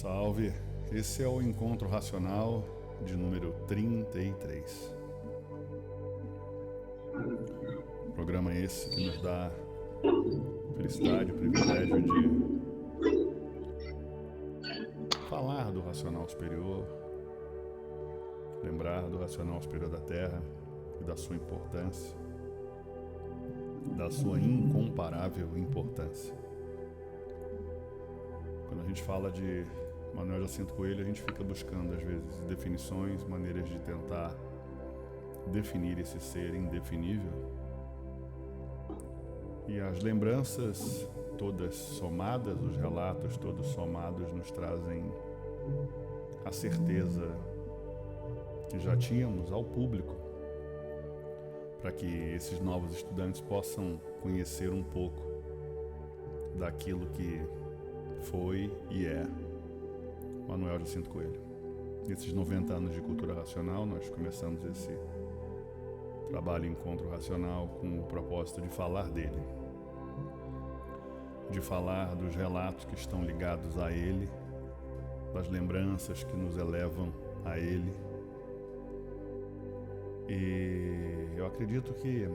Salve! Esse é o Encontro Racional de número 33. Programa esse que nos dá felicidade, o privilégio de falar do racional superior, lembrar do racional superior da Terra e da sua importância, da sua incomparável importância. Quando a gente fala de Manuel Jacinto Coelho, a gente fica buscando, às vezes, definições, maneiras de tentar definir esse ser indefinível. E as lembranças todas somadas, os relatos todos somados, nos trazem a certeza que já tínhamos ao público, para que esses novos estudantes possam conhecer um pouco daquilo que foi e é Manuel Jacinto Coelho. Nesses 90 anos de cultura racional, nós começamos esse trabalho Encontro Racional com o propósito de falar dele, de falar dos relatos que estão ligados a ele, das lembranças que nos elevam a ele. E eu acredito que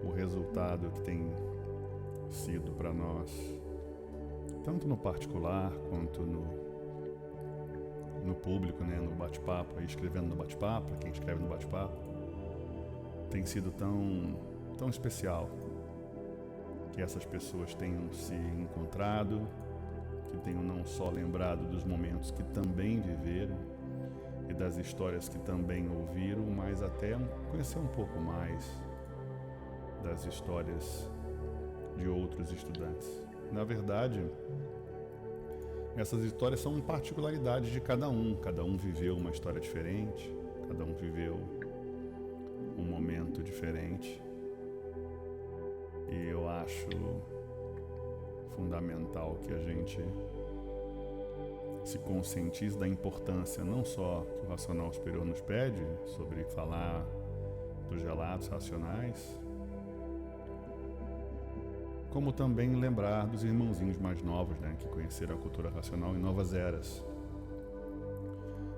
o resultado que tem sido para nós, tanto no particular quanto no público, né, no bate-papo, escrevendo no bate-papo, quem escreve no bate-papo, tem sido tão especial, que essas pessoas tenham se encontrado, que tenham não só lembrado dos momentos que também viveram e das histórias que também ouviram, mas até conhecer um pouco mais das histórias de outros estudantes. Na verdade, essas histórias são particularidades de cada um viveu uma história diferente, cada um viveu um momento diferente. E eu acho fundamental que a gente se conscientize da importância não só que o racional superior nos pede sobre falar dos relatos racionais, como também lembrar dos irmãozinhos mais novos, né, que conheceram a cultura racional em novas eras.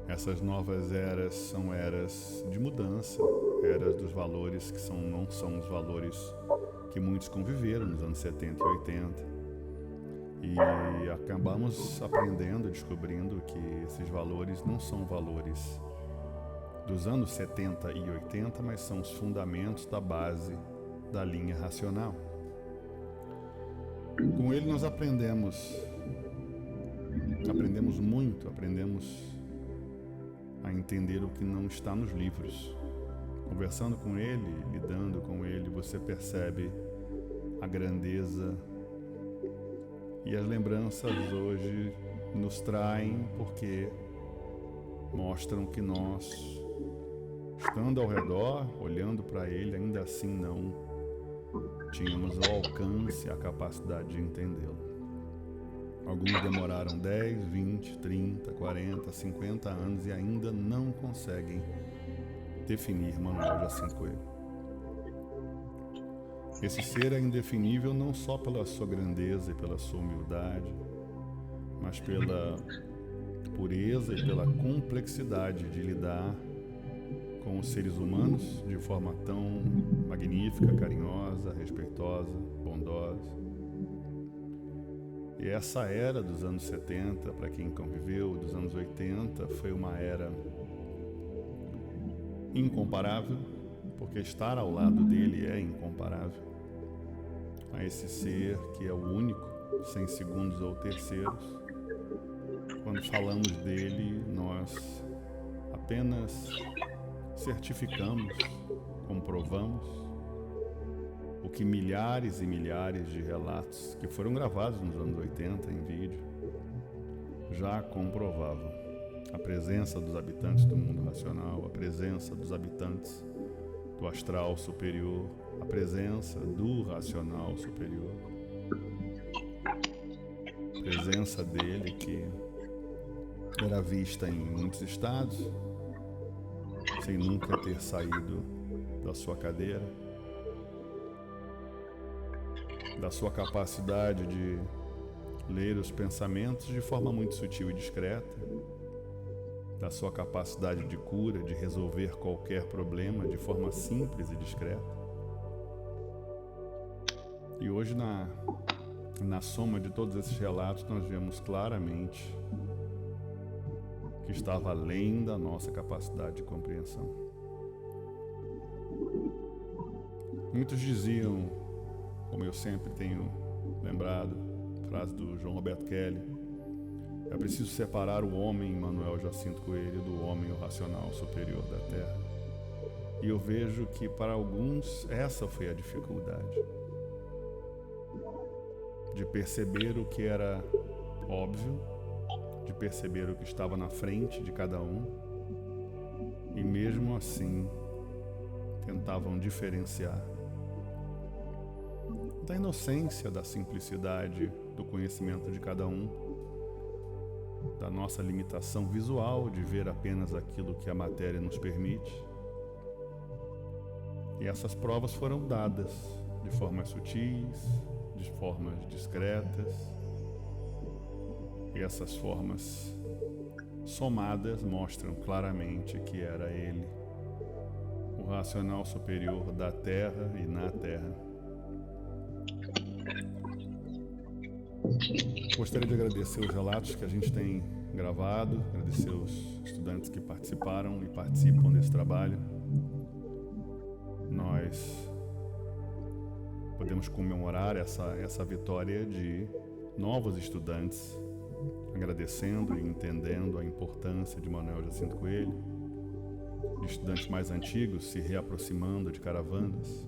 Essas novas eras são eras de mudança, eras dos valores que não são os valores que muitos conviveram nos anos 70 e 80. E acabamos aprendendo, descobrindo que esses valores não são valores dos anos 70 e 80, mas são os fundamentos da base da linha racional. Com ele nós aprendemos muito, aprendemos a entender o que não está nos livros. Conversando com ele, lidando com ele, você percebe a grandeza, e as lembranças hoje nos traem porque mostram que nós, estando ao redor, olhando para ele, ainda assim não tínhamos o alcance, a capacidade de entendê-lo. Alguns demoraram 10, 20, 30, 40, 50 anos e ainda não conseguem definir Manuel Jacinto Coelho. Esse ser é indefinível não só pela sua grandeza e pela sua humildade, mas pela pureza e pela complexidade de lidar com os seres humanos de forma tão magnífica, carinhosa, respeitosa, bondosa. E essa era dos anos 70, para quem conviveu, dos anos 80, foi uma era incomparável, porque estar ao lado dele é incomparável a esse ser que é o único, sem segundos ou terceiros. Quando falamos dele, nós apenas certificamos, comprovamos o que milhares e milhares de relatos que foram gravados nos anos 80 em vídeo já comprovavam. A presença dos habitantes do mundo racional, a presença dos habitantes do astral superior, a presença do racional superior, a presença dele que era vista em muitos estados, sem nunca ter saído da sua cadeira, da sua capacidade de ler os pensamentos de forma muito sutil e discreta, da sua capacidade de cura, de resolver qualquer problema de forma simples e discreta. E hoje, na soma de todos esses relatos, nós vemos claramente que estava além da nossa capacidade de compreensão. Muitos diziam, como eu sempre tenho lembrado, frase do João Roberto Kelly: é preciso separar o homem, Manuel Jacinto Coelho, do homem o racional superior da Terra. E eu vejo que para alguns essa foi a dificuldade. De perceber o que era óbvio, de perceber o que estava na frente de cada um, e mesmo assim tentavam diferenciar. Da inocência, da simplicidade do conhecimento de cada um, da nossa limitação visual de ver apenas aquilo que a matéria nos permite. E essas provas foram dadas de formas sutis, de formas discretas, e essas formas somadas mostram claramente que era ele, o racional superior da Terra e na Terra. Gostaria de agradecer os relatos que a gente tem gravado, agradecer os estudantes que participaram e participam desse trabalho. Nós podemos comemorar essa vitória de novos estudantes, agradecendo e entendendo a importância de Manuel Jacinto Coelho, de estudantes mais antigos se reaproximando de caravanas.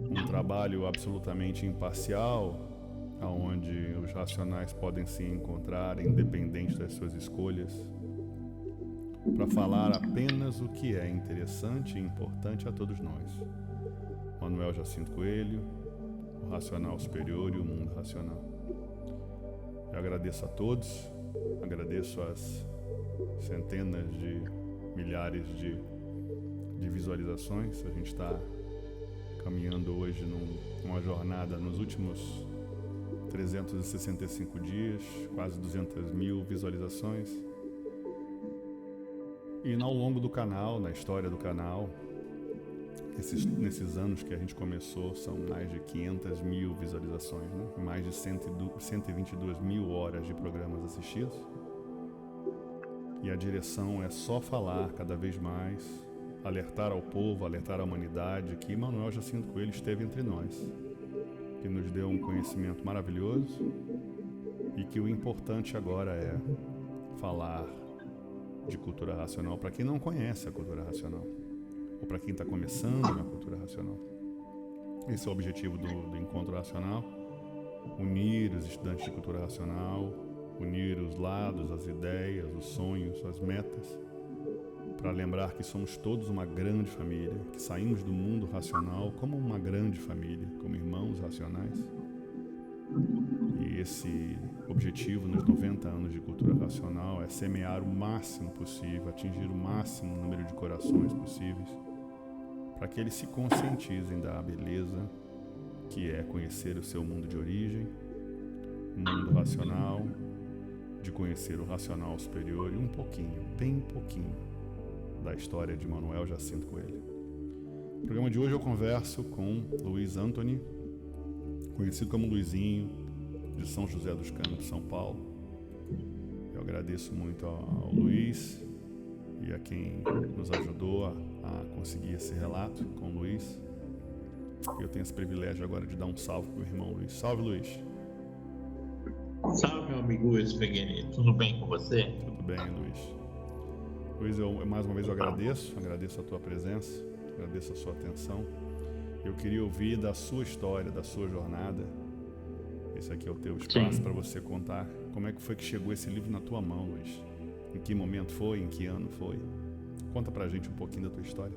Um trabalho absolutamente imparcial, onde os racionais podem se encontrar independente das suas escolhas, para falar apenas o que é interessante e importante a todos nós. Manuel Jacinto Coelho, o racional superior e o mundo racional. Eu agradeço a todos, agradeço as centenas de milhares de visualizações. A gente está caminhando hoje numa jornada nos últimos 365 dias, quase 200 mil visualizações. E ao longo do canal, na história do canal, nesses anos que a gente começou, são mais de 500 mil visualizações, né? Mais de 122 mil horas de programas assistidos. E a direção é só falar cada vez mais, alertar ao povo, alertar à humanidade que Manuel Jacinto Coelho esteve entre nós, que nos deu um conhecimento maravilhoso e que o importante agora é falar de cultura racional para quem não conhece a cultura racional, ou para quem está começando na cultura racional. Esse é o objetivo do Encontro Racional: unir os estudantes de cultura racional, unir os lados, as ideias, os sonhos, as metas, para lembrar que somos todos uma grande família, que saímos do mundo racional como uma grande família, como irmãos racionais. E esse objetivo nos 90 anos de cultura racional é semear o máximo possível, atingir o máximo número de corações possíveis, para que eles se conscientizem da beleza que é conhecer o seu mundo de origem, o mundo racional, de conhecer o racional superior e um pouquinho, bem pouquinho, da história de Manuel Jacinto Coelho. No programa de hoje eu converso com Luiz Antony, conhecido como Luizinho, de São José dos Campos, São Paulo. Eu agradeço muito ao Luiz e a quem nos ajudou a conseguir esse relato com o Luiz. Eu tenho esse privilégio agora de dar um salve para o irmão Luiz. Salve, Luiz! Salve, meu amigo Luiz Pegueni. Tudo bem com você? Tudo bem, Luiz. Luiz, eu mais uma vez agradeço a tua presença, agradeço a sua atenção. Eu queria ouvir da sua história, da sua jornada. Esse aqui é o teu espaço para você contar como é que foi que chegou esse livro na tua mão, Luiz. Em que momento foi, em que ano foi? Conta pra gente um pouquinho da tua história.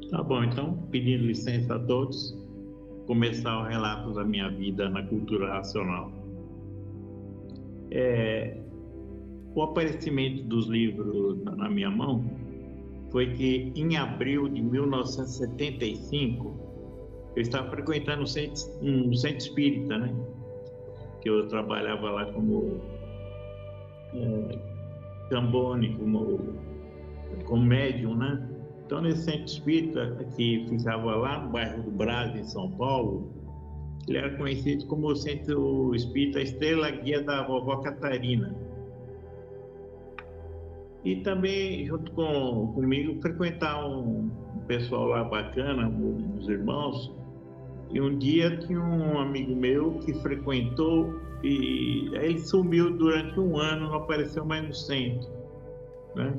Tá bom, então, pedindo licença a todos, começar o relato da minha vida na cultura racional. O aparecimento dos livros na minha mão foi que em abril de 1975 eu estava frequentando um centro espírita, né? que eu trabalhava lá como cambone, como médium, né? Então, nesse centro espírita que ficava lá no bairro do Brás, em São Paulo, ele era conhecido como o Centro Espírita Estrela Guia da Vovó Catarina. E também, junto comigo, frequentar um pessoal lá bacana, uns irmãos. E um dia tinha um amigo meu que frequentou e aí ele sumiu durante um ano, não apareceu mais no centro, né?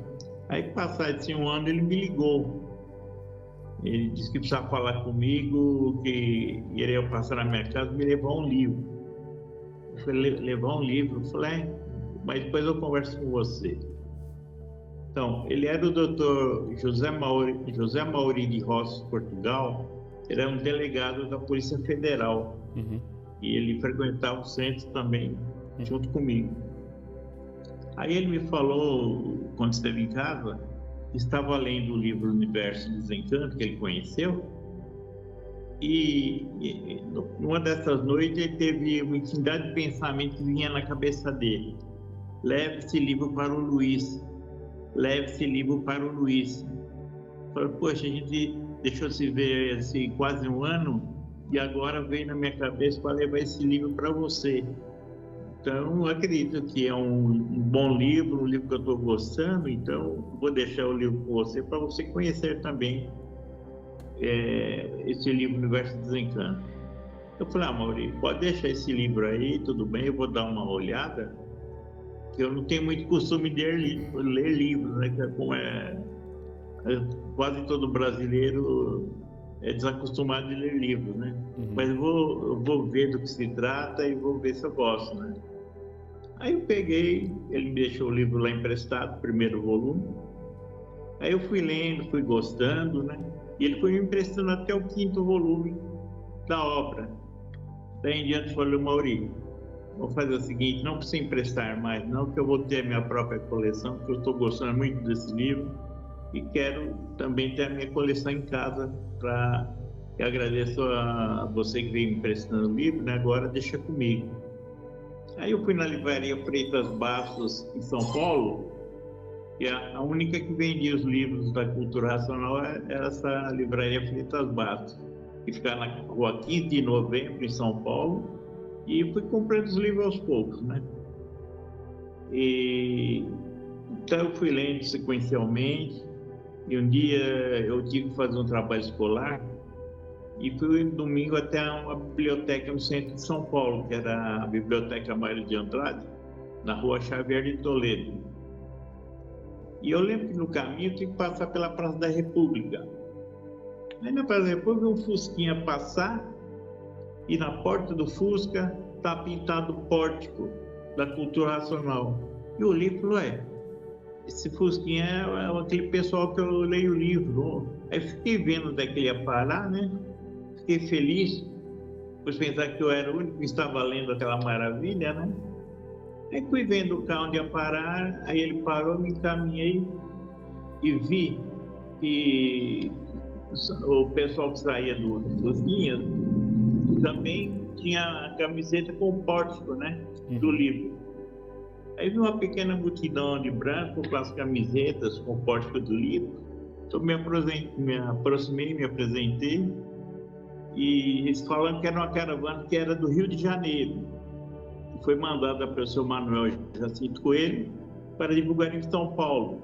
Aí, passado um ano, ele me ligou. Ele disse que precisava falar comigo, que iria passar na minha casa e me levar um livro. Eu falei, levar um livro? Eu falei, mas depois eu converso com você. Então, ele era o doutor José Mauri de Rossi, Portugal. Ele era um delegado da Polícia Federal. Uhum. E ele frequentava o centro também, junto comigo. Aí ele me falou, quando esteve em casa, estava lendo o livro Universo Desencanto, que ele conheceu, e numa dessas noites ele teve uma infinidade de pensamentos que vinha na cabeça dele. Leve esse livro para o Luiz. Leve esse livro para o Luiz. Falei, poxa, a gente deixou se ver assim, quase um ano, e agora veio na minha cabeça para levar esse livro para você. Então, eu acredito que é um bom livro, um livro que eu estou gostando, então vou deixar o livro com você para você conhecer também esse livro Universo Desencanto. Eu falei, Mauri, pode deixar esse livro aí, tudo bem, eu vou dar uma olhada, que eu não tenho muito costume de ler livros, né? Como quase todo brasileiro é desacostumado de ler livros, né? Uhum. Mas eu vou ver do que se trata e vou ver se eu gosto, né? Aí eu peguei, ele me deixou o livro lá emprestado, primeiro volume. Aí eu fui lendo, fui gostando, né? E ele foi me emprestando até o 5º volume da obra. Daí em diante eu falei, Mauri, vou fazer o seguinte, não precisa emprestar mais não, que eu vou ter a minha própria coleção, porque eu estou gostando muito desse livro e quero também ter a minha coleção em casa. Eu agradeço a você que veio me emprestando o livro, né? Agora deixa comigo. Aí eu fui na livraria Freitas Bastos, em São Paulo, e a única que vendia os livros da cultura racional era essa livraria Freitas Bastos, que fica na rua 15 de novembro, em São Paulo, e fui comprando os livros aos poucos, né? Então eu fui lendo sequencialmente, e um dia eu tive que fazer um trabalho escolar, e fui no domingo até uma biblioteca no centro de São Paulo, que era a Biblioteca Mário de Andrade, na rua Xavier de Toledo. E eu lembro que no caminho eu tive que passar pela Praça da República. Aí na Praça da República um Fusquinha passar, e na porta do Fusca está pintado o pórtico da cultura racional. E eu olhei e falei, esse Fusquinha é aquele pessoal que eu leio o livro. Aí fiquei vendo onde é que ele ia parar, né? Fiquei feliz, pois pensar que eu era o único que estava lendo aquela maravilha, né? Aí fui vendo o carro onde ia parar, aí ele parou, me encaminhei e vi que o pessoal que saía dos linhas também tinha a camiseta com o pórtico, né? Do livro. Aí vi uma pequena multidão de branco com as camisetas com o pórtico do livro. Então me aproximei, me apresentei, e eles falando que era uma caravana que era do Rio de Janeiro, que foi mandada pelo professor Manuel Jacinto Coelho para divulgar em São Paulo.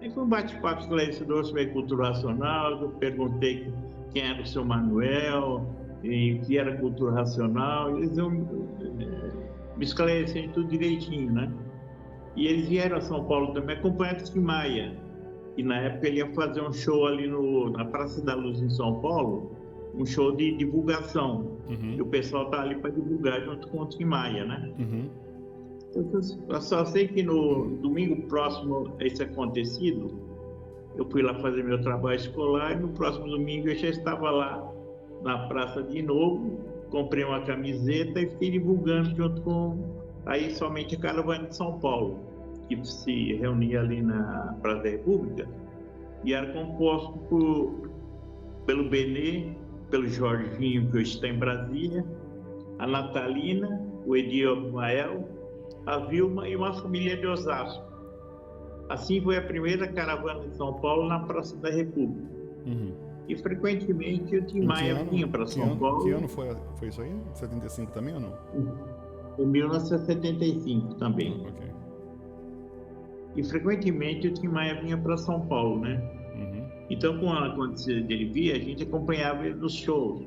Aí foi um bate-papo esclarecedor sobre a cultura racional. Eu perguntei quem era o seu Manuel e o que era cultura racional. Eles iam me esclarecendo tudo direitinho, né? E eles vieram a São Paulo também acompanhando o Tim Maia. E na época ele ia fazer um show ali na Praça da Luz, em São Paulo, um show de divulgação. E o pessoal tá ali para divulgar junto com o Tim Maia, né? Eu só sei que no domingo próximo a esse acontecido, eu fui lá fazer meu trabalho escolar e no próximo domingo eu já estava lá na praça de novo, comprei uma camiseta e fiquei divulgando junto com aí somente a caravana de São Paulo, que se reunia ali na Praça da República, e era composto pelo Benê, pelo Jorginho, que hoje está em Brasília, a Natalina, o Edir Abimael, a Vilma e uma família de Osasco. Assim foi a primeira caravana de São Paulo na Praça da República. E frequentemente o Tim Maia vinha para São Paulo. Que ano foi isso aí? 75 também ou não? Em 1975 também. Ok. E frequentemente o Tim Maia vinha para São Paulo, né? Então, quando ele via, a gente acompanhava ele nos shows.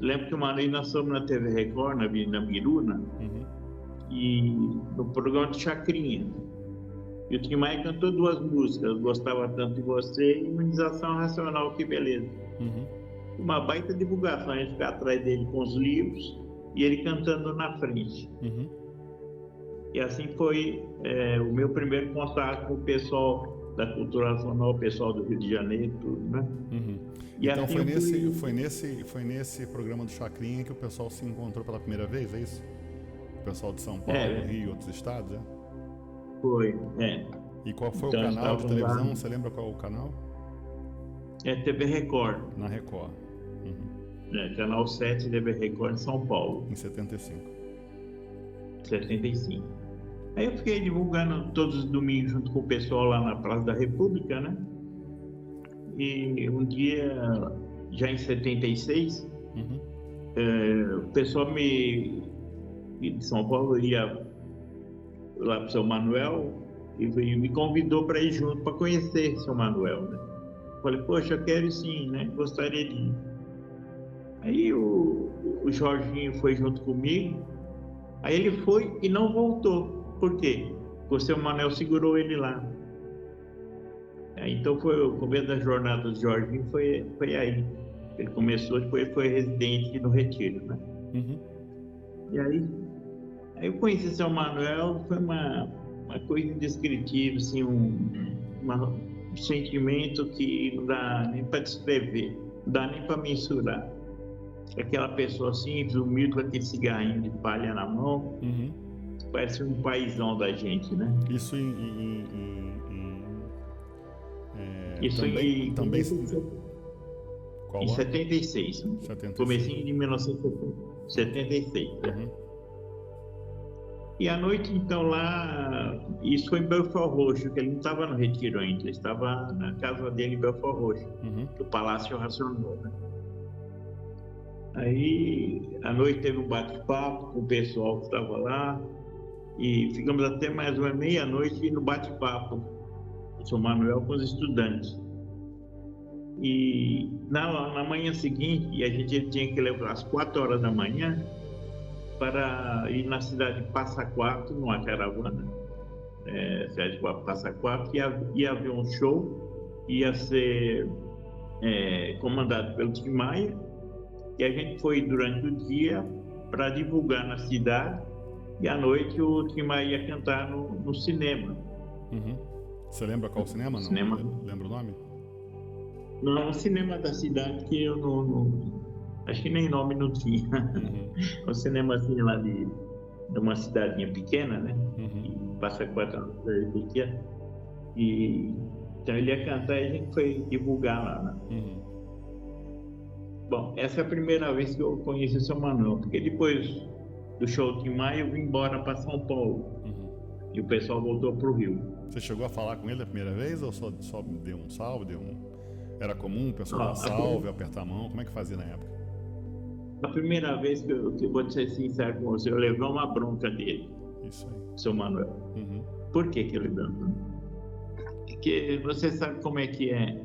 Lembro que uma vez nós fomos na TV Record, na Avenida Miruna, e no programa de Chacrinha. E o Tim Maia cantou 2 músicas, Gostava Tanto de Você e Imunização Racional, que beleza. Uma baita divulgação, a gente ficar atrás dele com os livros e ele cantando na frente. E assim foi o meu primeiro contato com o pessoal da cultura nacional, o pessoal do Rio de Janeiro, tudo, né? E então assim foi nesse programa do Chacrinha que o pessoal se encontrou pela primeira vez, é isso? O pessoal de São Paulo, Rio e outros estados, Foi, E qual foi o canal de televisão? Lá. Você lembra qual é o canal? É TV Record. Na Record. Canal 7 TV Record em São Paulo. Em 75. 75. Aí eu fiquei divulgando todos os domingos junto com o pessoal lá na Praça da República, né? E um dia, já em 76, o pessoal de São Paulo ia lá para o seu Manuel e me convidou para ir junto, para conhecer o seu Manuel, né? Falei, poxa, eu quero ir sim, né? Gostaria de ir. Aí o Jorginho foi junto comigo, aí ele foi e não voltou. Por quê? Porque o seu Manuel segurou ele lá. Então foi o começo da jornada do Jorginho, foi aí. Ele começou, depois foi residente no Retiro, né? E aí eu conheci o seu Manuel, foi uma coisa indescritível, assim, um sentimento que não dá nem para descrever, não dá nem para mensurar. Aquela pessoa simples, humilde, com aquele cigarrinho de palha na mão, parece um paizão da gente, né? Isso Isso também em 76. Comecinho de 1976. E à noite, então, lá, isso foi em Belfort Roxo, que ele não estava no Retiro ainda, ele estava na casa dele em Belfort Roxo, do Palácio Racional, né? Aí, à noite teve um bate-papo com o pessoal que estava lá, e ficamos até mais ou menos meia-noite no bate-papo, o São Manuel com os estudantes. E na manhã seguinte, a gente tinha que levar às 4 horas da manhã para ir na cidade de Passa Quatro, numa caravana, cidade de Passa Quatro, ia haver um show, ia ser comandado pelo Tim Maia, e a gente foi durante o dia para divulgar na cidade, e à noite o Tim Maia ia cantar no cinema. Você lembra qual cinema? Não? Cinema. Lembra o nome? Não, o cinema da cidade que eu não acho que nem nome não tinha. Um cinema assim lá de uma cidadinha pequena, né? Passa 4 anos pequena. E então ele ia cantar e a gente foi divulgar lá, né? Bom, essa é a primeira vez que eu conheci o seu Manuel, porque depois do show de maio eu vim embora para São Paulo. E o pessoal voltou para o Rio. Você chegou a falar com ele a primeira vez ou só deu um salve? Era comum o pessoal dar salve, apertar a mão? Como é que fazia na época? A primeira vez que eu vou ser sincero com você, eu levei uma bronca dele. Isso aí. Seu Manuel. Por que ele levou? Porque você sabe como é que é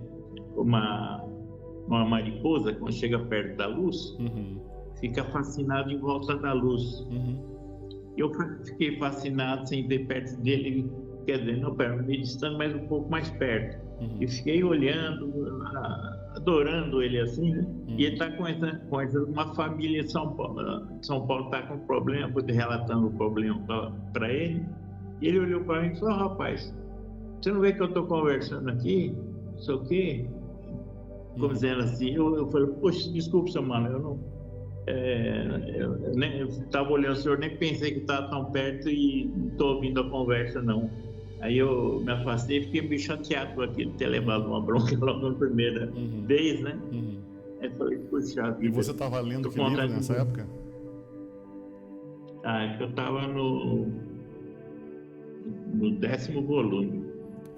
uma mariposa, quando chega perto da luz, fica fascinada em volta da luz. Eu fiquei fascinado sem ver perto dele, quer dizer, não perto, meio distante, mas um pouco mais perto. E fiquei olhando, adorando ele assim, né? E ele está com uma família de São Paulo. São Paulo está com um problema, eu relatando o problema para ele. E ele olhou para mim e falou: rapaz, você não vê que eu estou conversando aqui? Não sei o quê? Como dizendo assim, eu falei: poxa, desculpa, seu mano, eu não. Eu estava olhando o senhor, nem pensei que estava tão perto e não estou ouvindo a conversa, não. Aí eu me afastei e fiquei meio chateado por aquilo, ter levado uma bronca logo na primeira vez, né? Aí falei: puxa vida. E você estava lendo que livro nessa época? Acho que eu estava no 10º volume.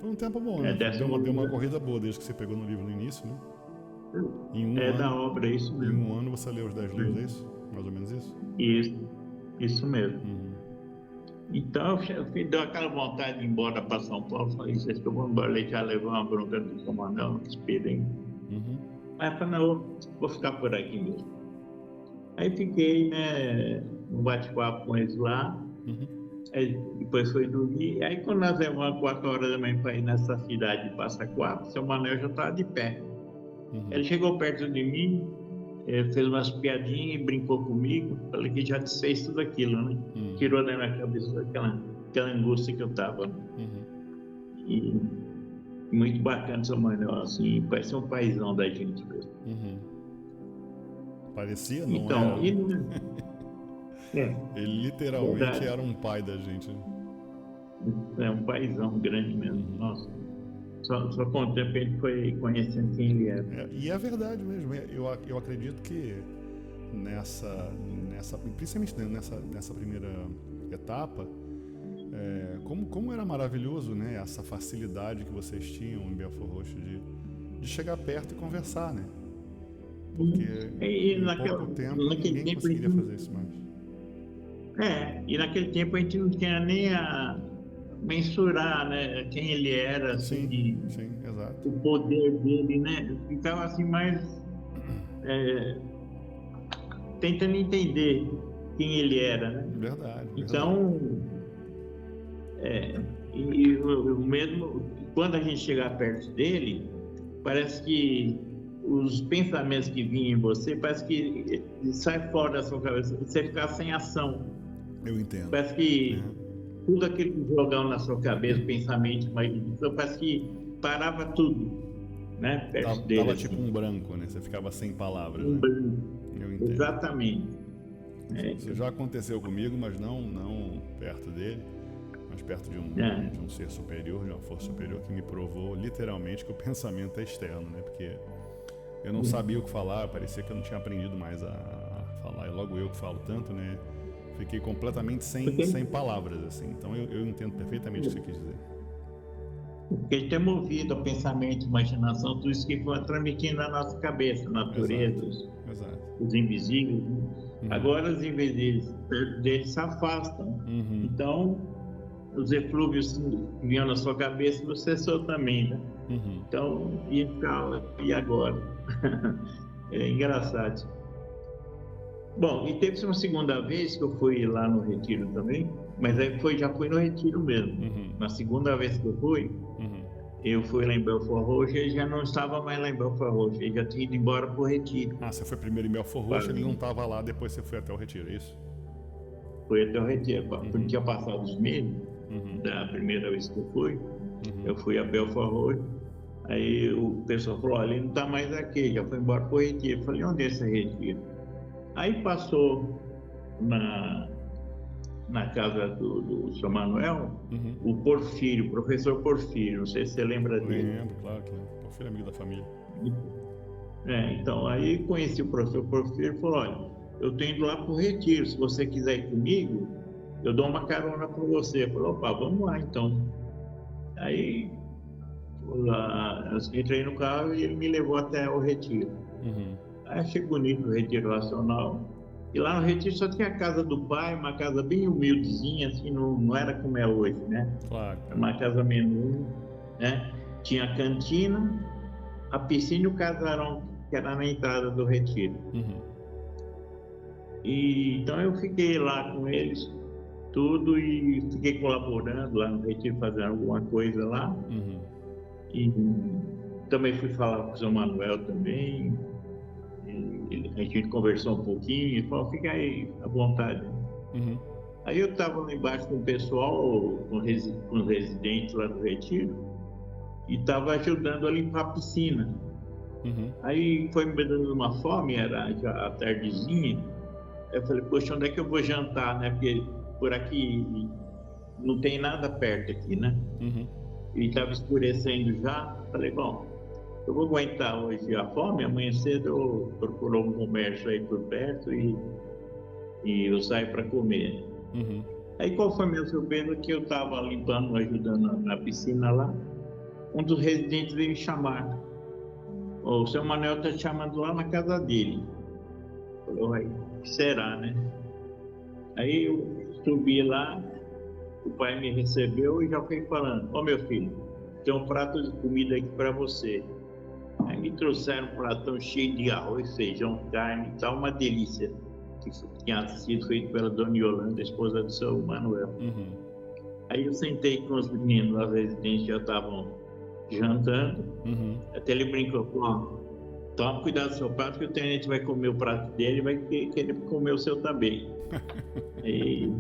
Foi um tempo bom, né? Deu uma corrida boa desde que você pegou no livro no início, né? Da obra, é isso mesmo. Em um ano você leu os 10 livros, é isso? Mais ou menos isso? Isso mesmo. Então eu deu aquela vontade de ir embora para São Paulo. Falei, vocês que eu vou embora, já levou uma bronca do comandante, esperei. Mas eu falei, não, vou ficar por aqui mesmo. Aí fiquei, né, no bate-papo com eles lá. Aí, depois foi dormir. Aí quando nós levamos 4 horas da manhã para ir nessa cidade de Passa Quatro, seu Manuel já estava de pé. Ele chegou perto de mim, fez umas piadinhas, brincou comigo. Falei que já desfez tudo aquilo, né? Tirou da minha cabeça aquela angústia que eu estava. E muito bacana, seu Manuel, assim, parece um paizão da gente mesmo. Parecia, não então, era? Ele literalmente era um pai da gente. É um paizão grande mesmo. Nossa. Só com o tempo ele foi conhecendo quem ele era. E é verdade mesmo. Eu acredito que principalmente nessa primeira etapa, como era maravilhoso, né? Essa facilidade que vocês tinham em Belfort Roxo de chegar perto e conversar, né? Porque em pouco tempo ninguém conseguiria fazer isso mais. E naquele tempo a gente não tinha nem a mensurar, né, quem ele era, assim, sim, exato. O poder dele, né? Ficava assim mais tentando entender quem ele era, né? Verdade. Então, e o mesmo quando a gente chegar perto dele, parece que os pensamentos que vinham em você, parece que sai fora da sua cabeça, você fica sem ação. Eu entendo. Parece que tudo aquilo que jogava na sua cabeça, pensamento, imaginação, parece que parava tudo, né? Perto dele. Dava tipo um branco, né? Você ficava sem palavras, né? Branco. Eu entendo. Exatamente. Isso já aconteceu comigo, mas não perto dele, mas perto de um ser superior, de uma força superior que me provou literalmente que o pensamento é externo, né? Porque eu não sabia o que falar, parecia que eu não tinha aprendido mais a falar, e logo eu que falo tanto, né? Fiquei completamente sem palavras, assim. Então eu entendo perfeitamente o que você quis dizer. Porque a gente é movido ao pensamento, imaginação, tudo isso que foi transmitindo na nossa cabeça, a natureza, Exato. Os invisíveis. Né? Agora os invisíveis deles se afastam. Então, os eflúvios que vinham na sua cabeça, você cessou também, né? Então, e agora? É engraçado. Bom, e teve uma segunda vez que eu fui lá no retiro também, mas aí já fui no retiro mesmo. Na segunda vez que eu fui lá em Belfort Roxo, ele já não estava mais lá em Belfort Roxo, ele já tinha ido embora para o retiro. Ah, você foi primeiro em Belfort Roxo, ele não estava lá, depois você foi até o retiro, é isso? Fui até o retiro, porque tinha passado os meses da primeira vez que eu fui a Belfort Roxo. Aí o pessoal falou, olha, ele não está mais aqui, já foi embora para o retiro. Eu falei, onde é esse retiro? Aí passou na casa do Sr. Manuel, o Porfírio, o professor Porfírio, não sei se você lembra dele. Lembro, claro que é. Porfírio é amigo da família. Então, aí conheci o professor Porfírio e falou, olha, eu estou indo lá para o retiro, se você quiser ir comigo, eu dou uma carona para você. Eu falei, opa, vamos lá então. Aí eu entrei no carro e ele me levou até o retiro. Aí achei bonito o retiro nacional. E lá no retiro só tinha a casa do pai, uma casa bem humildezinha, assim, não era como é hoje, né? Claro. Era uma casa menor, né? Tinha a cantina, a piscina e o casarão, que era na entrada do retiro. E então eu fiquei lá com eles, tudo, e fiquei colaborando lá no retiro, fazendo alguma coisa lá. E também fui falar com o Sr. Manuel também. A gente conversou um pouquinho, ele falou, fica aí à vontade. Aí eu estava lá embaixo com o pessoal, com os residentes lá do retiro, e estava ajudando a limpar a piscina. Aí foi me dando uma fome, era já a tardezinha. Eu falei, poxa, onde é que eu vou jantar, né? Porque por aqui não tem nada perto aqui, né? E estava escurecendo já. Falei, bom, eu vou aguentar hoje a fome, amanhã cedo eu procuro um comércio aí por perto e eu saio para comer. Uhum. Aí qual foi minha surpresa? Que eu estava limpando, ajudando na piscina lá, um dos residentes veio me chamar. "Ô, o seu Manuel está te chamando lá na casa dele." Falou, aí, o que será, né? Aí eu subi lá, o pai me recebeu e já foi falando, ô meu filho, tem um prato de comida aqui para você. Aí me trouxeram um pratão cheio de arroz, feijão, carne e tal, uma delícia, que tinha sido feito pela dona Yolanda, esposa do seu Manuel. Uhum. Aí eu sentei com os meninos lá residentes, já estavam jantando, Uhum. até ele brincou, ó, toma cuidado do seu prato, que o tenente vai comer o prato dele e vai querer comer o seu também. E aí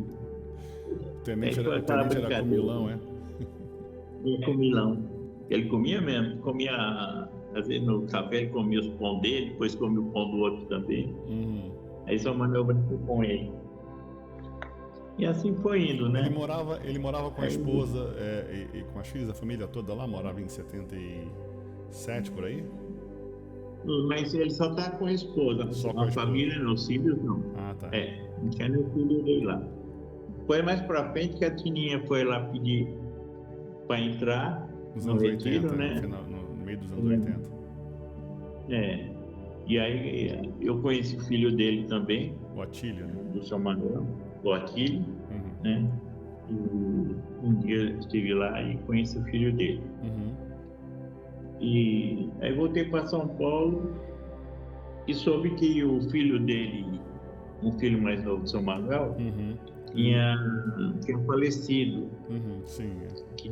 foi O aquela tenente era brincadeira. comilão, é? E comilão. Ele comia mesmo, comia, às vezes no café ele comia os pão dele, depois comia o pão do outro também. Uhum. Aí só Manuel brincou com ele. E assim foi indo, né? Ele morava com a Aí- esposa e com as filhas, a família toda lá, morava em 77 por aí? Mas ele só tá com a esposa. Só com a esposa. Família, não, os filhos não. Ah, tá. Não tinha nem filho dele lá. Foi mais pra frente que a Tininha foi lá pedir pra entrar Nos no anos retiro, 80, né? no meio dos anos 80. É. E aí eu conheci o filho dele também, O Atílio, né? do São Manuel, o Atílio, Uhum. né? E um dia eu estive lá e conheci o filho dele. Uhum. E aí voltei para São Paulo e soube que o filho dele, um filho mais novo do São Manuel, Uhum. tinha falecido, Uhum. Sim. que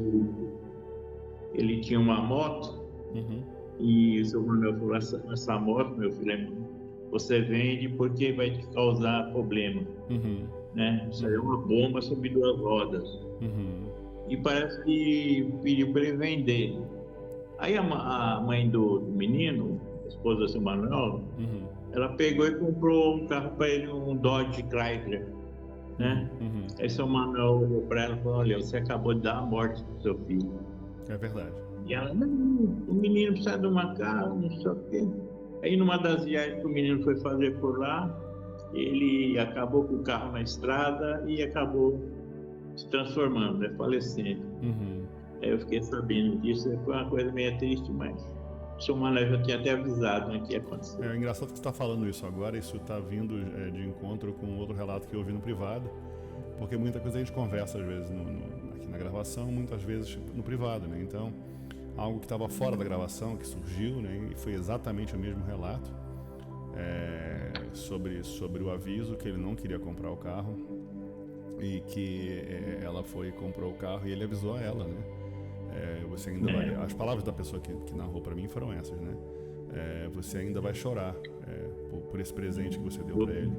ele tinha uma moto Uhum. e o São Manuel falou, essa moto, meu filho, você vende porque vai te causar problema, Uhum. né? Isso aí é uma bomba sobre duas rodas. Uhum. E parece que pediu para ele vender. Aí a mãe do menino, a esposa do seu Manuel, Uhum. ela pegou e comprou um carro para ele, um Dodge Chrysler, né? Uhum. Aí seu Manuel olhou para ela e falou, olha, você acabou de dar a morte pro seu filho. É verdade. E ela, não, o menino precisa de uma casa, não sei o quê. Aí numa das viagens que o menino foi fazer por lá, ele acabou com o carro na estrada e acabou se transformando, né? Falecendo. Uhum. Aí eu fiquei sabendo disso, foi uma coisa meio triste, mas o seu Manuel já tinha até avisado, né, que ia acontecer. É engraçado que você está falando isso agora, isso está vindo de encontro com outro relato que eu ouvi no privado, porque muita coisa a gente conversa às vezes aqui na gravação, muitas vezes no privado, né? Então, algo que estava fora da gravação, que surgiu, né? E foi exatamente o mesmo relato sobre o aviso que ele não queria comprar o carro e que ela foi e comprou o carro e ele avisou a ela, né? Você ainda vai... As palavras da pessoa que narrou para mim foram essas, né? Você ainda vai chorar por esse presente que você deu para ele.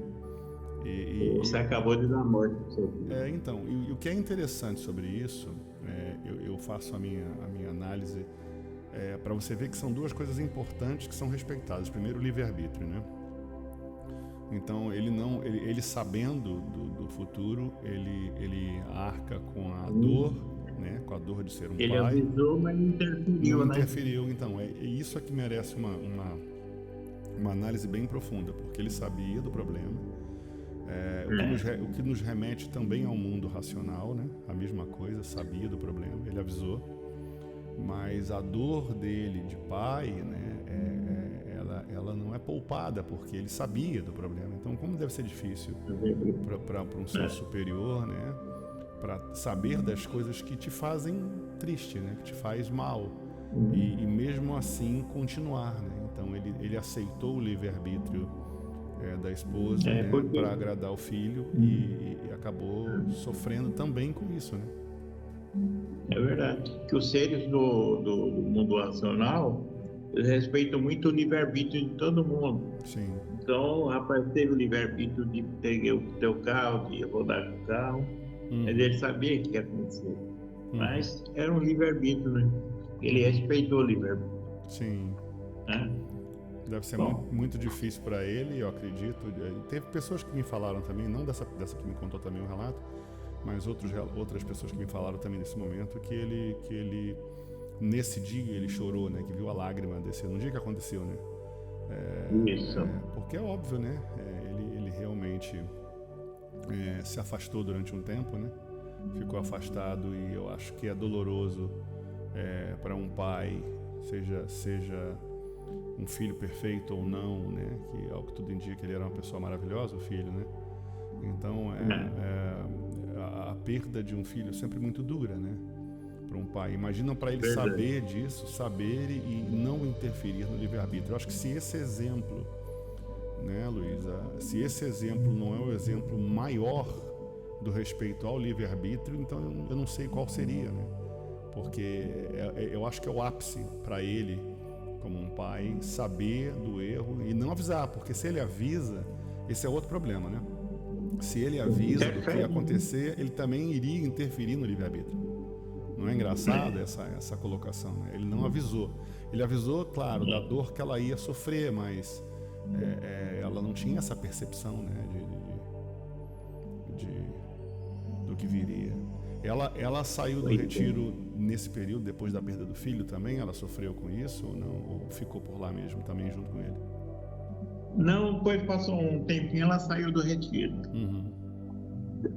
Você acabou de dar morte pro seu filho. Então, e o que é interessante sobre isso, eu faço a minha análise para você ver que são duas coisas importantes que são respeitadas. Primeiro, o livre-arbítrio, né? Então, ele sabendo do futuro, ele arca com a dor, né? Com a dor de ser um Ele pai. Ele avisou, mas não interferiu, né? Interferiu, então. É isso que merece uma análise bem profunda, porque ele sabia do problema. O que nos remete também ao mundo racional, né? A mesma coisa, sabia do problema, ele avisou, mas a dor dele de pai, né? Ela não é poupada, porque ele sabia do problema. Então, como deve ser difícil para um ser superior, né? Para saber das coisas que te fazem triste, né? Que te faz mal, e mesmo assim continuar, né? Então, ele aceitou o livre-arbítrio da esposa, né, para agradar o filho e acabou sofrendo também com isso, né? É verdade. Que os seres do mundo racional respeitam muito o livre-arbítrio de todo mundo. Sim. Então, o rapaz teve o livre-arbítrio de pegar o teu carro, de rodar com o carro, mas ele sabia que ia acontecer. Mas era um livre-arbítrio, né? Ele respeitou o livre-arbítrio. Sim. Né? Deve ser muito difícil para ele, eu acredito. Teve pessoas que me falaram também, não dessa que me contou também o relato, mas outras pessoas que me falaram também nesse momento que ele nesse dia ele chorou, né? Que viu a lágrima descer no dia que aconteceu, né? Isso. Porque é óbvio, né? Ele realmente se afastou durante um tempo, né? Ficou afastado, e eu acho que é doloroso para um pai, seja um filho perfeito ou não, né? Que ao que tudo indica ele era uma pessoa maravilhosa, o filho, né? Então a perda de um filho é sempre muito dura, né? Para um pai. Imagina para ele saber disso, saber e não interferir no livre-arbítrio. Eu acho que se esse exemplo, né, Luísa, se esse exemplo não é o exemplo maior do respeito ao livre-arbítrio, então eu não sei qual seria, né? Porque eu acho que é o ápice para ele, como um pai, saber do erro e não avisar, porque se ele avisa, esse é outro problema, né? Se ele avisa do que ia acontecer, ele também iria interferir no livre-arbítrio. Não é engraçado essa colocação, né? Ele não avisou. Ele avisou, claro, da dor que ela ia sofrer, mas ela não tinha essa percepção, né, do que viria. Ela saiu do retiro nesse período, depois da perda do filho também? Ela sofreu com isso ou não? Ou ficou por lá mesmo, também junto com ele? Não, depois passou um tempinho, ela saiu do retiro. Uhum.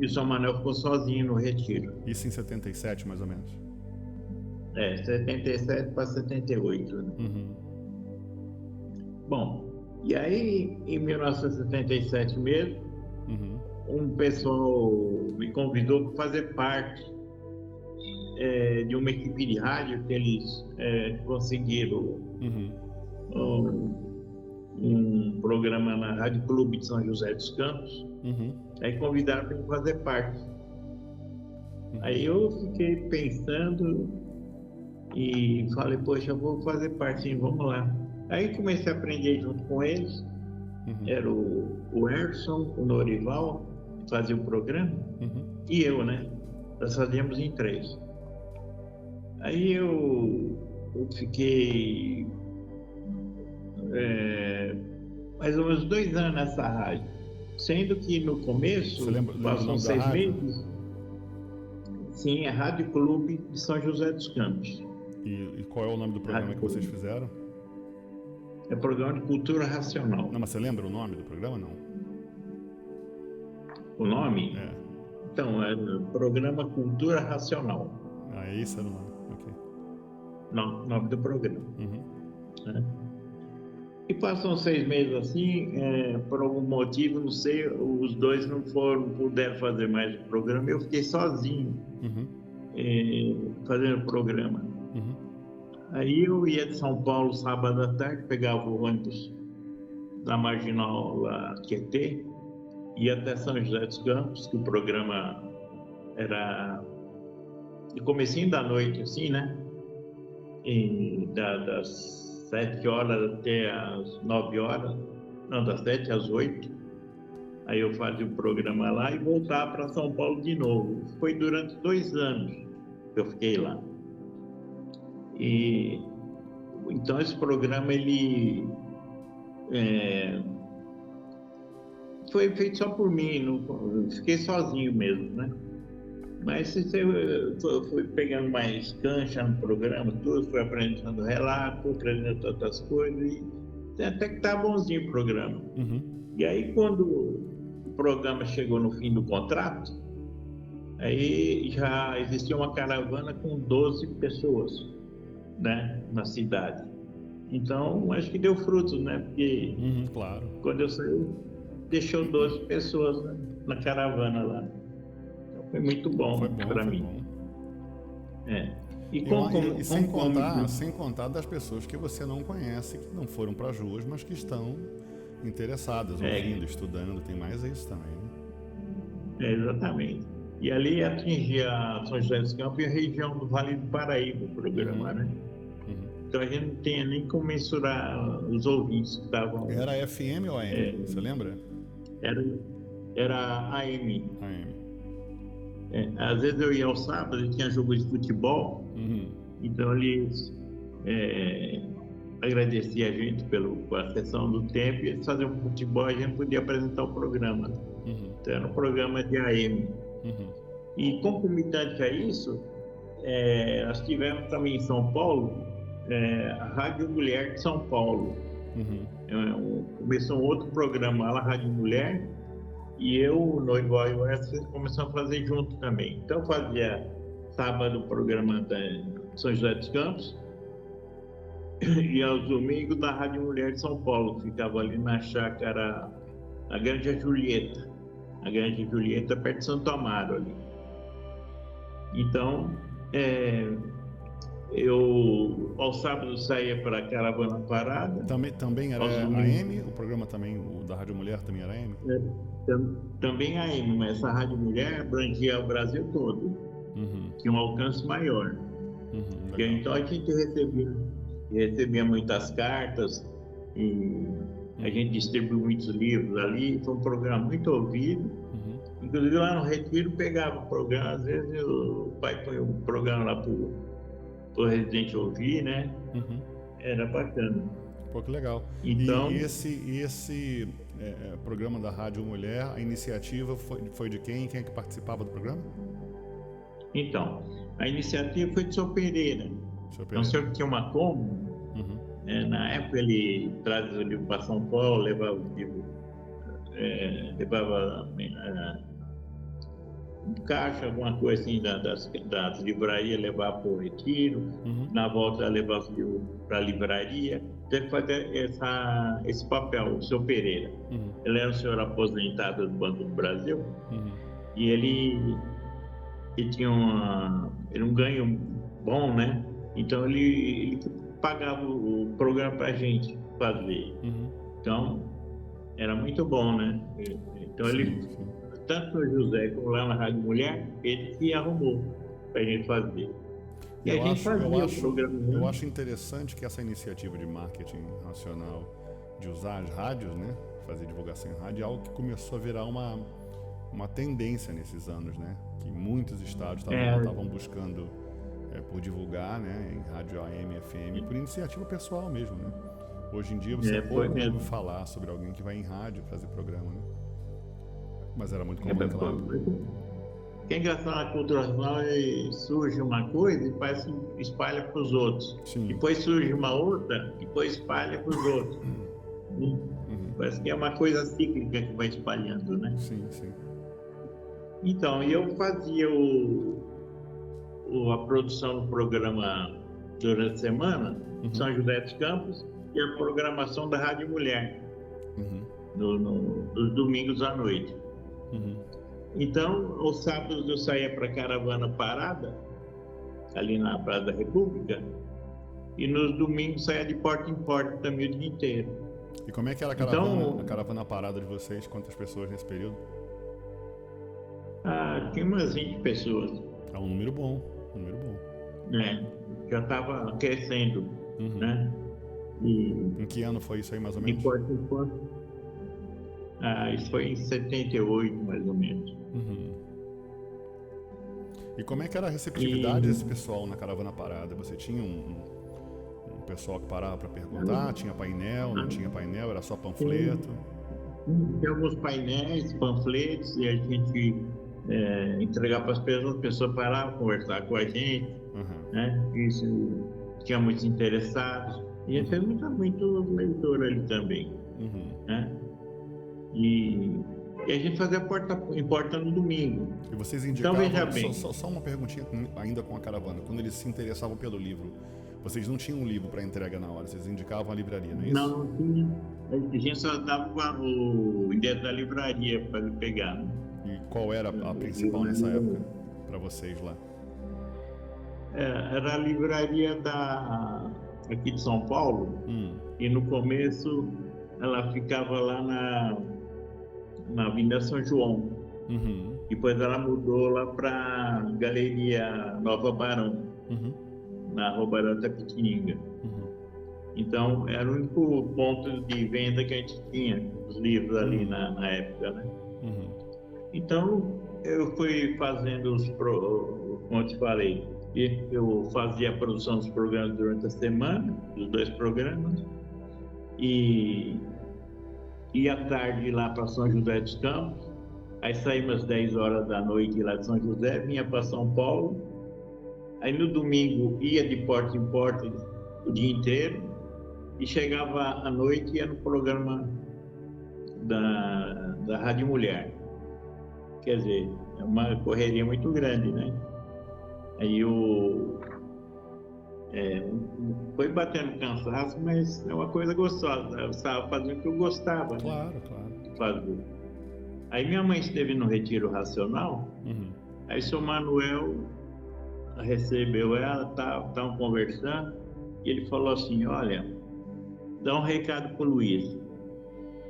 E São Manuel ficou sozinho no retiro. Isso em 77, mais ou menos? 77 para 78. Né? Uhum. Bom, e aí, em 1977 mesmo, um pessoal me convidou para fazer parte de uma equipe de rádio que eles conseguiram um programa na Rádio Clube de São José dos Campos. Aí convidaram para fazer parte. Aí eu fiquei pensando e falei, poxa, eu vou fazer parte, sim, vamos lá. Aí comecei a aprender junto com eles. Era o Erson, o Norival, que fazia o programa, e eu, né? Nós fazíamos em 3. Aí eu fiquei mais ou menos 2 anos nessa rádio, sendo que no começo, passam 6 meses, sim, a Rádio Clube de São José dos Campos. E qual é o nome do programa que vocês fizeram? É programa de cultura racional. Não, mas você lembra o nome do programa, não? O nome? Então, é o programa Cultura Racional. Esse era o nome, ok. Nome do programa. E passam 6 meses assim, por algum motivo, não sei, os dois não puderam fazer mais o programa, eu fiquei sozinho fazendo o programa. Aí eu ia de São Paulo sábado à tarde, pegava o ônibus da Marginal lá, Tietê, ia até São José dos Campos, que o programa era de comecinho da noite, assim, né? E das 7 horas até as 9 horas, não, das 7 às 8. Aí eu fazia o programa lá e voltava para São Paulo de novo. Foi durante 2 anos que eu fiquei lá. E então esse programa ele foi feito só por mim, não, fiquei sozinho mesmo, né? Mas eu fui pegando mais cancha no programa, tudo, fui apresentando relato, apresentando outras coisas, e até que tá bonzinho o programa. E aí quando o programa chegou no fim do contrato, aí já existia uma caravana com 12 pessoas, né, na cidade. Então, acho que deu frutos, né? Porque claro. Quando eu saí, deixou 12 pessoas, né, na caravana lá. Então, foi muito bom para mim. E sem contar das pessoas que você não conhece, que não foram para as ruas, mas que estão interessadas, ouvindo, estudando. Tem mais isso também, né? Exatamente. E ali atingia São José dos Campos e a região do Vale do Paraíba, o programa, né? Então a gente não tinha nem como mensurar os ouvintes que estavam... Era FM ou AM? Você lembra? Era AM. Às vezes eu ia ao sábado e tinha jogo de futebol, então eles agradeciam a gente pela sessão do tempo, e eles faziam futebol e a gente podia apresentar o programa. Então era um programa de AM. E concomitante a isso, nós tivemos também em São Paulo a Rádio Mulher de São Paulo. Começou um outro programa lá, a Rádio Mulher, E eu, no Igual e Oeste, começamos a fazer junto também. Então, fazia sábado o programa da São José dos Campos e aos domingos da Rádio Mulher de São Paulo, que ficava ali na chácara, a Grande Julieta. A Grande Julieta, perto de Santo Amaro ali. Então, eu aos sábados saía para a Caravana Parada. Também era AM? O programa também, o da Rádio Mulher também era AM? Também AM, mas essa Rádio Mulher abrangia o Brasil todo. Tinha um alcance maior. Então a gente recebia muitas cartas e a gente distribuiu muitos livros ali. Foi um programa muito ouvido. Inclusive lá no Retiro pegava o programa, às vezes o pai põe o programa lá para o residente ouvir, né? Era bacana. Pô, que legal. Então, e esse programa da Rádio Mulher, a iniciativa foi de quem? Quem é que participava do programa? Então, a iniciativa foi de Sr. Pereira. Então, o senhor que tinha uma Kombi, na época ele trazia o livro para São Paulo, levava o livro, levava caixa, alguma coisa assim das livrarias, levar para o Retiro, na volta levar o livro para a livraria. Teve que fazer esse papel, o Sr. Pereira. Ele era um senhor aposentado do Banco do Brasil e ele tinha um ganho bom, né? Então ele pagava o programa para a gente fazer. Então era muito bom, né? Então ele, tanto o José como lá na Rádio Mulher, ele se arrumou para a gente fazer. E a gente fazia o programa. Eu acho interessante que essa iniciativa de marketing nacional, de usar as rádios, né? Fazer divulgação em rádio, é algo que começou a virar uma tendência nesses anos, né? Que muitos estados estavam buscando por divulgar, né? Em rádio AM, FM, por iniciativa pessoal mesmo, né? Hoje em dia você pode ouve falar sobre alguém que vai em rádio fazer programa, né? Mas era muito comum naquela época. Que é engraçado na cultura nacional, surge uma coisa e parece que espalha para os outros. Sim. Depois surge uma outra e depois espalha para os outros. Parece que é uma coisa cíclica que vai espalhando, né? Sim, sim. Então, eu fazia a produção do programa durante a semana, São José dos Campos, e a programação da Rádio Mulher, nos domingos à noite. Então, aos sábados eu saía para a Caravana Parada, ali na Praça da República, e nos domingos saía de porta em porta também o dia inteiro. E como é que era a caravana parada de vocês? Quantas pessoas nesse período? Tinha umas 20 pessoas. É um número bom, Já estava crescendo, né? E em que ano foi isso aí, mais ou menos? De porta em porta. Isso foi em 78, mais ou menos. E como é que era a receptividade desse pessoal na caravana parada? Você tinha um pessoal que parava para perguntar? Tinha painel, não tinha painel, era só panfleto? Tinha alguns painéis, panfletos, e a gente entregava para as pessoas paravam conversar com a gente, né? Isso, tinha muitos interessados, e a gente fez muito leitor ali também, né? E a gente fazia porta em porta no domingo. E vocês indicavam, então, veja bem. Só uma perguntinha ainda com a caravana, quando eles se interessavam pelo livro, vocês não tinham um livro para entrega na hora, vocês indicavam a livraria, não é isso? Não tinha. A gente só dava o endereço da livraria para ele pegar, né? E qual era a principal nessa época para vocês lá? Era a livraria aqui de São Paulo, e no começo ela ficava lá na Avenida São João. Depois ela mudou lá para Galeria Nova Barão, na Rua Barão Tapetininga. Então era o único ponto de venda que a gente tinha, os livros ali na época, né? Então eu fui fazendo como eu te falei, eu fazia a produção dos programas durante a semana, dos 2 programas, e ia à tarde lá para São José dos Campos, aí saímos às 10 horas da noite lá de São José, vinha para São Paulo, aí no domingo ia de porta em porta o dia inteiro, e chegava à noite e ia no programa da Rádio Mulher. quer dizer, é uma correria muito grande, né? Aí foi batendo cansaço, mas é uma coisa gostosa. Eu estava fazendo o que eu gostava, né? Claro, claro. De fazer. Aí minha mãe esteve no retiro racional, aí o seu Manuel recebeu ela, estavam conversando, e ele falou assim, olha, dá um recado para o Luiz.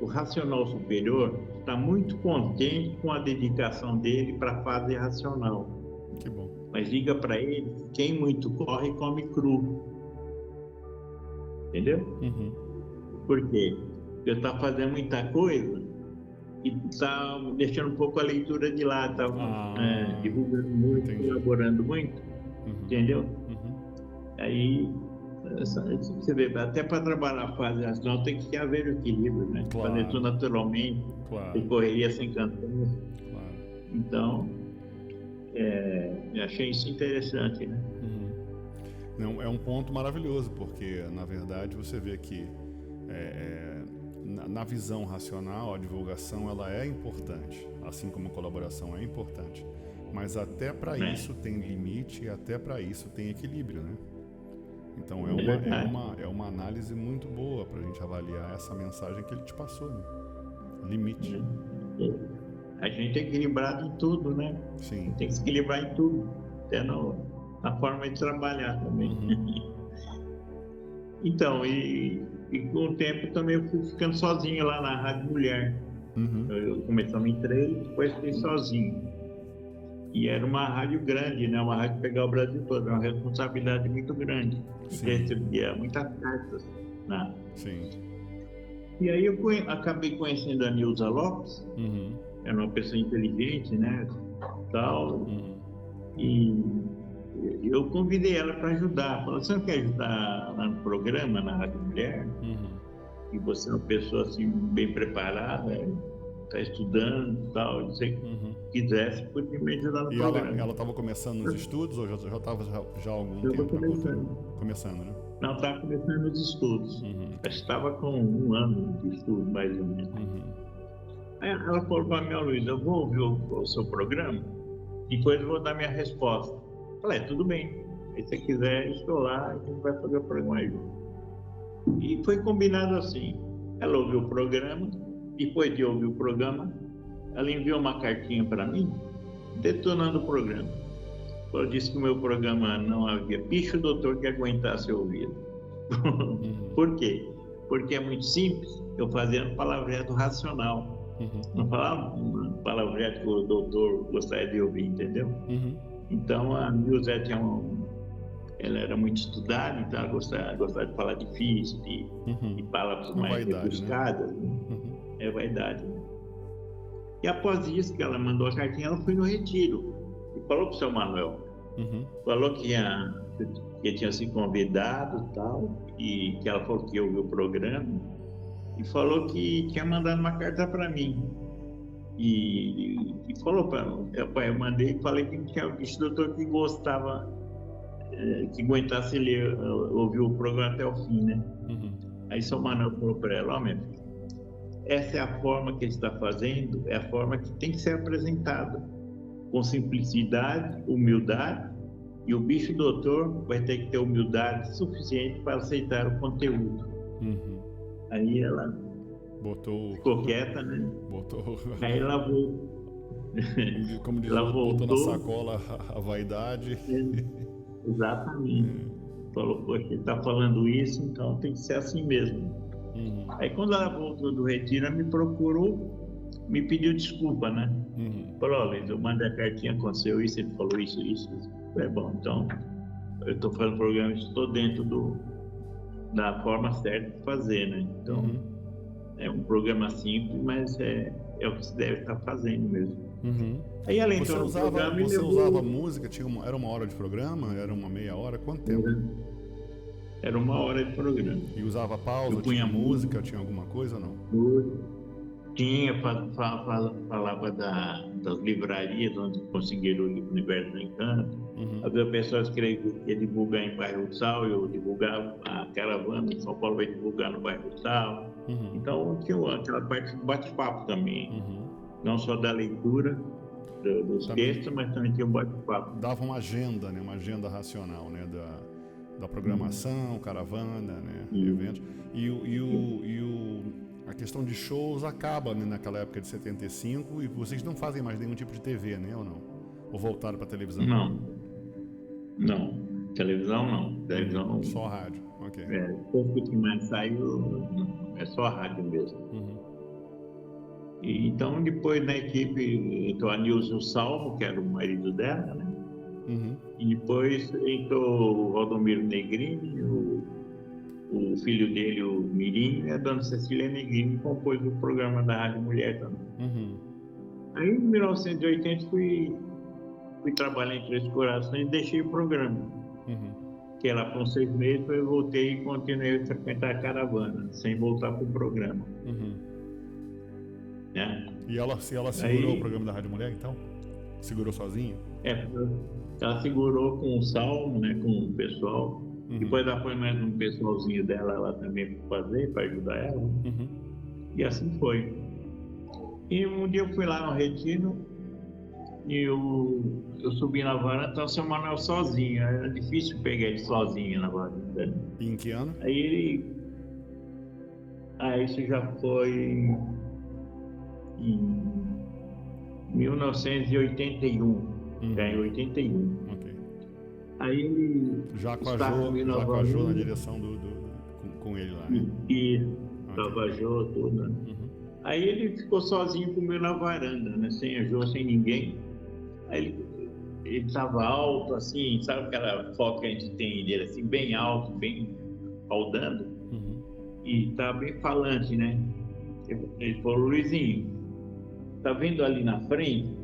O racional superior está muito contente com a dedicação dele para a fase racional. Que bom. Mas diga para ele que quem muito corre, come cru. Entendeu? Por quê? Porque está fazendo muita coisa e está deixando um pouco a leitura de lado, está divulgando muito, colaborando muito. Entendeu? Aí, você vê, até para trabalhar a fase racional tem que haver o equilíbrio, né? Claro. Fazer tudo naturalmente, sem correria, sem cansaço. Claro. Então, eu achei isso interessante, né? Não, é um ponto maravilhoso, porque, na verdade, você vê que na visão racional, a divulgação ela é importante, assim como a colaboração é importante. Mas até para isso tem limite e até para isso tem equilíbrio, né? Então é uma análise muito boa para a gente avaliar essa mensagem que ele te passou, né? Limite. A gente é equilibrado em tudo, né? Sim. Tem que se equilibrar em tudo, até na forma de trabalhar também. Então, e com o tempo também eu fui ficando sozinho lá na Rádio Mulher. Eu comecei em 3, depois fiquei sozinho. E era uma rádio grande, né? Uma rádio que pegava o Brasil todo, uma responsabilidade muito grande. Sim. Que recebia muitas cartas, né? Sim. E aí eu acabei conhecendo a Nilza Lopes, era uma pessoa inteligente, né? Tal. E eu convidei ela para ajudar. Falei, você não quer ajudar lá no programa, na Rádio Mulher? E você é uma pessoa assim, bem preparada, está estudando e tal. Se quisesse, podia me ajudar no programa. E ela estava começando nos estudos ou já estava já há algum tempo? Começando, né? Não, estava começando os estudos. Estava com 1 ano de estudo, mais ou menos. Aí ela falou para mim, Luiz, eu vou ouvir o seu programa e depois eu vou dar minha resposta. Falei, tudo bem. Se você quiser, estou lá, a gente vai fazer o programa junto. E foi combinado assim. Ela ouviu o programa, depois de ouvir o programa, ela enviou uma cartinha para mim, detonando o programa. Ela disse que o meu programa não havia bicho doutor que aguentasse ouvir. Por quê? Porque é muito simples, eu fazia um palavreado racional. Não falava um palavreado que o doutor gostaria de ouvir, entendeu? Então a Nilza ela era muito estudada, então ela gostava de falar difícil, de palavras mais rebuscadas. Né? É vaidade. Né? E após isso que ela mandou a cartinha, ela foi no retiro e falou para o seu Manuel. Falou que tinha sido convidado e tal, e que ela falou que ia ouvir o programa, e falou que tinha mandado uma carta para mim. E falou para eu mandei e falei que não tinha visto doutor que gostava, que aguentasse ouvir o programa até o fim, né? Aí seu Manuel falou para ela, minha filha, essa é a forma que ele está fazendo, é a forma que tem que ser apresentada, com simplicidade, humildade, e o bicho doutor vai ter que ter humildade suficiente para aceitar o conteúdo. Aí ela ficou quieta, né? Aí ela voltou. Como diz, ela botou na sacola a vaidade. Exatamente. Falou, poxa, ele está falando isso, então tem que ser assim mesmo. Aí quando ela voltou do retiro, ela me procurou, me pediu desculpa, né? Falou, Luiz, eu mandei a cartinha, aconteceu isso, ele falou isso. É bom, então eu estou fazendo o programa, estou dentro da forma certa de fazer, né? Então é um programa simples, mas é o que se deve estar fazendo mesmo. Aí ela entrou no programa e você usava música? Era 1 hora de programa? Era uma meia hora? Quanto tempo? Era 1 hora de programa. E usava pausa? Tinha música? Tinha alguma coisa ou não? Tinha, falava das livrarias onde conseguiram o Universo do Encanto. Havia pessoas que ia divulgar em bairro tal, eu divulgava a caravana de São Paulo vai divulgar no bairro tal. Então tinha aquela parte do bate-papo também, não só da leitura, dos também textos, mas também tinha um bate-papo. dava uma agenda, né? Uma agenda racional, né? Da programação, caravana, né? Eventos. A questão de shows acaba, né, naquela época de 75 e vocês não fazem mais nenhum tipo de TV, né? Ou não? Ou voltaram para televisão? Não. Televisão não. Televisão... Só rádio, ok. Pouco que mais saiu, é só rádio mesmo. E, então, depois na equipe entrou a Nilson Salvo, que era o marido dela, né? E depois entrou o Valdomiro Negrini, o filho dele, o Mirim, e a dona Cecília Negrini compôs o programa da Rádio Mulher também. Aí, em 1980, fui trabalhar em Três Corações e deixei o programa. Que lá com 6 meses eu voltei e continuei a frequentar a caravana, sem voltar para o programa. E ela segurou o programa da Rádio Mulher, então? Segurou sozinha? Ela segurou com o Salmo, né, com o pessoal. Depois ela foi mais um pessoalzinho dela lá também para fazer, para ajudar ela. E assim foi. E um dia eu fui lá no Retiro e eu subi na varanda, então o seu Manuel sozinho. Era difícil pegar ele sozinho na varanda. E em que ano? Isso já foi em 1981. Já em 81. Ok. Aí ele já com a Jo na direção com ele lá, né? E tava a Jo toda. Aí ele ficou sozinho comigo na varanda, né? Sem a Jo, sem ninguém. Aí ele tava alto, assim, sabe aquela foto que a gente tem dele, assim, bem alto, bem rodando. E tá bem falante, né? Ele falou: Luizinho, tá vendo ali na frente?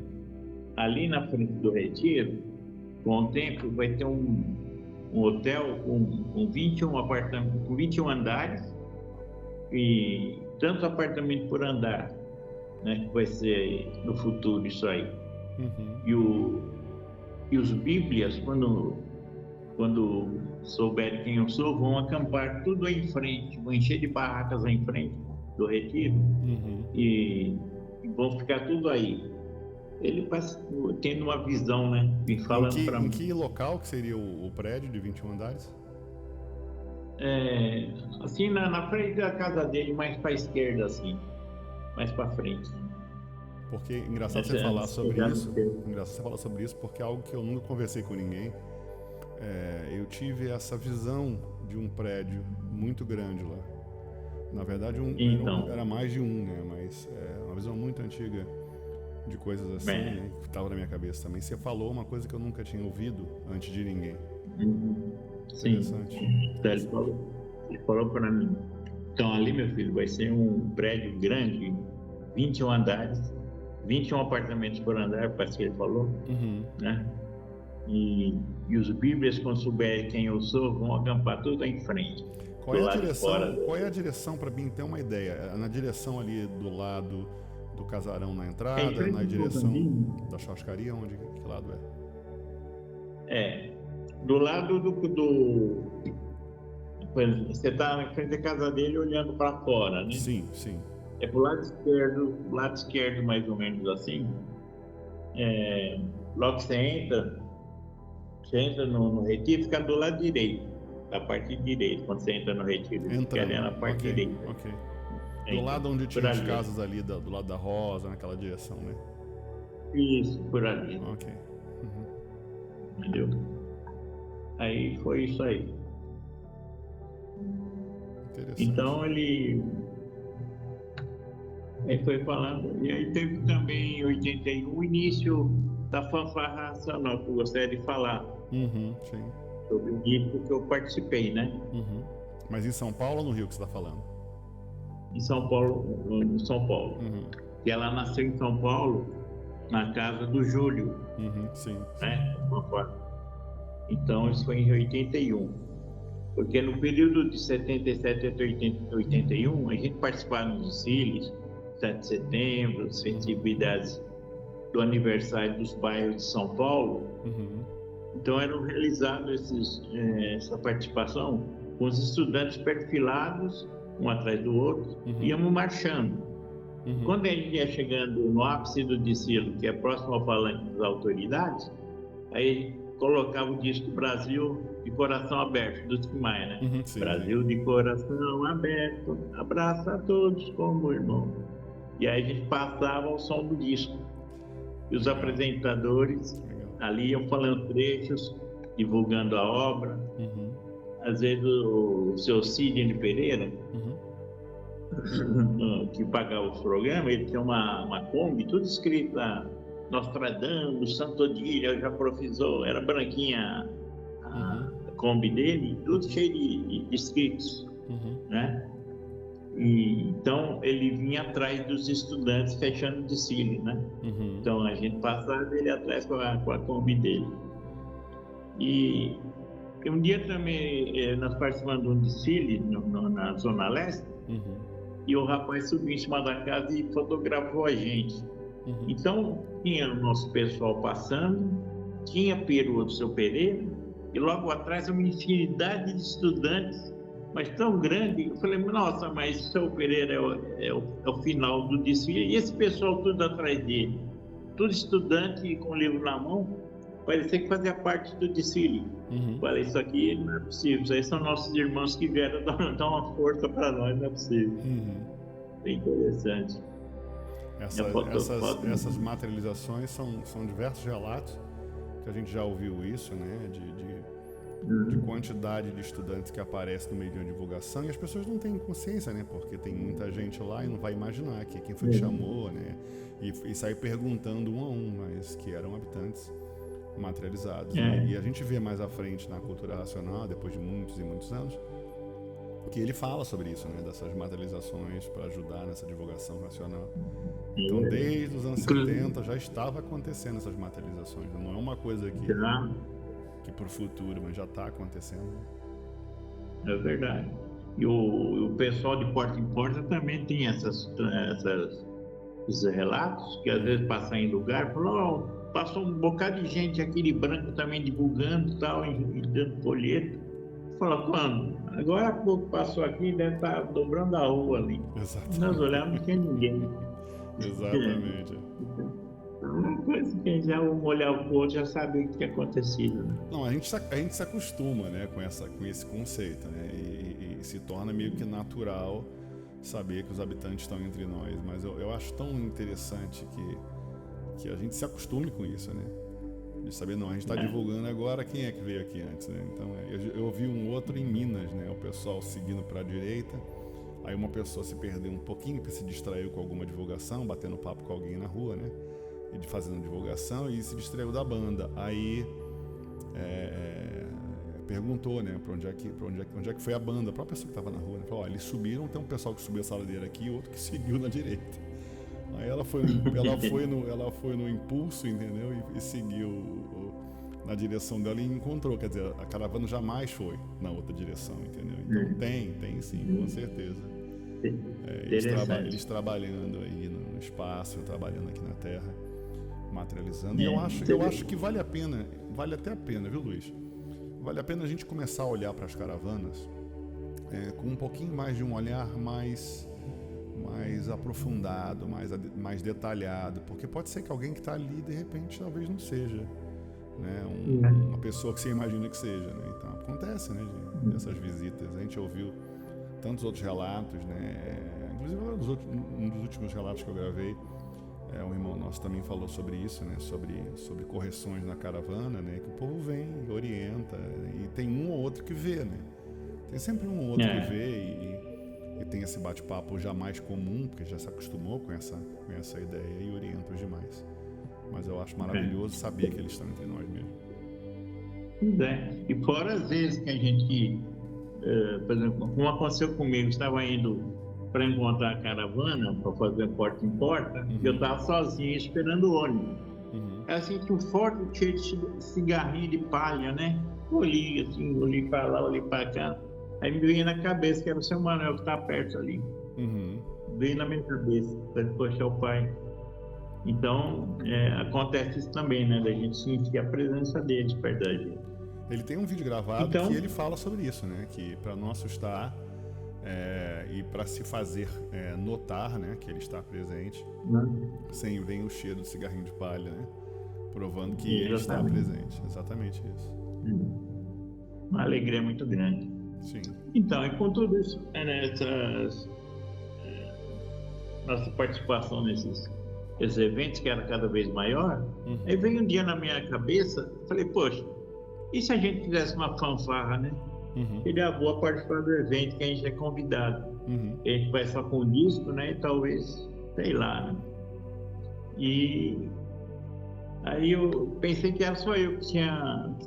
Ali na frente do Retiro, com o tempo, vai ter um hotel com 21 apartamentos, com 21 andares e tantos apartamentos por andar, né? Que vai ser no futuro isso aí. E os bíblias, quando souberem quem eu sou, vão acampar tudo aí em frente, vão encher de barracas aí em frente do Retiro e vão ficar tudo aí. Ele tendo uma visão, né? Me falando para mim. Em que local que seria o prédio de 21 andares? Assim, na frente da casa dele, mais para a esquerda, assim. Mais para frente. Porque engraçado você falar sobre isso, porque é algo que eu nunca conversei com ninguém. Eu tive essa visão de um prédio muito grande lá. Na verdade, era mais de um, né? Mas uma visão muito antiga de coisas assim, né, que estava na minha cabeça também. Você falou uma coisa que eu nunca tinha ouvido antes de ninguém. Sim. Interessante. Então, ele falou para mim: então ali, meu filho, vai ser um prédio grande, 21 andares, 21 apartamentos por andar, parece que ele falou, né? E os bíblias, quando souberem quem eu sou, vão acampar tudo em frente. Qual é a direção para mim ter uma ideia? Na direção ali do lado do casarão na entrada, na direção da churrascaria, que lado é? Do lado do você está na frente da casa dele olhando para fora, né? Sim. É pro lado esquerdo mais ou menos assim. Logo que você entra no Retiro, fica do lado direito, da parte direita, quando você entra no Retiro. Fica ali na parte direita. Ok. Do lado onde tinha as casas ali, do lado da Rosa, naquela direção, né? Isso, por ali. Ok. Entendeu? Aí foi isso aí. Interessante. Então ele foi falando, e aí teve também em 81 o início da fanfarra racional, que eu gostaria de falar. Sim. Sobre isso que eu participei, né? Mas em São Paulo ou no Rio que você está falando? Em São Paulo. E ela nasceu em São Paulo, na casa do Júlio. Sim. Né? Então isso foi em 81. Porque no período de 77 até 81, a gente participava dos desfiles, 7 de setembro, as festividades do aniversário dos bairros de São Paulo. Então eram realizados essa participação com os estudantes perfilados, um atrás do outro, íamos marchando. Quando a gente ia chegando no ápice do desfile, que é próximo ao palanque das autoridades, aí colocava o disco Brasil de Coração Aberto, do Tim Maia, né? Sim, Brasil de coração aberto, abraça a todos como irmão. E aí a gente passava o som do disco. E os apresentadores ali iam falando trechos, divulgando a obra. Às vezes o seu Sidney Pereira, que pagava os programas, ele tinha uma Kombi, tudo escrito lá. Nostradamus, Santo Odílio, já professor, era branquinha a Kombi dele, tudo cheio de escritos, né? E, então ele vinha atrás dos estudantes fechando o desfile, né? Então a gente passava ele atrás com a Kombi dele. E um dia também nós participamos de um desfile na Zona Leste, e o rapaz subiu em cima da casa e fotografou a gente. Então, tinha o nosso pessoal passando, tinha a perua do seu Pereira, e logo atrás uma infinidade de estudantes, mas tão grande. Eu falei, nossa, mas o seu Pereira é o final do desfile, e esse pessoal tudo atrás dele, tudo estudante com o livro na mão, parecia que fazia parte do desfile. Falei, isso aqui não é possível, isso aí são nossos irmãos que vieram dar uma força para nós, não é possível. É interessante. Essas materializações são diversos relatos que a gente já ouviu isso, né? De quantidade de estudantes que aparecem no meio de uma divulgação, e as pessoas não têm consciência, né? Porque tem muita gente lá e não vai imaginar que quem foi que chamou, né? E sai perguntando um a um, mas que eram habitantes materializados. Né? E a gente vê mais à frente na cultura racional, depois de muitos e muitos anos, que ele fala sobre isso, né? Dessas materializações para ajudar nessa divulgação racional. Então, desde os anos 70 já estava acontecendo essas materializações. Não é uma coisa que para o futuro, mas já está acontecendo. É verdade. E o pessoal de porta em porta também tem esses relatos, que às vezes passa em lugar, falou, passou um bocado de gente aqui de branco também divulgando e tal, e dando folheto. Falou, quando? Agora há pouco passou aqui, deve estar dobrando a rua ali. Exatamente. Nós olhamos, não tinha ninguém. Exatamente. Uma coisa que já um olhar o outro já sabia o que tinha acontecido. Né? Não, a gente se acostuma, né, com esse conceito, né, e se torna meio que natural saber que os habitantes estão entre nós. Mas eu acho tão interessante que a gente se acostume com isso, né? De saber, não, a gente está divulgando agora quem é que veio aqui antes, né? Então, eu ouvi um outro em Minas, né? O pessoal seguindo para a direita, aí uma pessoa se perdeu um pouquinho, porque se distraiu com alguma divulgação, batendo papo com alguém na rua, né? E fazendo divulgação, e se distraiu da banda. Aí perguntou, né? Para onde é que foi a banda? A própria pessoa que estava na rua, né? Falou, eles subiram, tem um pessoal que subiu a saladeira aqui e outro que seguiu na direita. Aí ela foi no impulso, entendeu? E seguiu na direção dela e encontrou. Quer dizer, a caravana jamais foi na outra direção, entendeu? Então tem sim, com certeza. Eles trabalhando aí no espaço, trabalhando aqui na Terra, materializando. E eu acho que vale até a pena, viu, Luiz? Vale a pena a gente começar a olhar para as caravanas com um pouquinho mais de um olhar mais aprofundado, mais detalhado, porque pode ser que alguém que está ali, de repente, talvez não seja, né, uma pessoa que você imagina que seja, né? Então, acontece, né, dessas visitas. A gente ouviu tantos outros relatos, né, inclusive um dos últimos relatos que eu gravei, um irmão nosso também falou sobre isso, né, sobre correções na caravana, né, que o povo vem, orienta, e tem um ou outro que vê, né, tem sempre um ou outro que vê e tem esse bate-papo já mais comum, porque já se acostumou com essa ideia e orienta os demais. Mas eu acho maravilhoso saber que eles estão entre nós mesmo. E fora as vezes que a gente, por exemplo, como aconteceu comigo, estava indo para encontrar a caravana, para fazer porta em porta, e eu estava sozinho esperando o ônibus. Aí assim, tinha um forte cheiro de cigarrinho de palha, né? Olhei para lá, olhei para cá. Aí me veio na cabeça que era o seu Manuel que está perto ali. Veio na minha cabeça, poxa, o pai. Então, acontece isso também, né? Da gente sentir a presença deles perto da gente. Ele tem um vídeo gravado que ele fala sobre isso, né? Que para não assustar, e para se fazer notar, né, que ele está presente, sem vem o cheiro do cigarrinho de palha, né, provando que ele está presente. Exatamente isso. Uma alegria muito grande. Sim. Então, e com tudo isso, nossa participação nesses eventos, que era cada vez maior, aí veio um dia na minha cabeça, falei, poxa, e se a gente fizesse uma fanfarra, né? Seria boa participar do evento, que a gente é convidado. A gente vai só com o disco, né? E talvez, sei lá, né? E aí eu pensei que era só eu que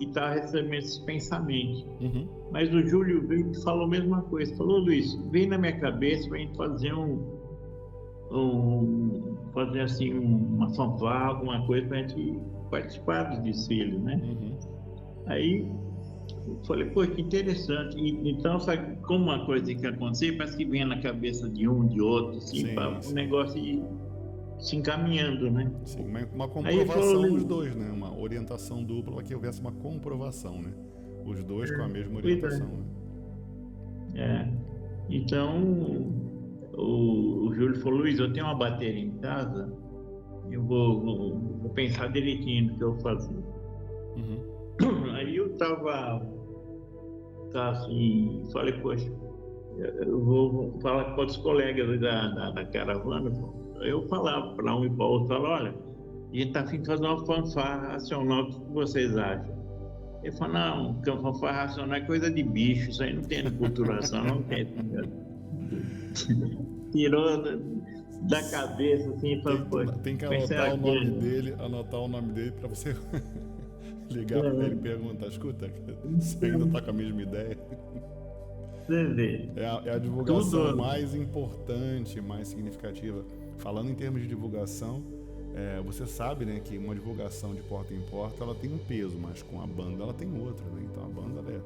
estava recebendo esses pensamentos. Mas o Júlio veio e falou a mesma coisa. Falou, Luiz, veio na minha cabeça pra gente fazer fazer assim uma fanfarra, alguma coisa pra gente participar dos desfiles, né? Aí eu falei, pô, que interessante. Então, sabe como uma coisa que aconteceu, parece que vinha na cabeça de um, de outro, assim, para o negócio ir se encaminhando, né? Sim, uma comprovação dos dois, né? Uma orientação dupla para que houvesse uma comprovação, né? Os dois com a mesma orientação, né? Então, o Júlio falou, Luiz, eu tenho uma bateria em casa, eu vou pensar direitinho no que eu vou fazer. Aí eu tava assim, falei, poxa, eu vou falar com outros colegas da caravana. Eu falava para um e para outro, olha, a gente tá a fim de fazer uma fanfarra racional, o que vocês acham? Ele falou, não, fanfarra racional é coisa de bicho, isso aí não tem culturação, não tem. Tirou da cabeça, assim, falou, poxa. Tem que anotar o nome dele para você ligar para ele e perguntar, escuta, você ainda tá com a mesma ideia? Você vê. É a divulgação mais importante, mais significativa. Falando em termos de divulgação, você sabe, né, que uma divulgação de porta em porta, ela tem um peso, mas com a banda ela tem outro, né? Então a banda é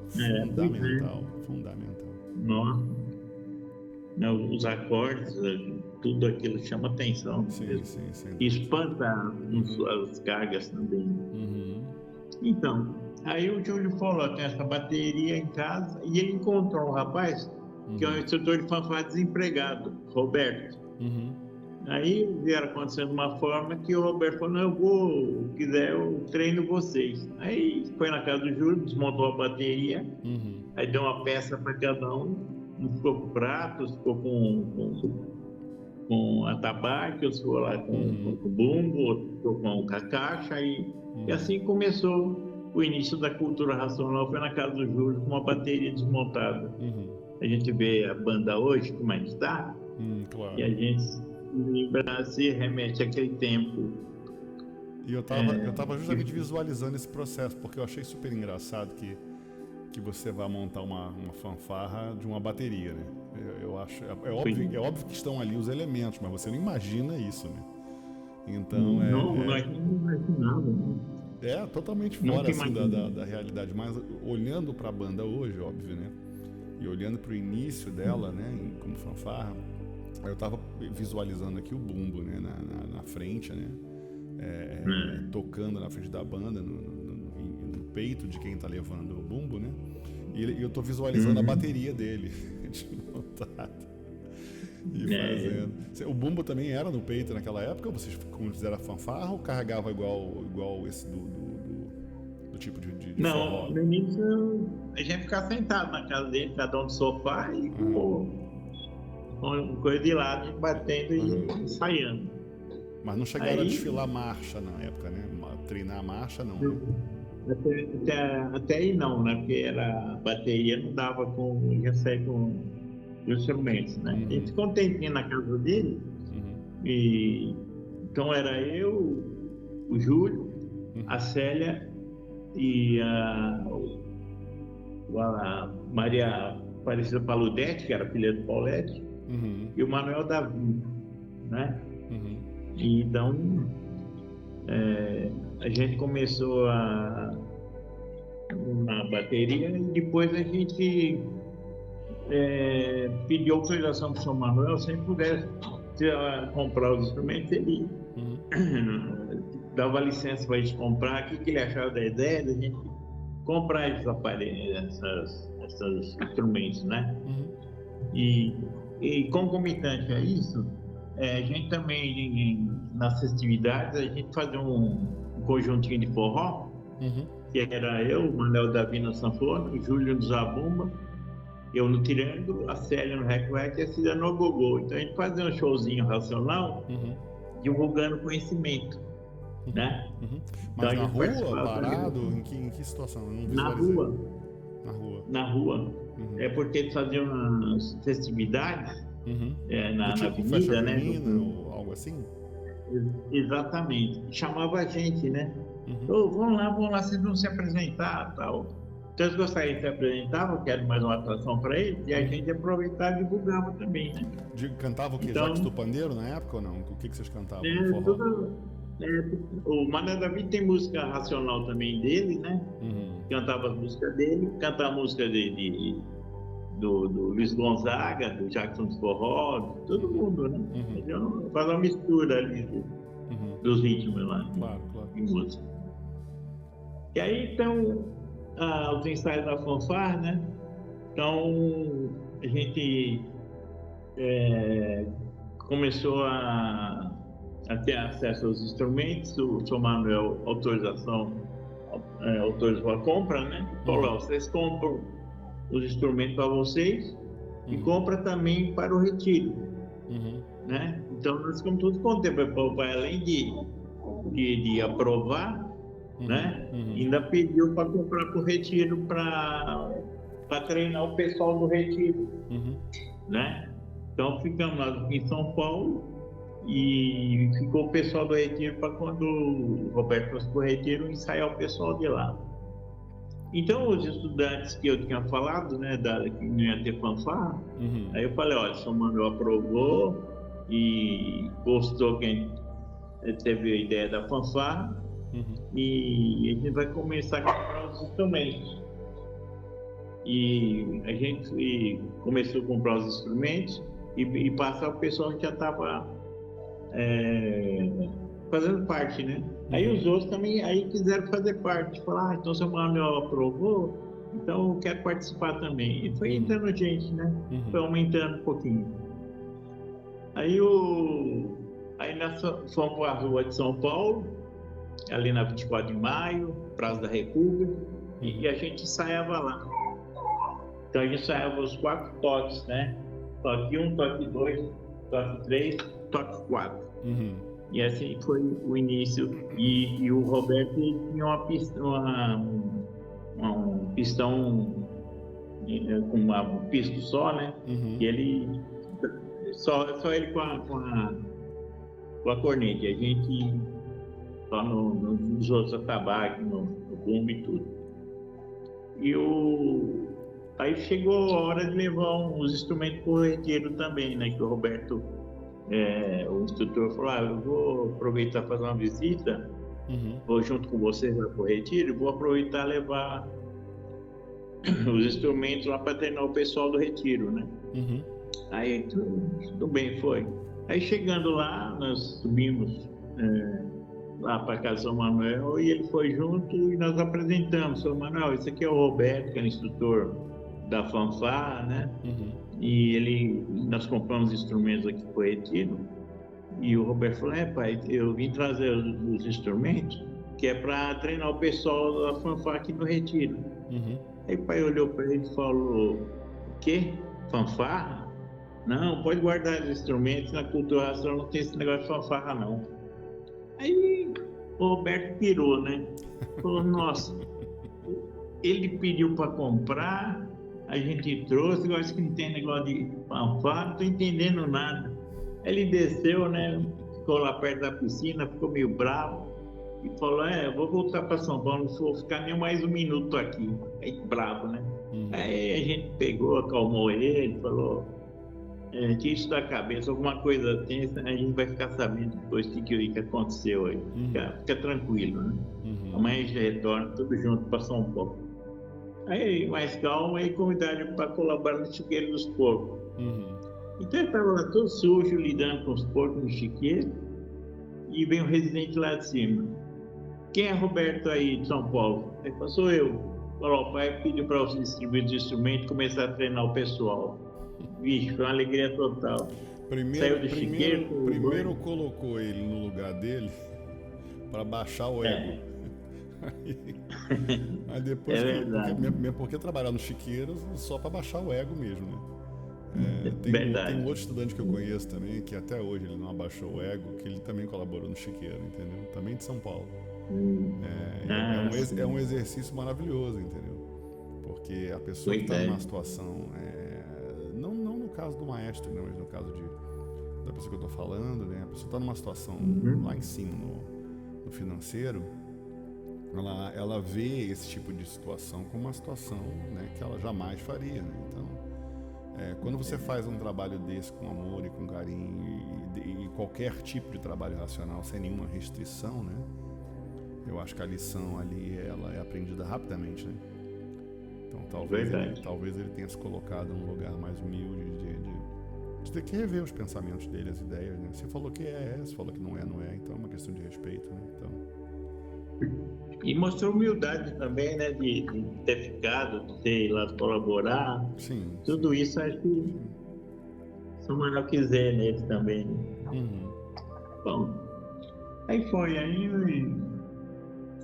fundamental. Nossa. Os acordes, tudo aquilo chama atenção. Sim. Espanta as cargas também. Então, aí o Júlio falou, tem essa bateria em casa, e ele encontrou um rapaz que é um instrutor de fanfarra desempregado, Roberto. Aí vieram acontecendo de uma forma que o Roberto falou, não, se quiser eu treino vocês. Aí foi na casa do Júlio, desmontou a bateria, aí deu uma peça para cada um ficou com pratos, ficou com atabaque, outro ficou lá com o bumbo, outro ficou com a caixa, e assim começou o início da cultura racional, foi na casa do Júlio com uma bateria desmontada. A gente vê a banda hoje, como é que está, claro. E a gente se remete àquele tempo. E eu tava justamente visualizando esse processo, porque eu achei super engraçado que você vai montar uma fanfarra de uma bateria, né? Eu acho, é óbvio que estão ali os elementos, mas você não imagina isso, né? Então não imaginava, né? É totalmente fora assim, da realidade, mas olhando para a banda hoje, óbvio, né? E olhando para o início dela, né, como fanfarra, eu estava visualizando aqui o bumbo, né, na frente, né, tocando na frente da banda, no peito de quem está levando o bumbo, né? E eu estou visualizando a bateria dele desmontada e fazendo. O bumbo também era no peito naquela época? Ou vocês, como fizeram a fanfarra, ou carregava igual esse do tipo de Não, forró? no início a gente ficava sentado na casa dele, cada um no sofá e com coisa de lado, batendo e ensaiando. Mas não chegaram a desfilar marcha na época, né? Treinar a marcha, não. Até aí não, né? Porque a bateria não dava ia sair com os instrumentos, né? A gente ficou um tempinho na casa dele, e então era eu, o Júlio, a Célia e a Maria Aparecida Paludete, que era filha do Paulete, e o Manuel Davi, né? E então a gente começou na bateria, e depois a gente pediu autorização para o São Manuel, se ele pudesse comprar os instrumentos, ele dava licença para a gente comprar. O que ele achava da ideia da gente comprar esses aparelhos, esses instrumentos, né? E, e concomitante a isso, a gente também, nas festividades, a gente fazia um conjuntinho de forró, que era eu, o Manuel Davi no sanfona, o Júlio no zabumba, eu no triângulo, a Célia no rec-rec e a Cida no gogô. Então a gente fazia um showzinho racional, divulgando conhecimento, né? Mas então, na rua, parado? Em que situação? Eu não visualizei. Na rua. Na rua. É porque eles faziam umas festividades na tipo avenida, festa né? junina ou algo assim? Exatamente. Chamava a gente, né? Vamos lá, vocês vão se apresentar, tal. Então eles gostariam de se apresentar, porque era mais uma atração para eles, e a gente aproveitava e divulgava também, né? Cantava o quê? Então, Jacques do Pandeiro na época ou não? O que vocês cantavam no forró? O Mané Davi tem música racional também dele, né? Cantava as músicas dele, cantava a música do Luiz Gonzaga, do Jackson do Forró, de todo mundo, né? Então, faz uma mistura ali dos ritmos lá. Claro. Em música. E aí, então, os ensaios da fanfarra, né? Então, a gente começou a ter acesso aos instrumentos. O Sr. Manuel autorizou a compra, né? Falou, vocês compram os instrumentos para vocês e compra também para o retiro, né? Então nós ficamos todos contentes, além de aprovar, né? Ainda pediu para comprar para o retiro, para treinar o pessoal do retiro, né? Então ficamos lá em São Paulo e ficou o pessoal do retiro para quando o Roberto fosse para o retiro ensaiar o pessoal de lá. Então, os estudantes que eu tinha falado, né, que não ia ter fanfarra, aí eu falei, olha, o Sr. Manuel aprovou e gostou que a gente teve a ideia da fanfarra e a gente vai começar a comprar os instrumentos. E a gente começou a comprar os instrumentos e passar o pessoal que já estava fazendo parte, né? Aí os outros também quiseram fazer parte, falaram, então o Sr. Manuel aprovou, então eu quero participar também. E foi entrando gente, né? Foi aumentando um pouquinho. Aí nós fomos para a rua de São Paulo, ali na 24 de Maio, Praça da República, e a gente ensaiava lá. Então a gente ensaiava os 4 toques, né? Toque 1, toque 2, toque 3, toque 4. E assim foi o início. E o Roberto tinha um pistão com um pisto só, né? E ele só ele com a corneta. A gente só nos outros atabaques, no bumbo e tudo. Aí chegou a hora de levar os instrumentos para o retiro também, né? Que o Roberto, o instrutor falou, eu vou aproveitar para fazer uma visita, vou junto com vocês para o retiro, vou aproveitar e levar os instrumentos lá para treinar o pessoal do retiro, né? Aí tudo bem, foi. Aí chegando lá, nós subimos lá para a casa do Sr. Manuel e ele foi junto e nós apresentamos. Sr. Manuel, esse aqui é o Roberto, que é o instrutor da fanfarra, né? E nós compramos instrumentos aqui para o retiro. E o Roberto falou, pai, eu vim trazer os instrumentos que é para treinar o pessoal da fanfarra aqui no retiro. Aí o pai olhou para ele e falou, o quê? Fanfarra? Não, pode guardar os instrumentos, na cultura racional não tem esse negócio de fanfarra, não. Aí o Roberto pirou, né? Falou, nossa, ele pediu para comprar, a gente trouxe, eu acho que não tem negócio de fanfarra, não estou entendendo nada. Aí ele desceu, né? Ficou lá perto da piscina, ficou meio bravo e falou, eu vou voltar para São Paulo, não vou ficar nem mais um minuto aqui. Aí bravo, né? Aí a gente pegou, acalmou ele, falou, tira isso da cabeça, alguma coisa tensa, a gente vai ficar sabendo depois o que aconteceu aí. Fica tranquilo, né? Amanhã a gente retorna tudo junto para São Paulo. Aí, mais calmo, aí convidaram para colaborar no chiqueiro dos porcos. Então ele estava lá todo sujo, lidando com os porcos no chiqueiro, e vem um residente lá de cima. Quem é Roberto aí de São Paulo? Ele falou, sou eu. Falou, o pai pediu para os distribuir os instrumentos e começar a treinar o pessoal. Vixe, foi uma alegria total. Saiu do chiqueiro. Primeiro colocou ele no lugar dele para baixar o ego. Aí depois, porque trabalhar no chiqueiro só para baixar o ego mesmo, né? Tem um outro estudante que eu conheço também, que até hoje ele não abaixou o ego, que ele também colaborou no chiqueiro, entendeu? Também de São Paulo. É um exercício maravilhoso, entendeu? Porque a pessoa que está numa situação, não no caso do maestro, né, mas no caso da pessoa que eu estou falando, né? A pessoa está numa situação lá em cima no financeiro, ela vê esse tipo de situação como uma situação, né, que ela jamais faria, né? Então, quando você faz um trabalho desse com amor e com carinho e qualquer tipo de trabalho racional sem nenhuma restrição, né? Eu acho que a lição ali ela é aprendida rapidamente, né? Então talvez ele tenha se colocado num lugar mais humilde de ter que rever os pensamentos dele, as ideias, né? Se falou que se falou que não é, então é uma questão de respeito, né? Então... E mostrou humildade também, né? De ter ficado, de ter ido lá colaborar. Sim. Tudo isso acho que são maior que Zé nele também. Bom, aí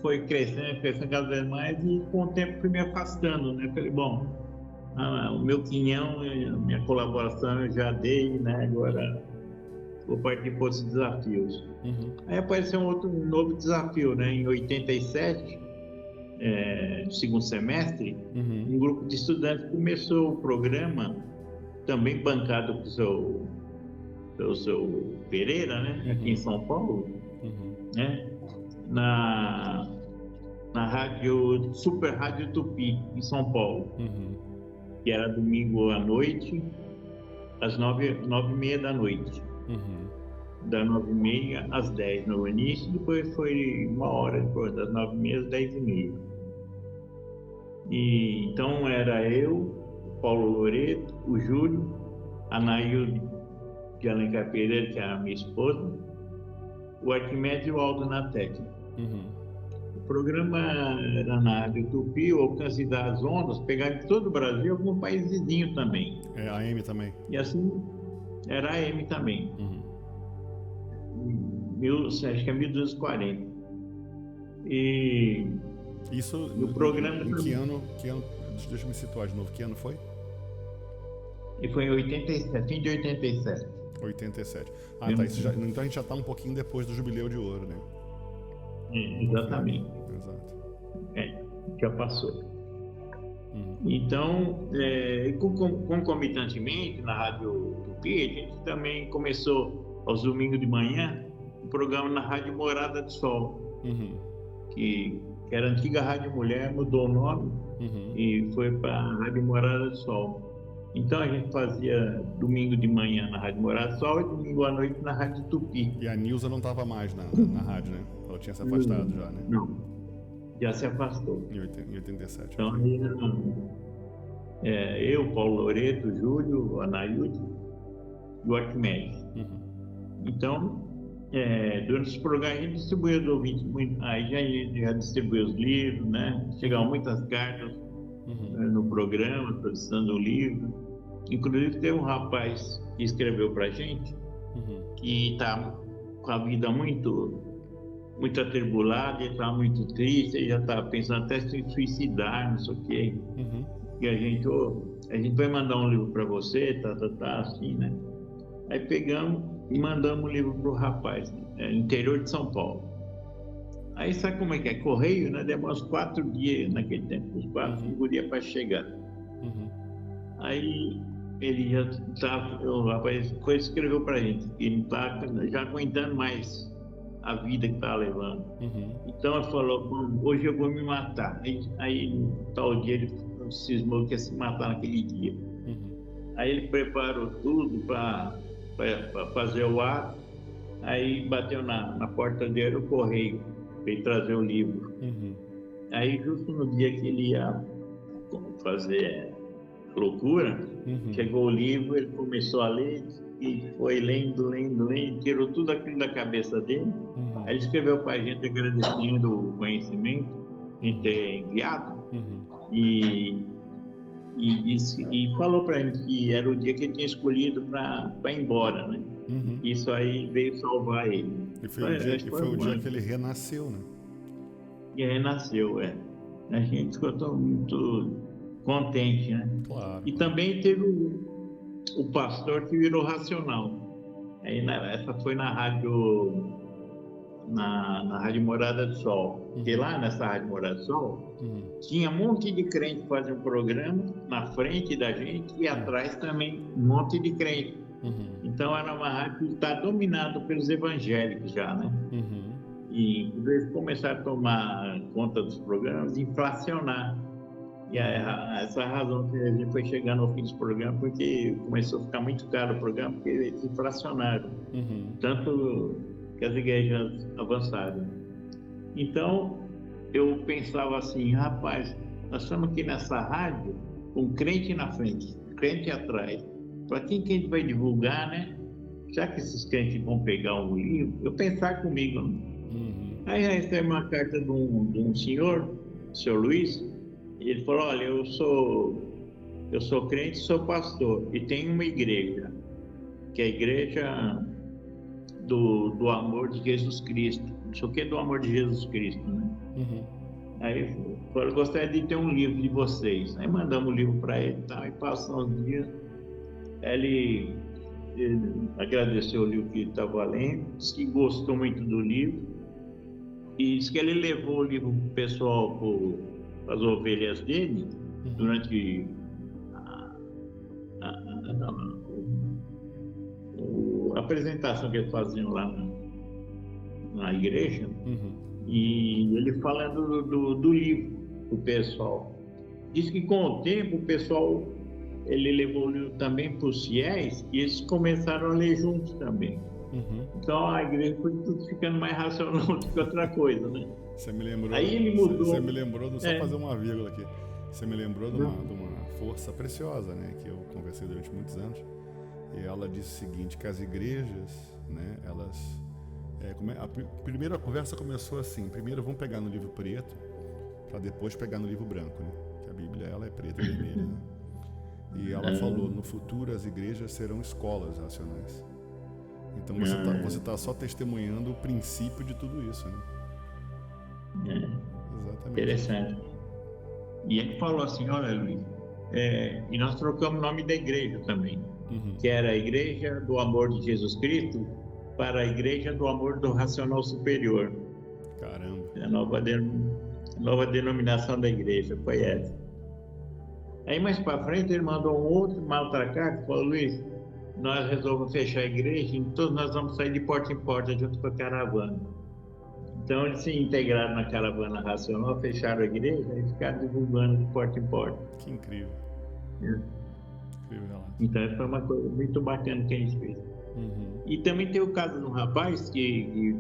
foi crescendo cada vez mais e com o tempo fui me afastando, né? Falei, bom, o meu quinhão, minha colaboração eu já dei, né? Agora vou partir para outros desafios. Aí apareceu um novo desafio, né? Em 87, no segundo semestre, um grupo de estudantes começou o programa, também bancado pelo seu Pereira, né? Aqui em São Paulo, né? Na Super Rádio Tupi, em São Paulo, que era domingo à noite, às 9h30 da noite. Da 9h30 às 10 no início, depois foi 1 hora depois, das 9h30 às 10h30. E então era eu, o Paulo Loreto, o Júlio, a Nailde de Alencar Pereira, que é a minha esposa, o Arquimedes e o Aldo na técnica. O programa era na Rádio Tupi, o alcance das ondas, pegava de todo o Brasil, algum país vizinho também. A AM também. E assim, era a AM também. Acho que é 1240. E isso no programa. Em que ano? Deixa eu me situar de novo. Que ano foi? E foi em 87, fim de 87. 87. Tá. Então a gente já está um pouquinho depois do Jubileu de Ouro, né? Exatamente. Exato. Já passou. Então, concomitantemente, na Rádio Tupi, a gente também começou aos domingos de manhã um programa na Rádio Morada do Sol, que era a antiga Rádio Mulher, mudou o nome e foi para a Rádio Morada do Sol. Então a gente fazia domingo de manhã na Rádio Morada do Sol e domingo à noite na Rádio Tupi. E a Nilza não estava mais na rádio, né? Ela tinha se afastado já, né? Não, já se afastou. Em 87. Então eu, Paulo Loreto, o Júlio, a Nailde e o Arquimedes. Então, durante os programas a gente distribuía os ouvintes, aí já distribuía os livros, né? Chegavam muitas cartas no programa, solicitando o livro. Inclusive teve um rapaz que escreveu pra gente, que está com a vida muito atribulada, ele estava muito triste, ele já estava pensando até se suicidar, não sei o quê. E a gente vai mandar um livro para você, assim, né? Aí pegamos e mandamos o livro pro rapaz, interior de São Paulo. Aí sabe como é que é? Correio, né? Demora uns 4 dias naquele tempo, uns 5 dias para chegar. Aí ele já estava, o rapaz escreveu pra gente, que ele não está já aguentando mais a vida que está levando. Então ele falou, hoje eu vou me matar. Aí tal dia ele cismou que ia se matar naquele dia. Aí ele preparou tudo para fazer o ato, aí bateu na porta dele o correio, veio trazer o livro. Aí justo no dia que ele ia fazer loucura, chegou o livro, ele começou a ler e foi lendo, tirou tudo aquilo da cabeça dele. Aí ele escreveu para a gente agradecendo o conhecimento em ter enviado. E e disse, e falou para ele que era o dia que ele tinha escolhido para ir embora, né? Isso aí veio salvar ele. E foi o dia que ele renasceu, né? E renasceu, A gente ficou muito contente, né? Claro. E também teve o pastor que virou racional. Aí essa foi na rádio Morada do Sol. Porque lá nessa Rádio Morada do Sol tinha um monte de crente fazendo um programa na frente da gente e atrás também um monte de crente. Então era uma rádio que está dominada pelos evangélicos já, né? E eles começaram a tomar conta dos programas e inflacionar. E essa razão que a gente foi chegando ao fim dos programas, porque começou a ficar muito caro o programa, porque eles inflacionaram. Tanto que as igrejas avançaram. Então, eu pensava assim, rapaz, nós estamos aqui nessa rádio com crente na frente, crente atrás. Para quem que a gente vai divulgar, né? Já que esses crentes vão pegar um livro, eu pensar comigo. Aí recebi uma carta de um senhor, o senhor Luiz, e ele falou, olha, eu sou crente, sou pastor, e tenho uma igreja, que é a igreja do amor de Jesus Cristo. Não sei o que é do amor de Jesus Cristo, né? Aí eu gostaria de ter um livro de vocês. Aí mandamos o livro para ele e passam uns dias. Ele agradeceu o livro que ele estava lendo, disse que gostou muito do livro e disse que ele levou o livro para o pessoal, para as ovelhas dele, durante a apresentação que eles faziam lá na igreja. E ele falando do livro para o pessoal. Diz que com o tempo o pessoal, ele levou o livro também para os fiéis e eles começaram a ler juntos também. Então a igreja foi tudo ficando mais racional do que outra coisa, né? Você me lembrou. Aí ele mudou. Você me lembrou, só fazer uma vírgula aqui. Você me lembrou de uma força preciosa, né? Que eu conversei durante muitos anos. E ela disse o seguinte, que as igrejas, né? Elas... a primeira conversa começou assim. Primeiro vamos pegar no livro preto, para depois pegar no livro branco, né? Que a Bíblia ela é preta e vermelha, né? E ela falou, no futuro as igrejas serão escolas racionais. Então você está só testemunhando o princípio de tudo isso, né? Exatamente. Interessante. E ele falou assim, olha Luiz, e nós trocamos o nome da igreja também, que era a Igreja do Amor de Jesus Cristo para a Igreja do Amor do Racional Superior. Caramba. A nova denominação da igreja foi essa. Aí mais para frente ele mandou uma outra carta, falou, Luiz, nós resolvemos fechar a igreja e todos nós vamos sair de porta em porta junto com a caravana. Então eles se integraram na caravana racional, fecharam a igreja e ficaram divulgando de porta em porta. Que incrível. Incrível relato. Então foi uma coisa muito bacana que a gente fez. E também tem o caso de um rapaz que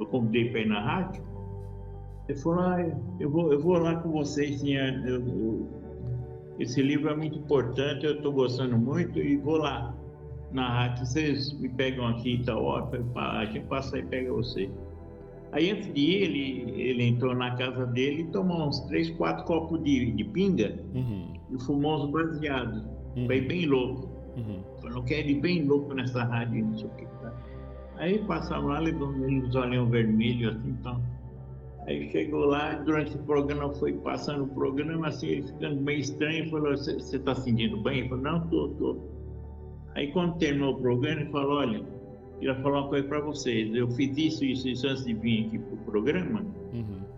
eu convidei para ir na rádio. Ele falou, eu vou lá com vocês, sim, esse livro é muito importante, eu estou gostando muito e vou lá na rádio, vocês me pegam aqui e tal hora, a gente passa aí e pega você. Aí antes de ir, ele entrou na casa dele e tomou uns 3, 4 copos de pinga e fumou uns baseados. Foi bem louco. Falou que ele bem louco nessa rádio, não sei o que. Tá? Aí passamos lá, levou uns olhinhos vermelhos assim, então. Aí chegou lá, durante o programa, foi passando o programa, assim, ele ficando meio estranho, falou, você está sentindo bem? Ele falou, não, tô. Aí quando terminou o programa, ele falou, olha, eu ia falar uma coisa para vocês, eu fiz isso antes de vir aqui pro programa,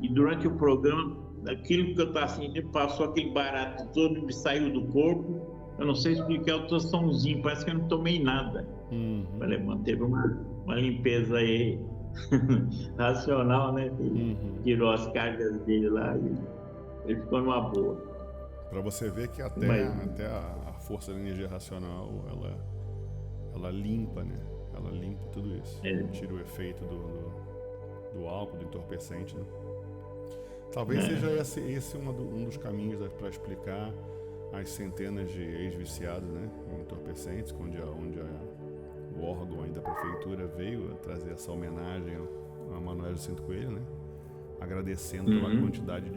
e durante o programa, aquilo que eu estava sentindo, passou aquele barato todo, me saiu do corpo, eu não sei explicar, eu tô somzinho, parece que eu não tomei nada. Falei, mano, teve uma limpeza aí racional, né? Tirou as cargas dele lá e ele ficou numa boa. Para você ver que até a força da energia racional, ela limpa, né? Ela limpa tudo isso. Tira o efeito do álcool, do entorpecente, né? Talvez seja esse um dos caminhos para explicar as centenas de ex-viciados, né, em entorpecentes, onde o órgão aí da prefeitura veio trazer essa homenagem a Manoel Jacinto Coelho, né, agradecendo pela quantidade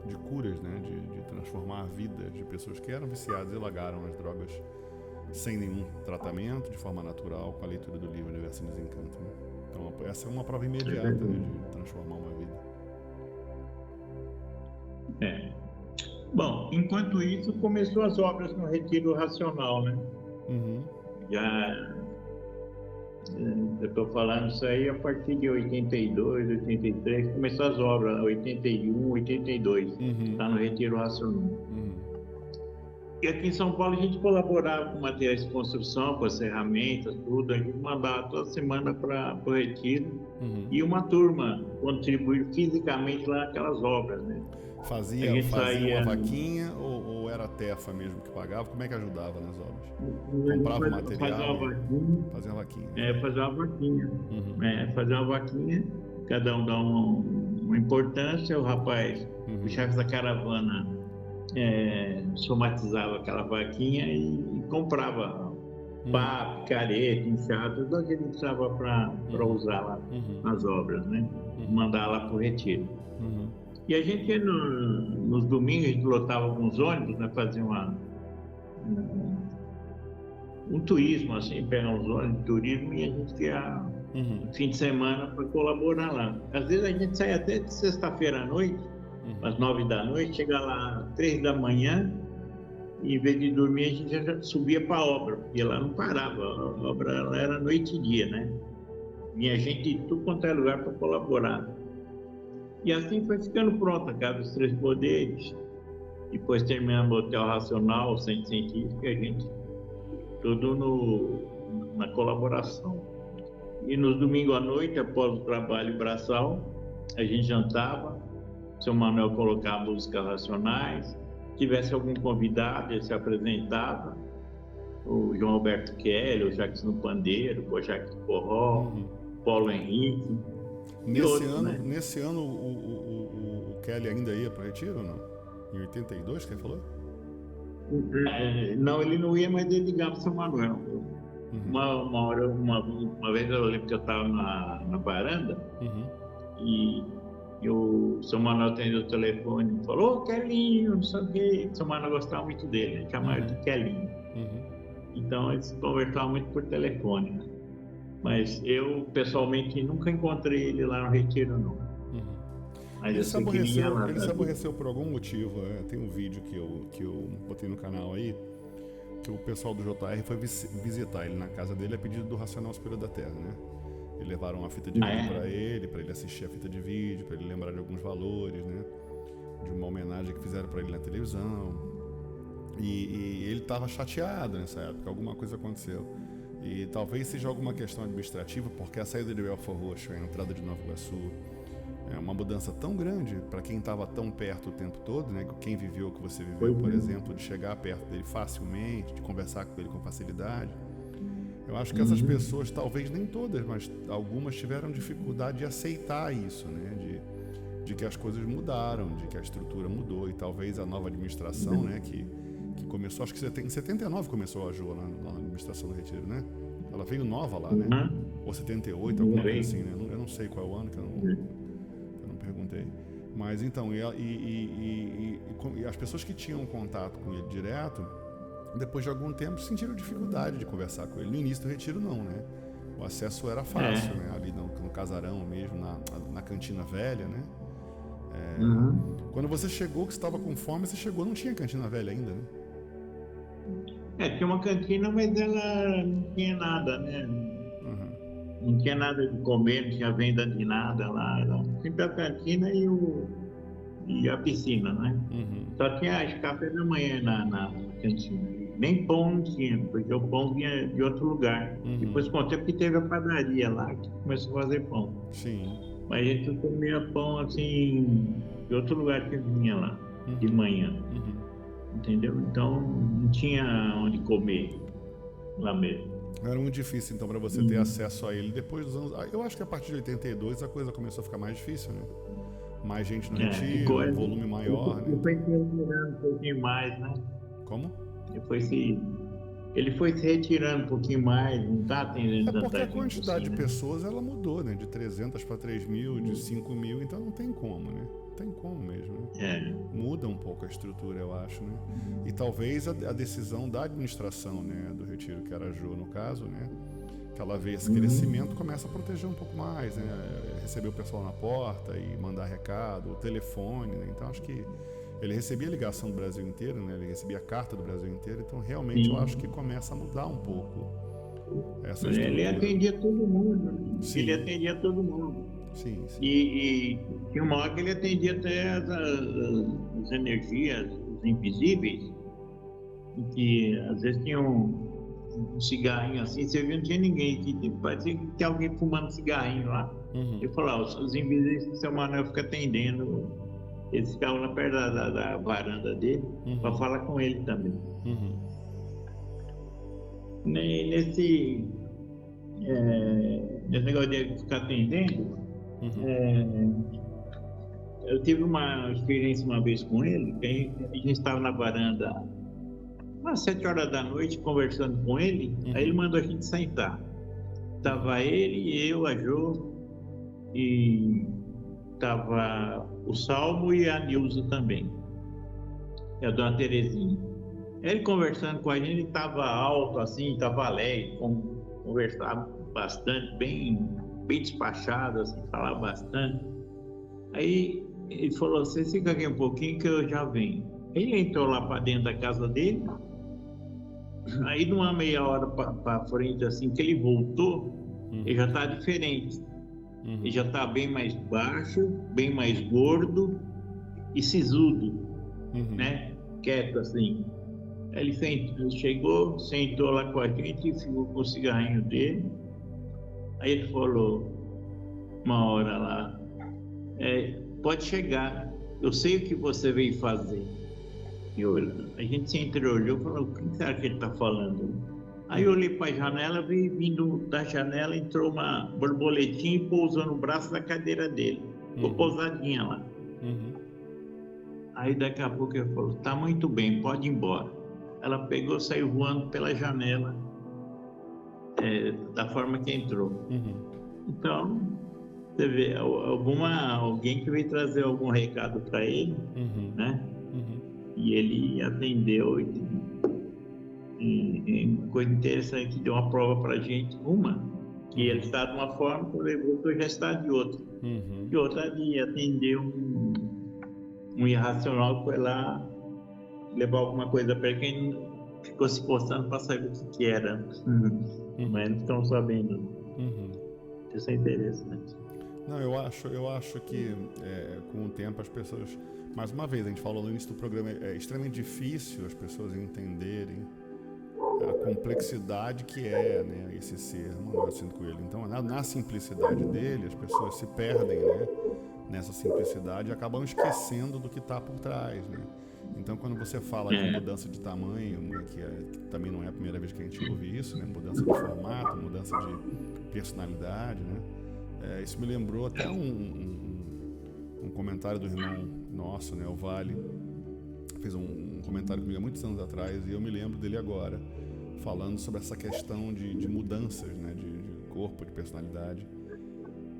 de curas, né? De transformar vidas de pessoas que eram viciadas e largaram as drogas sem nenhum tratamento, de forma natural, com a leitura do livro Universo e Desencanto. Né? Então, essa é uma prova imediata, né, de transformar uma vida. Bom, enquanto isso, começou as obras no Retiro Racional, né? Já, eu estou falando isso aí a partir de 82, 83, começou as obras, 81, 82, está no Retiro Racional. E aqui em São Paulo a gente colaborava com materiais de construção, com as ferramentas, tudo. A gente mandava toda semana para o retiro e uma turma contribuir fisicamente lá naquelas obras, né? Fazia uma vaquinha ou era a Tefa mesmo que pagava? Como é que ajudava nas obras? Comprava o material? Fazia uma vaquinha. Fazer uma vaquinha. Fazer uma vaquinha, cada um dá uma importância. O rapaz, o chefe da caravana, somatizava aquela vaquinha e comprava pá, picareta, enxada, tudo aquilo que ele precisava para usar lá nas obras, né? Mandar lá para o retiro. E a gente, nos domingos, a gente lotava alguns ônibus, né? Fazia um turismo, assim, pegar uns ônibus de turismo e a gente ia fim de semana para colaborar lá. Às vezes a gente saía até de sexta-feira à noite, às 9 da noite, chegava lá às 3 da manhã e, em vez de dormir, a gente já subia para a obra, porque lá não parava, a obra ela era noite e dia, né? Vinha gente de tudo quanto é lugar para colaborar. E assim foi ficando pronta a Casa dos Três Poderes. Depois terminamos o Hotel Racional, o Centro Científico, e a gente tudo na colaboração. E nos domingos à noite, após o trabalho braçal, a gente jantava, o seu Manuel colocava músicas racionais, se tivesse algum convidado, ele se apresentava, o João Alberto Kelly, o Jacques no Pandeiro, o Jacques no Forró, Paulo Henrique. Nesse ano o Kelly ainda ia para o retiro ou não? Em 82, quem falou? Não, ele não ia, mas ele ligava para o São Manuel. Uma vez eu lembro que eu estava na varanda e o São Manuel atendeu o telefone e falou: "Ô, Kelinho, não sei o quê." O São Manuel gostava muito dele, ele chamava ele de Kelinho. Então eles conversavam muito por telefone, né? Mas eu, pessoalmente, nunca encontrei ele lá no retiro, não. Mas ele se aborreceu por algum motivo. Tem um vídeo que eu botei no canal aí, que o pessoal do JR foi visitar ele na casa dele a pedido do Racional Superior da Terra, né? E levaram uma fita de vídeo para ele assistir a fita de vídeo, para ele lembrar de alguns valores, né? De uma homenagem que fizeram para ele na televisão. E ele estava chateado nessa época, alguma coisa aconteceu. E talvez seja alguma questão administrativa, porque a saída de Belfort Roxo, a entrada de Nova Iguaçu, é uma mudança tão grande para quem estava tão perto o tempo todo, né? Quem viveu o que você viveu, por exemplo, de chegar perto dele facilmente, de conversar com ele com facilidade. Eu acho que essas pessoas, talvez nem todas, mas algumas tiveram dificuldade de aceitar isso, né? De que as coisas mudaram, de que a estrutura mudou, e talvez a nova administração, né? Que começou, acho que em 79 começou a Jo na administração do Retiro, né? Ela veio nova lá, né? Ou 78, alguma coisa assim, né? Eu não sei qual é o ano, que eu não perguntei. Mas então, e as pessoas que tinham contato com ele direto, depois de algum tempo, sentiram dificuldade de conversar com ele. No início do Retiro, não, né? O acesso era fácil, né? Ali no casarão mesmo, na cantina velha, né? Quando você chegou, que estava com fome, você chegou, não tinha cantina velha ainda, né? Tinha uma cantina, mas ela não tinha nada, né? Não tinha nada de comer, não tinha venda de nada lá. Era sempre a cantina e a piscina, né? Só tinha café da manhã na cantina. Nem pão não tinha, porque o pão vinha de outro lugar. Depois, com o tempo, que teve a padaria lá, que começou a fazer pão. Sim. Mas a gente comia pão, assim, de outro lugar que vinha lá, de manhã. Entendeu? Então, não tinha onde comer lá mesmo. Era muito difícil, então, para você ter acesso a ele. Depois dos anos... Eu acho que a partir de 82 a coisa começou a ficar mais difícil, né? Mais gente no retiro, volume maior, né? Ele foi se retirando um pouquinho mais, né? Como? Ele foi se retirando um pouquinho mais, não está atendendo tanta gente. Porque a quantidade de pessoas, ela mudou, né? De 300 para 3.000, de 5.000, então não tem como, né? tem como mesmo, né? É. Muda um pouco a estrutura, eu acho, né? E talvez a decisão da administração, né, do retiro, que era a Jo no caso, né, que ela vê esse crescimento, começa a proteger um pouco mais, né? Receber o pessoal na porta e mandar recado, o telefone, né? Então acho que ele recebia a ligação do Brasil inteiro, né? Ele recebia a carta do Brasil inteiro, então realmente eu acho que começa a mudar um pouco essa estrutura. Ele atendia todo mundo. Sim. Ele atendia todo mundo. Sim, sim. E tinha uma hora que ele atendia até as energias, os invisíveis, que às vezes tinha um cigarrinho assim, você viu, não tinha ninguém, parecia que tinha alguém fumando cigarrinho lá. Ele falou, os invisíveis que o seu Manuel fica atendendo, eles ficavam na perto da varanda dele, para falar com ele também. Nesse negócio de ficar atendendo, eu tive uma experiência uma vez com ele, que a gente estava na varanda às 7 horas da noite conversando com ele, aí ele mandou a gente sentar. Tava ele, eu, a Jo, e tava o Salmo e a Nilza também, e a dona Terezinha. Ele conversando com a gente, ele tava alto assim, tava alegre, conversava bastante, bem despachado, assim, falava bastante. Aí ele falou, você fica aqui um pouquinho que eu já venho. Ele entrou lá para dentro da casa dele, aí numa meia hora para frente, assim, que ele voltou, ele já tá diferente. Ele já tá bem mais baixo, bem mais gordo e sisudo, né? Quieto, assim. Ele chegou, sentou lá com a gente e ficou com o cigarrinho dele. Aí ele falou, uma hora lá, pode chegar, eu sei o que você veio fazer. A gente se entreolhou e falou, o que será que ele está falando? Aí eu olhei para a janela, vindo da janela, entrou uma borboletinha e pousou no braço da cadeira dele. Ficou pousadinha lá. Aí daqui a pouco ele falou, tá muito bem, pode ir embora. Ela pegou, saiu voando pela janela, da forma que entrou. Então, você vê, alguém que veio trazer algum recado para ele, né? E ele atendeu. E uma coisa interessante, deu uma prova para a gente, que ele está de uma forma, quando ele voltou já está de outra. De outra ali, atendeu um irracional que foi lá levar alguma coisa para quem ficou se postando para saber o que era. Mas não estão sabendo. Isso é interessante. Não, eu acho que com o tempo as pessoas, mais uma vez, a gente falou no início do programa, é extremamente difícil as pessoas entenderem a complexidade que né, esse ser Manuel Jacinto Coelho. Então, na simplicidade dele, as pessoas se perdem, né, nessa simplicidade e acabam esquecendo do que está por trás, né? Então, quando você fala de mudança de tamanho, né, que também não é a primeira vez que a gente ouve isso, né, mudança de formato, mudança de personalidade, né, isso me lembrou até um comentário do irmão nosso, né, o Vale, fez um comentário comigo há muitos anos atrás e eu me lembro dele agora, falando sobre essa questão de mudanças, né, de corpo, de personalidade,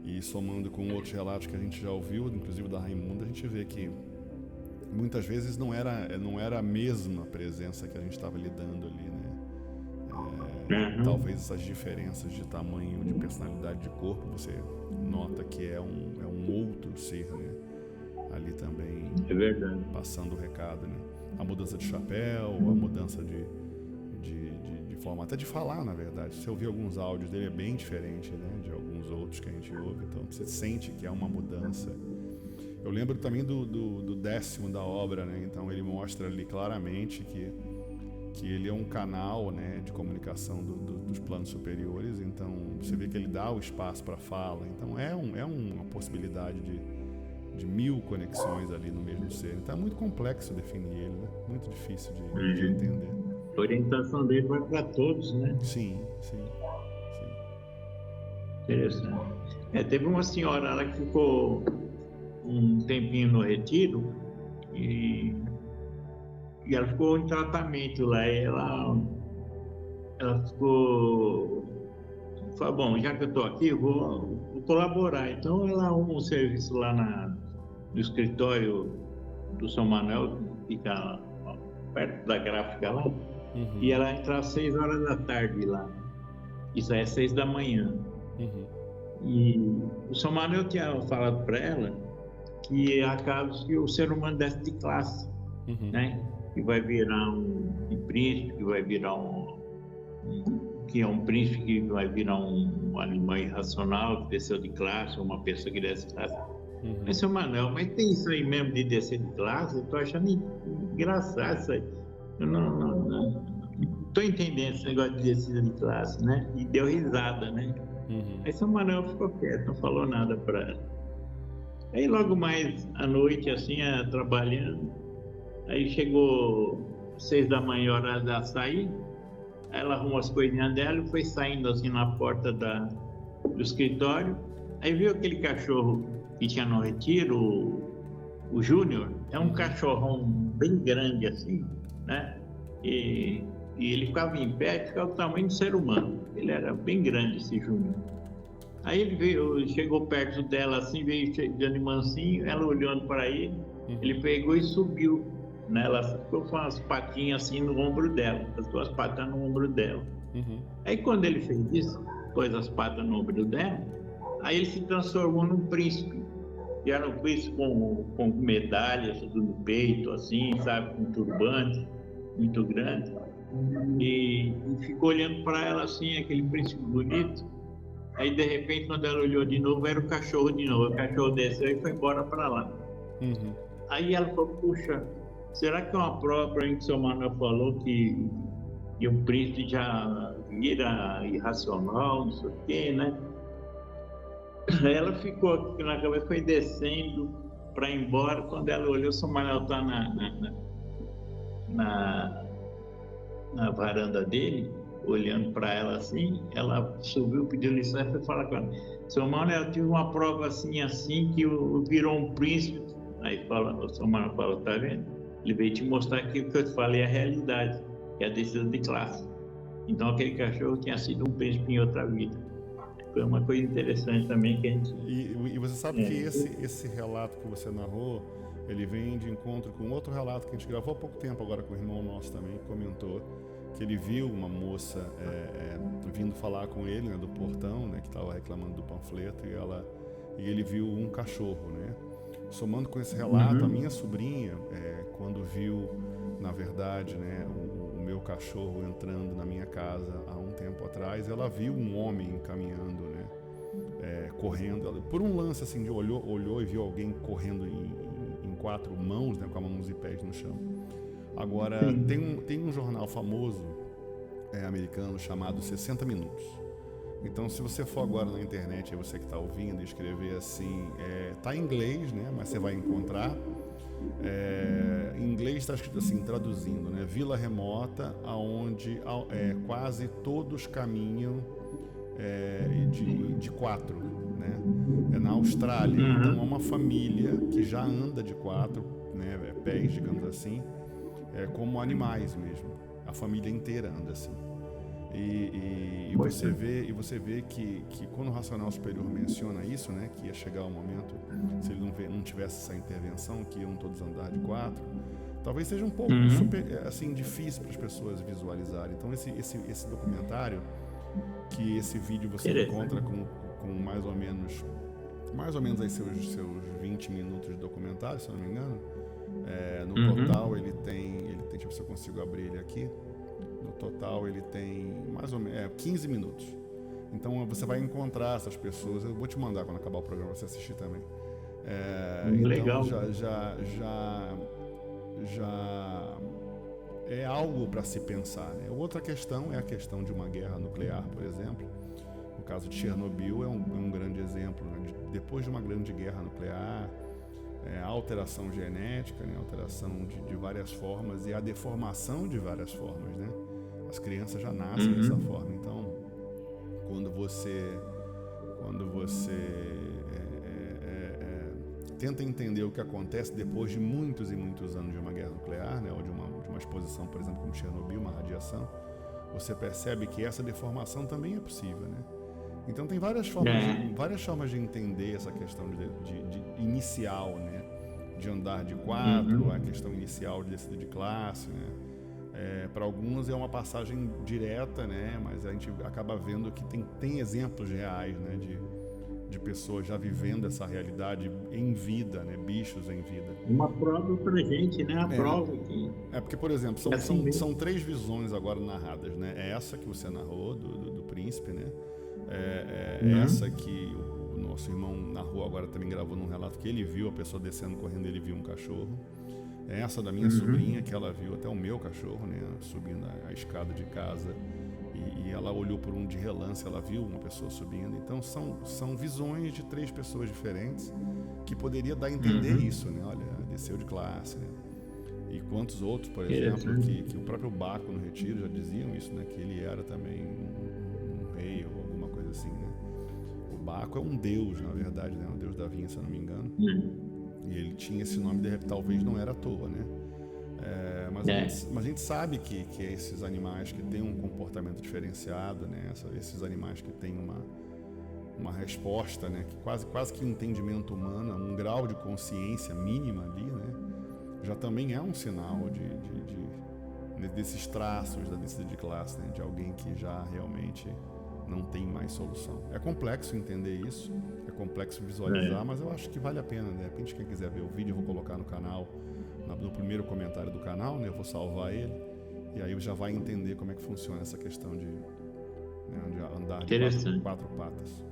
e somando com outros relatos que a gente já ouviu, inclusive da Raimunda, a gente vê que muitas vezes não era a mesma presença que a gente estava lidando ali, né? Talvez essas diferenças de tamanho, de personalidade, de corpo, você nota que é um outro ser, né? Ali também, é verdade, passando o recado, né? A mudança de chapéu, a mudança de forma, até de falar, na verdade. Se você ouvir alguns áudios dele, é bem diferente, né, de alguns outros que a gente ouve, então você sente que é uma mudança. Eu lembro também do 10º da obra, né? Então ele mostra ali claramente que ele é um canal, né, de comunicação dos planos superiores, então você vê que ele dá o espaço para fala, então é uma possibilidade de 1000 conexões ali no mesmo ser. Então é muito complexo definir ele, né? Muito difícil de entender. A orientação dele vai para todos, né? Sim. Interessante. Teve uma senhora lá que ficou um tempinho no retiro e ela ficou em tratamento lá. Ela ficou... Falou, bom, já que eu estou aqui, eu vou colaborar. Então ela arruma um serviço lá no escritório do São Manuel, que fica perto da gráfica lá, e ela entrava às 6 horas da tarde lá. Isso aí é 6 da manhã. E o São Manuel tinha falado para ela que há casos que o ser humano desce de classe, né? Que vai virar um príncipe, que vai virar que é um príncipe que vai virar um animal irracional que desceu de classe, ou uma pessoa que desce de classe. Mas, seu Manuel, mas tem isso aí mesmo de descer de classe? Eu tô achando engraçado isso aí. Eu não tô entendendo esse negócio de descida de classe, né? E deu risada, né? Aí seu Manuel ficou quieto, não falou nada para ela. Aí logo mais à noite, assim, trabalhando, aí chegou 6 da manhã, hora de sair, ela arrumou as coisinhas dela e foi saindo assim na porta do escritório. Aí viu aquele cachorro que tinha no retiro, o Júnior. É um cachorrão bem grande assim, né? E ele ficava em pé, ficava do tamanho do ser humano. Ele era bem grande, esse Júnior. Aí ele veio, chegou perto dela assim, veio chegando mansinho, ela olhando para ele, ele pegou e subiu, né? Ela ficou com as patinhas assim no ombro dela, as 2 patas no ombro dela. Aí quando ele fez isso, pôs as patas no ombro dela, aí ele se transformou num príncipe. E era um príncipe com medalhas tudo no peito, assim, sabe, com um turbante muito grande. E ficou olhando para ela assim, aquele príncipe bonito. Aí, de repente, quando ela olhou de novo, era o cachorro de novo. O cachorro desceu e foi embora para lá. Aí ela falou, puxa, será que é uma prova para mim que o seu Manuel falou que o príncipe já vira irracional, não sei o quê, né? Aí ela ficou aqui na cabeça, foi descendo para ir embora. Quando ela olhou, o seu Manuel está na varanda dele, olhando para ela assim. Ela subiu, pediu licença e foi falar com ela. Seu Manuel, eu tive uma prova assim, que virou um príncipe. Aí o seu Manuel falou, tá vendo? Ele veio te mostrar que o que eu te falei é a realidade, que é a decisão de classe. Então aquele cachorro tinha sido um príncipe em outra vida. Foi uma coisa interessante também que a gente... E você sabe que esse relato que você narrou, ele vem de encontro com outro relato que a gente gravou há pouco tempo agora com o irmão nosso também, que comentou que ele viu uma moça vindo falar com ele, né, do portão, né, que estava reclamando do panfleto, e ele viu um cachorro, né? Somando com esse relato, a minha sobrinha, quando viu, na verdade, né, o meu cachorro entrando na minha casa há um tempo atrás, ela viu um homem caminhando, né, correndo, por um lance assim, de olhou e viu alguém correndo em 4 mãos, né, com as mãos e pés no chão. Agora, tem um jornal famoso americano chamado 60 Minutos. Então, se você for agora na internet, aí você que está ouvindo, escrever assim, tá em inglês, né, mas você vai encontrar. Em inglês está escrito assim, traduzindo, né, vila remota, aonde quase todos caminham de 4, né? É na Austrália. Então, é uma família que já anda de 4, né, pés, digamos assim, como animais mesmo. A família inteira anda assim. E você vê que quando o Racional Superior menciona isso, né, que ia chegar o momento, se ele não tivesse essa intervenção, que iam todos andar de 4, talvez seja um pouco assim, difícil para as pessoas visualizarem. Então esse documentário, que esse vídeo você encontra com mais ou menos aí seus 20 minutos de documentário, se eu não me engano. No total ele tem, deixa eu ver se eu consigo abrir ele aqui. No total ele tem mais ou menos 15 minutos. Então você vai encontrar essas pessoas. Eu vou te mandar quando acabar o programa você assistir também. Legal. Então já é algo para se pensar, né? Outra questão é a questão de uma guerra nuclear, por exemplo. O caso de Chernobyl é um grande exemplo, né? Depois de uma grande guerra nuclear, a alteração genética, né? Alteração de várias formas e a deformação de várias formas, né? As crianças já nascem dessa forma. Então, quando você tenta entender o que acontece depois de muitos e muitos anos de uma guerra nuclear, né? Ou de uma exposição, por exemplo, como Chernobyl, uma radiação, você percebe que essa deformação também é possível, né? Então tem várias formas de entender essa questão de inicial, né? de andar de 4, a questão inicial de descida de classe, né? Para alguns é uma passagem direta, né? Mas a gente acaba vendo que tem exemplos reais, né? De pessoas já vivendo essa realidade em vida, né? Bichos em vida. Uma prova pra gente, né? A prova aqui. Porque, por exemplo, são 3 visões agora narradas, né? É essa que você narrou do príncipe, né? Essa que o nosso irmão narrou agora, também gravou num relato que ele viu a pessoa descendo correndo, ele viu um cachorro. É essa da minha sobrinha, que ela viu até o meu cachorro, né? Subindo a escada de casa. E ela olhou por de relance, ela viu uma pessoa subindo. Então são visões de 3 pessoas diferentes que poderia dar a entender isso, né? Olha, desceu de classe, né? E quantos outros, por exemplo, que o próprio Baco no Retiro já diziam isso, né? Que ele era também um rei ou alguma coisa assim, né? O Baco é um deus, na verdade, né? Um deus da vinha, se eu não me engano. E ele tinha esse nome, talvez não era à toa, né? Mas a gente sabe que esses animais que têm um comportamento diferenciado, né? Esses animais que têm uma resposta, né? Que quase que entendimento humano, um grau de consciência mínima ali, né? Já também é um sinal desses traços da descida de classe, né? De alguém que já realmente não tem mais solução. É complexo entender isso, é complexo visualizar, mas eu acho que vale a pena. De repente, quem quiser ver o vídeo, eu vou colocar no canal, no primeiro comentário do canal, né? Eu vou salvar ele, e aí já vai entender como é que funciona essa questão de andar de 4 patas.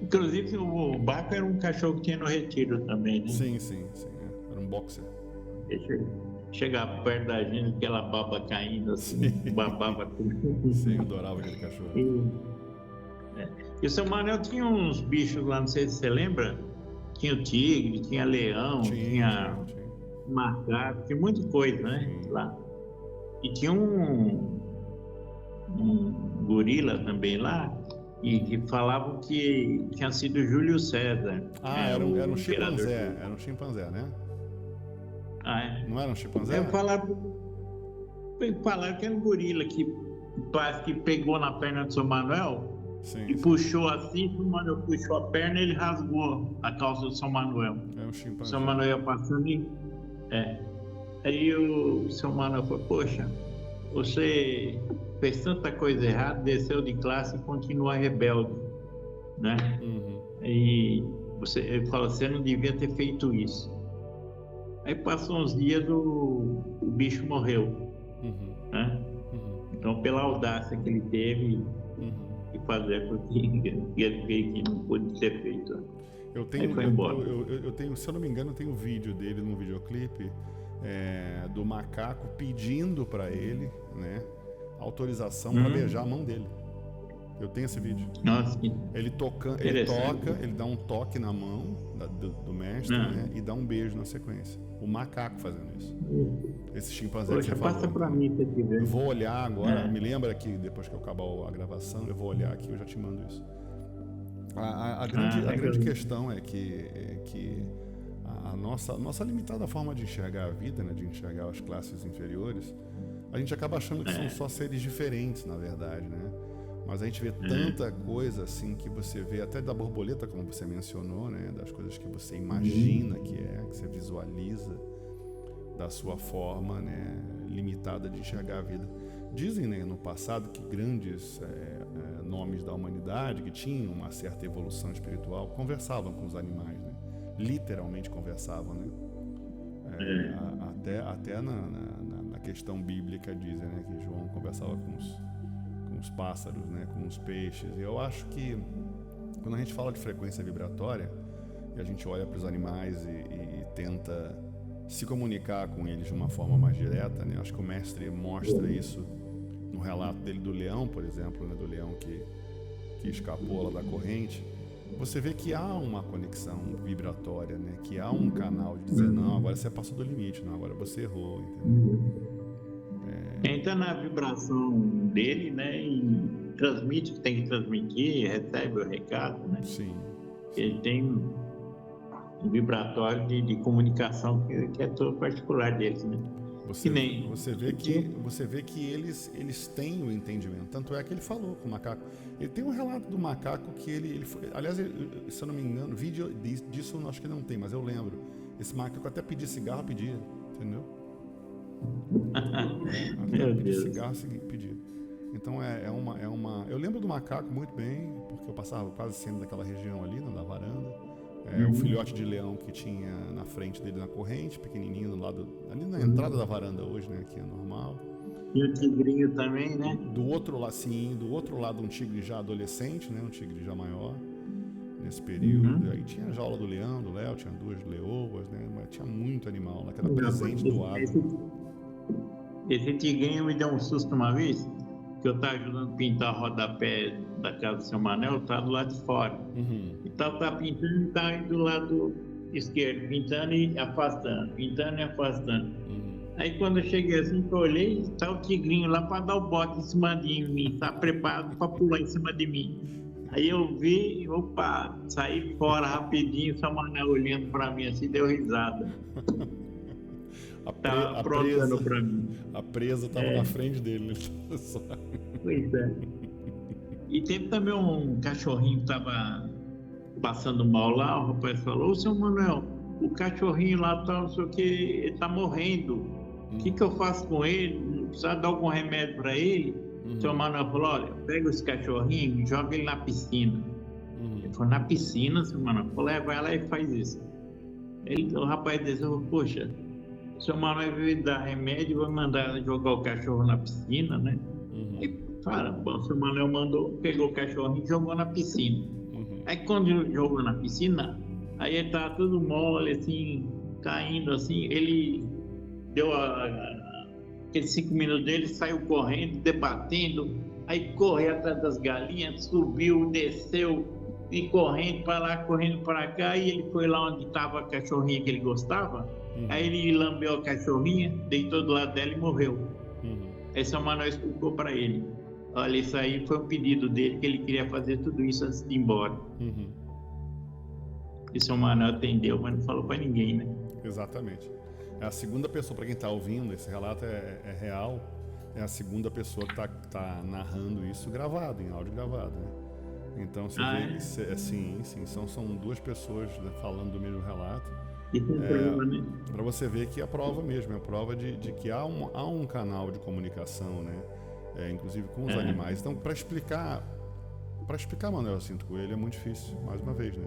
Inclusive, o Baco era um cachorro que tinha no Retiro também, né? Sim. Era um boxer. Chegava perto da gente, aquela baba caindo assim, babava tudo. Sim, eu adorava aquele cachorro. E o seu Manuel tinha uns bichos lá, não sei se você lembra, tinha o tigre, tinha leão, tinha macaco, tinha muita coisa, né? Lá. E tinha um gorila também lá, e que falavam que tinha sido Júlio César. Era um chimpanzé, né? Não era um chimpanzé? Falaram que era um gorila que parece que pegou na perna do seu Manuel e puxou assim, o Manuel puxou a perna e ele rasgou a calça do São Manuel. É um chimpanzé. O São Manuel passando e... Aí o São Manuel falou, poxa, você fez tanta coisa errada, desceu de classe e continua rebelde, né? E ele fala, você não devia ter feito isso. Aí passou uns dias, o bicho morreu, né? Então, pela audácia que ele teve de fazer o que ele fez, que não pôde ser feito. Aí foi embora. Eu tenho, se eu não me engano, eu tenho um vídeo dele num videoclipe do macaco pedindo para ele, né, autorização para beijar a mão dele. Eu tenho esse vídeo. Nossa, ele toca, ele dá um toque na mão do mestre, né, e dá um beijo na sequência. O macaco fazendo isso. Esse chimpanzé que você falou. Passa pra mim se tiver. Eu vou olhar agora, me lembra que depois que eu acabar a gravação, eu vou olhar aqui, eu já te mando isso. A grande questão é que a nossa limitada forma de enxergar a vida, né, de enxergar as classes inferiores, a gente acaba achando que são só seres diferentes, na verdade, né? Mas a gente vê tanta coisa assim que você vê, até da borboleta, como você mencionou, né? Das coisas que você imagina que você visualiza da sua forma, né, limitada de enxergar a vida. Dizem, né, no passado que grandes nomes da humanidade que tinham uma certa evolução espiritual conversavam com os animais, né? Literalmente conversavam, né? Até na questão bíblica dizem, né, que João conversava com os pássaros, né, com os peixes. E eu acho que quando a gente fala de frequência vibratória e a gente olha para os animais e tenta se comunicar com eles de uma forma mais direta, né? Acho que o mestre mostra isso no relato dele do leão, por exemplo, né? Do leão que escapou lá da corrente. Você vê que há uma conexão vibratória, né? Que há um canal de dizer, não, agora você passou do limite, não, agora você errou, entendeu? Entra na vibração dele, né? E transmite o que tem que transmitir, recebe o recado, né? Sim. Ele tem um vibratório de comunicação que é todo particular deles, né? Que nem... Você vê que eles têm o entendimento. Tanto é que ele falou com o macaco. Ele tem um relato do macaco que ele foi, aliás, se eu não me engano, vídeo disso eu acho que não tem, mas eu lembro. Esse macaco até pedia cigarro, pedia, entendeu? Meu Deus. Cigarro, pedia. Então eu lembro do macaco muito bem, porque eu passava quase sempre naquela região ali, da varanda. Um filhote de leão que tinha na frente dele na corrente, pequenininho do lado, ali na entrada da varanda hoje, né, aqui é normal. E o tigrinho também, né? Do outro lado um tigre já adolescente, né, um tigre já maior, nesse período. Aí tinha a jaula do leão, do Léo, tinha 2 leoas, né, mas tinha muito animal lá, que era presente doado. Esse tigrinho me deu um susto uma vez, que eu estava ajudando a pintar o rodapé da casa do seu Manel, estava do lado de fora. Então tá pintando e tá indo do lado esquerdo, pintando e afastando, pintando e afastando. Aí quando eu cheguei assim, que eu olhei, tá o tigrinho lá para dar o bote em cima de mim, tá preparado para pular em cima de mim. Aí eu vi, opa, saí fora rapidinho, o seu Manel olhando para mim assim, deu risada. Tava aprontando para mim. A presa tava na frente dele. Pois é. E teve também um cachorrinho que tava passando mal lá, o rapaz falou: ô, seu Manuel, o cachorrinho lá tá, não sei o que, ele tá morrendo. O que eu faço com ele? Precisa dar algum remédio para ele? O seu Manuel falou: olha, pega esse cachorrinho e joga ele na piscina. Ele falou: na piscina, seu Manuel? Falou: vai lá e faz isso. O rapaz disse: poxa, o seu Manuel veio dar remédio e vai mandar jogar o cachorro na piscina, né? E, caramba, o seu Manuel pegou o cachorrinho e jogou na piscina. Aí quando jogou na piscina, aí ele tava tudo mole, assim, caindo assim, ele deu aqueles 5 minutos dele, saiu correndo, debatendo, aí correu atrás das galinhas, subiu, desceu, e correndo para lá, correndo para cá, e ele foi lá onde estava a cachorrinha que ele gostava, aí ele lambeu a cachorrinha, deitou do lado dela e morreu. Aí São Manuel explicou para ele: olha, isso aí foi um pedido dele, que ele queria fazer tudo isso antes de ir embora. E São Manuel atendeu, mas não falou para ninguém, né? Exatamente. É a segunda pessoa, para quem está ouvindo, esse relato é real, é a segunda pessoa que tá narrando isso gravado, em áudio gravado, né? Então, você vê, sim, são 2 pessoas, né, falando do mesmo relato. Né? Para você ver que é a prova mesmo, é a prova de que há um canal de comunicação, né? Inclusive com os animais. Então, para explicar Manuel Jacinto Coelho é muito difícil, mais uma vez, né?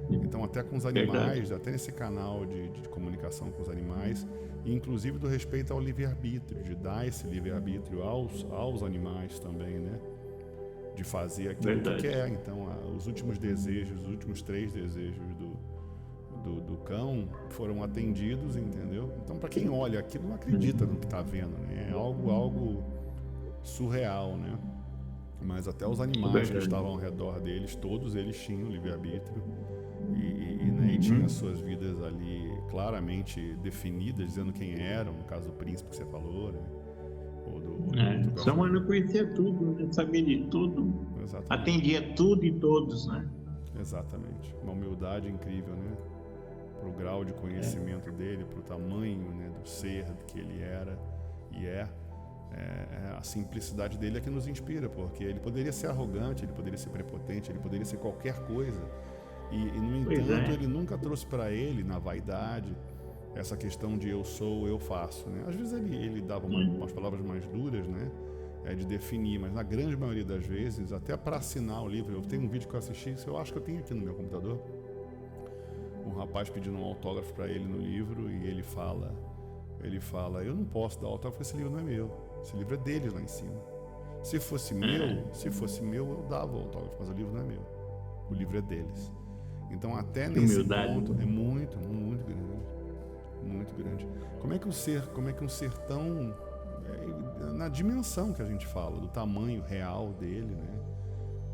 Então, até com os animais, até nesse canal de comunicação com os animais, e inclusive do respeito ao livre-arbítrio, de dar esse livre-arbítrio aos animais também, né? De fazer aquilo que quer. Então, os últimos 3 desejos do cão foram atendidos, entendeu? Então, para quem olha aquilo, não acredita no que está vendo, né? É algo surreal, né? Mas até os animais que estavam ao redor deles, todos eles tinham livre-arbítrio e tinham as suas vidas ali claramente definidas, dizendo quem eram, no caso do príncipe que você falou, né? São Manuel conhecia tudo, né? Sabia de tudo. Exatamente. Atendia tudo e todos, né? Exatamente. Uma humildade incrível, né? Pro grau de conhecimento dele, pro tamanho, né, do ser que ele era e a simplicidade dele é que nos inspira, porque ele poderia ser arrogante, ele poderia ser prepotente, ele poderia ser qualquer coisa e no entanto ele nunca trouxe para ele, na vaidade, essa questão de eu sou, eu faço, né? Às vezes ele dava umas palavras mais duras, né? De definir, mas na grande maioria das vezes, até para assinar o livro, eu tenho um vídeo que eu assisti, eu acho que eu tenho aqui no meu computador, um rapaz pedindo um autógrafo para ele no livro e ele fala, eu não posso dar autógrafo, esse livro não é meu, esse livro é deles lá em cima. Se fosse meu, eu dava o autógrafo, mas o livro não é meu, o livro é deles. Então até nesse ponto é muito, muito grande. Muito grande. Como é que um ser tão, na dimensão que a gente fala, do tamanho real dele, né,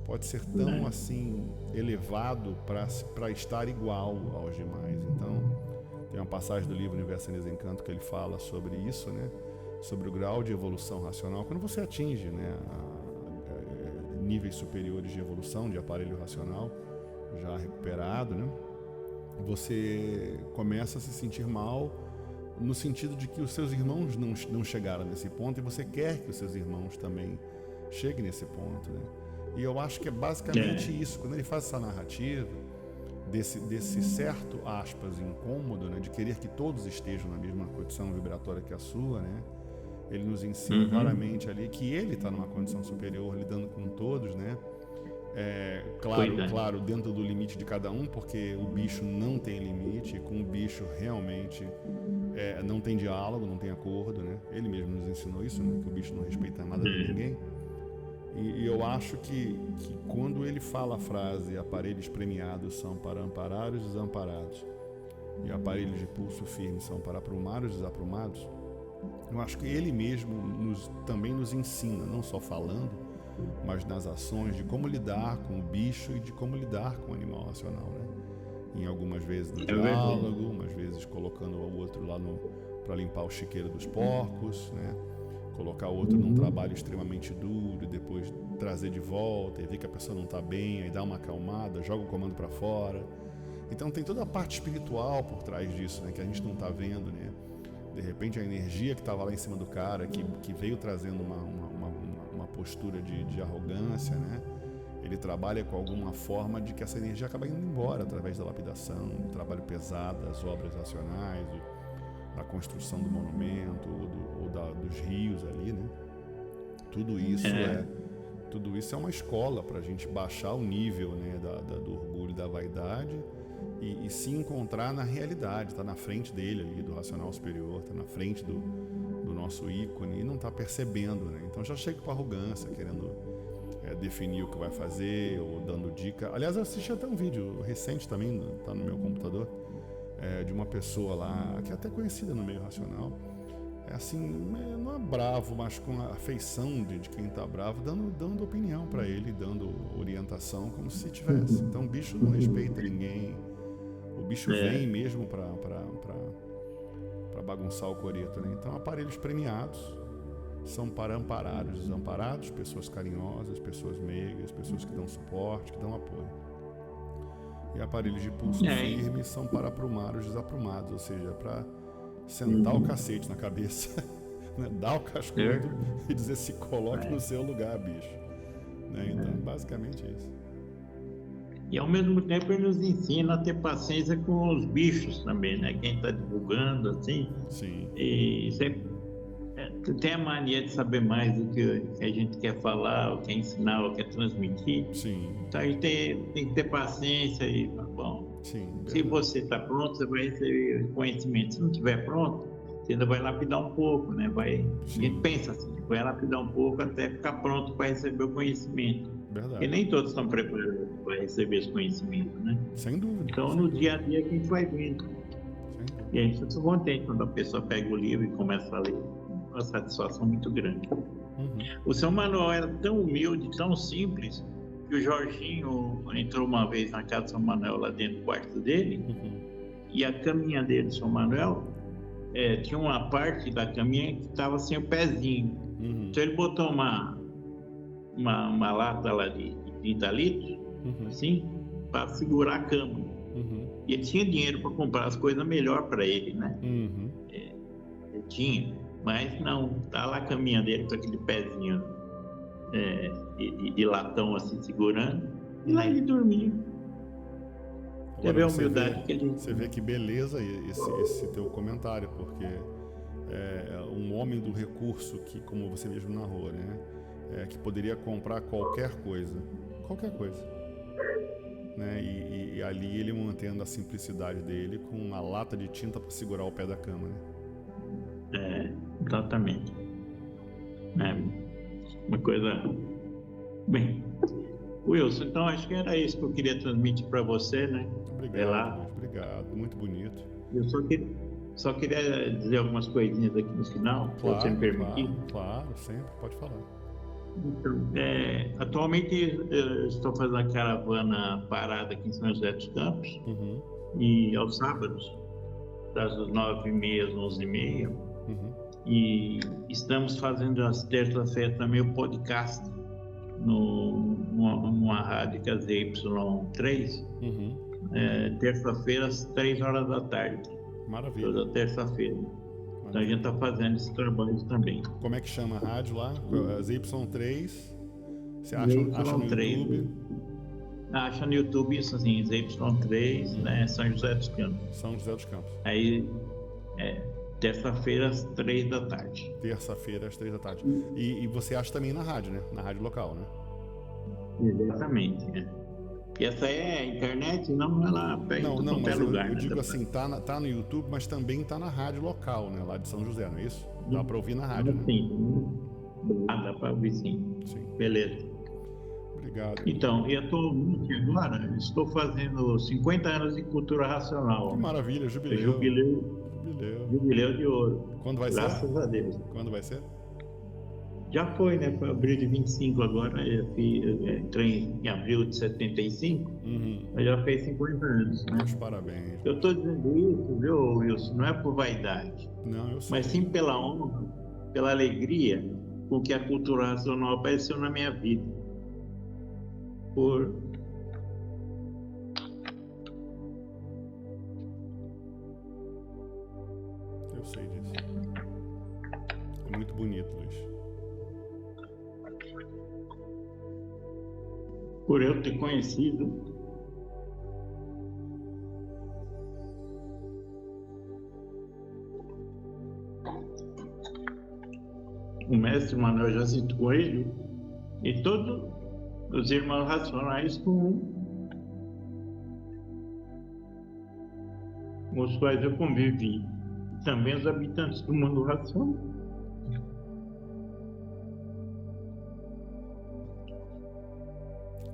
pode ser tão assim elevado para estar igual aos demais? Então tem uma passagem do livro Universo em Desencanto que ele fala sobre isso, né, sobre o grau de evolução racional. Quando você atinge, né, níveis superiores de evolução de aparelho racional já recuperado, né, você começa a se sentir mal no sentido de que os seus irmãos não chegaram nesse ponto e você quer que os seus irmãos também cheguem nesse ponto, né? E eu acho que é basicamente isso. Quando ele faz essa narrativa desse certo, aspas, incômodo, né, de querer que todos estejam na mesma condição vibratória que a sua, né? Ele nos ensina claramente ali que ele está numa condição superior, lidando com todos, né? Claro, dentro do limite de cada um, porque o bicho não tem limite, e com o bicho realmente não tem diálogo, não tem acordo, né? Ele mesmo nos ensinou isso, né? Que o bicho não respeita nada de ninguém. E eu acho que quando ele fala a frase aparelhos premiados são para amparar os desamparados e aparelhos de pulso firme são para aprumar os desaprumados, eu acho que ele mesmo também nos ensina, não só falando, mas nas ações, de como lidar com o bicho e de como lidar com o animal racional, né? Em algumas vezes no diálogo, umas vezes colocando o outro lá para limpar o chiqueiro dos porcos, né? Colocar o outro num trabalho extremamente duro e depois trazer de volta e ver que a pessoa não está bem, aí dá uma acalmada, joga o comando para fora. Então tem toda a parte espiritual por trás disso, né? Que a gente não está vendo, né? De repente a energia que estava lá em cima do cara, que veio trazendo uma postura de arrogância, né? Ele trabalha com alguma forma de que essa energia acaba indo embora através da lapidação, do trabalho pesado, das obras racionais, da construção do monumento ou dos rios ali, né? Tudo isso é uma escola para a gente baixar o nível, né, do orgulho e da vaidade e se encontrar na realidade, está na frente dele ali, do racional superior, está na frente do nosso ícone e não está percebendo, né? Então já chega com arrogância, querendo definir o que vai fazer ou dando dica. Aliás, eu assisti até um vídeo recente também, está no meu computador, de uma pessoa lá, que é até conhecida no meio racional, assim, não é bravo, mas com a afeição de quem está bravo, dando opinião para ele, dando orientação como se tivesse. Então o bicho não respeita ninguém, o bicho vem mesmo para bagunçar o coreto, né? Então aparelhos premiados são para amparar os desamparados, pessoas carinhosas, pessoas meigas, pessoas que dão suporte, que dão apoio. E aparelhos de pulso firme são para aprumar os desaprumados, ou seja, para sentar o cacete na cabeça, né? Dar o cascudo e dizer: se coloque no seu lugar, bicho. Né? Então, basicamente isso. E ao mesmo tempo ele nos ensina a ter paciência com os bichos também, né? Quem está divulgando, assim. Sim. E sempre tem a mania de saber mais do que a gente quer falar, ou quer ensinar, ou quer transmitir. Sim. Então a gente tem que ter paciência e, bom, sim, se você está pronto, você vai receber conhecimento. Se não estiver pronto, você ainda vai lapidar um pouco, né? A gente pensa assim, vai lapidar um pouco até ficar pronto para receber o conhecimento. Verdade. E nem todos estão preparados para receber esse conhecimento, né? Sem dúvida. Então, no dia a dia que a gente vai vendo. E a gente fica contente quando a pessoa pega o livro e começa a ler. Uma satisfação muito grande. O seu Manuel era tão humilde, tão simples, que o Jorginho entrou uma vez na casa do São Manuel, lá dentro do quarto dele, e a caminha dele, do São Manuel, tinha uma parte da caminha que estava sem o pezinho. Então ele botou uma lata lá de 30 litros, assim, para segurar a cama. E ele tinha dinheiro para comprar as coisas melhor para ele, né? Ele tinha. Mas não, tá lá a caminha dele com aquele pezinho de latão assim segurando, e lá ele dormia. Você vê a humildade que ele... Você vê que beleza esse teu comentário, porque um homem do recurso que, como você mesmo narrou, né, que poderia comprar qualquer coisa, né, e ali ele mantendo a simplicidade dele com uma lata de tinta para segurar o pé da cama, né? Exatamente. Uma coisa... Bem, Wilson, então acho que era isso que eu queria transmitir para você, né? Obrigado, muito bonito. Eu só queria dizer algumas coisinhas aqui no final, se você me permitir. Claro, sempre, pode falar. Então, atualmente eu estou fazendo a caravana parada aqui em São José dos Campos, e aos sábados, das 9h30 às 11h30, e estamos fazendo às terças-feiras também o podcast numa rádio que é a ZY3, terça-feira às 3 horas da tarde. Maravilha. Toda terça-feira. Então a gente está fazendo esse trabalho também. Como é que chama a rádio lá? ZY3. Você acha no YouTube? Acha no YouTube, isso assim, ZY3, né? São José dos Campos. São José dos Campos. Aí, terça-feira às 3 da tarde. Terça-feira às 3 da tarde. E você acha também na rádio, né? Na rádio local, né? Exatamente, E essa é a internet, não ela pega em qualquer lugar. Eu digo assim, tá no YouTube, mas também tá na rádio local, né? Lá de São José, não é isso? Dá para ouvir na rádio, né? Sim, dá para ouvir sim. Beleza. Obrigado. Então, eu estou fazendo 50 anos de cultura racional. Que maravilha, jubileu. Jubileu de ouro. Quando vai ser? Graças a Deus. Quando vai ser? Já foi, né? Foi abril de 25 agora. Eu entrei em abril de 75. Mas já fez 50 anos, né? Meus parabéns. Eu estou dizendo isso, viu, Wilson? Não é por vaidade. Não, eu sei. Mas sim pela honra, pela alegria com que a cultura racional apareceu na minha vida. Eu sei disso. É muito bonito, Luiz. Por eu ter conhecido o mestre Manuel Jacinto Coelho e todos os irmãos racionais com os quais eu convivi, também os habitantes do mundo racional.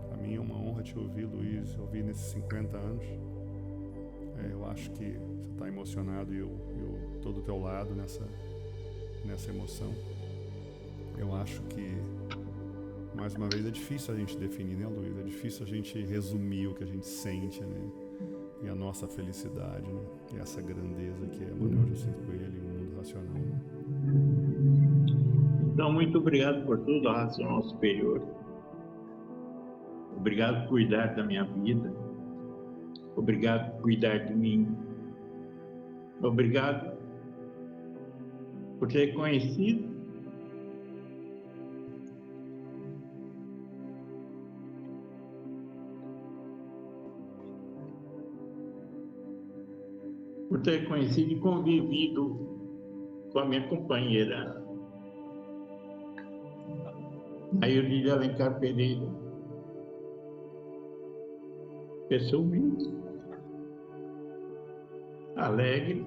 Para mim é uma honra te ouvir, Luiz, ouvir nesses 50 anos. Eu acho que você está emocionado e eu estou do teu lado nessa emoção. Eu acho que, mais uma vez, é difícil a gente definir, né, Luiz? É difícil a gente resumir o que a gente sente, né? E a nossa felicidade, né? E essa grandeza que é Manuel Jacinto Coelho e o mundo racional. Né? Então, muito obrigado por tudo, a Racional Superior. Obrigado por cuidar da minha vida. Obrigado por cuidar de mim. Obrigado por ter conhecido e convivido com a minha companheira, a Eurilia de Alencar Pereira. Pessoa humilde, alegre,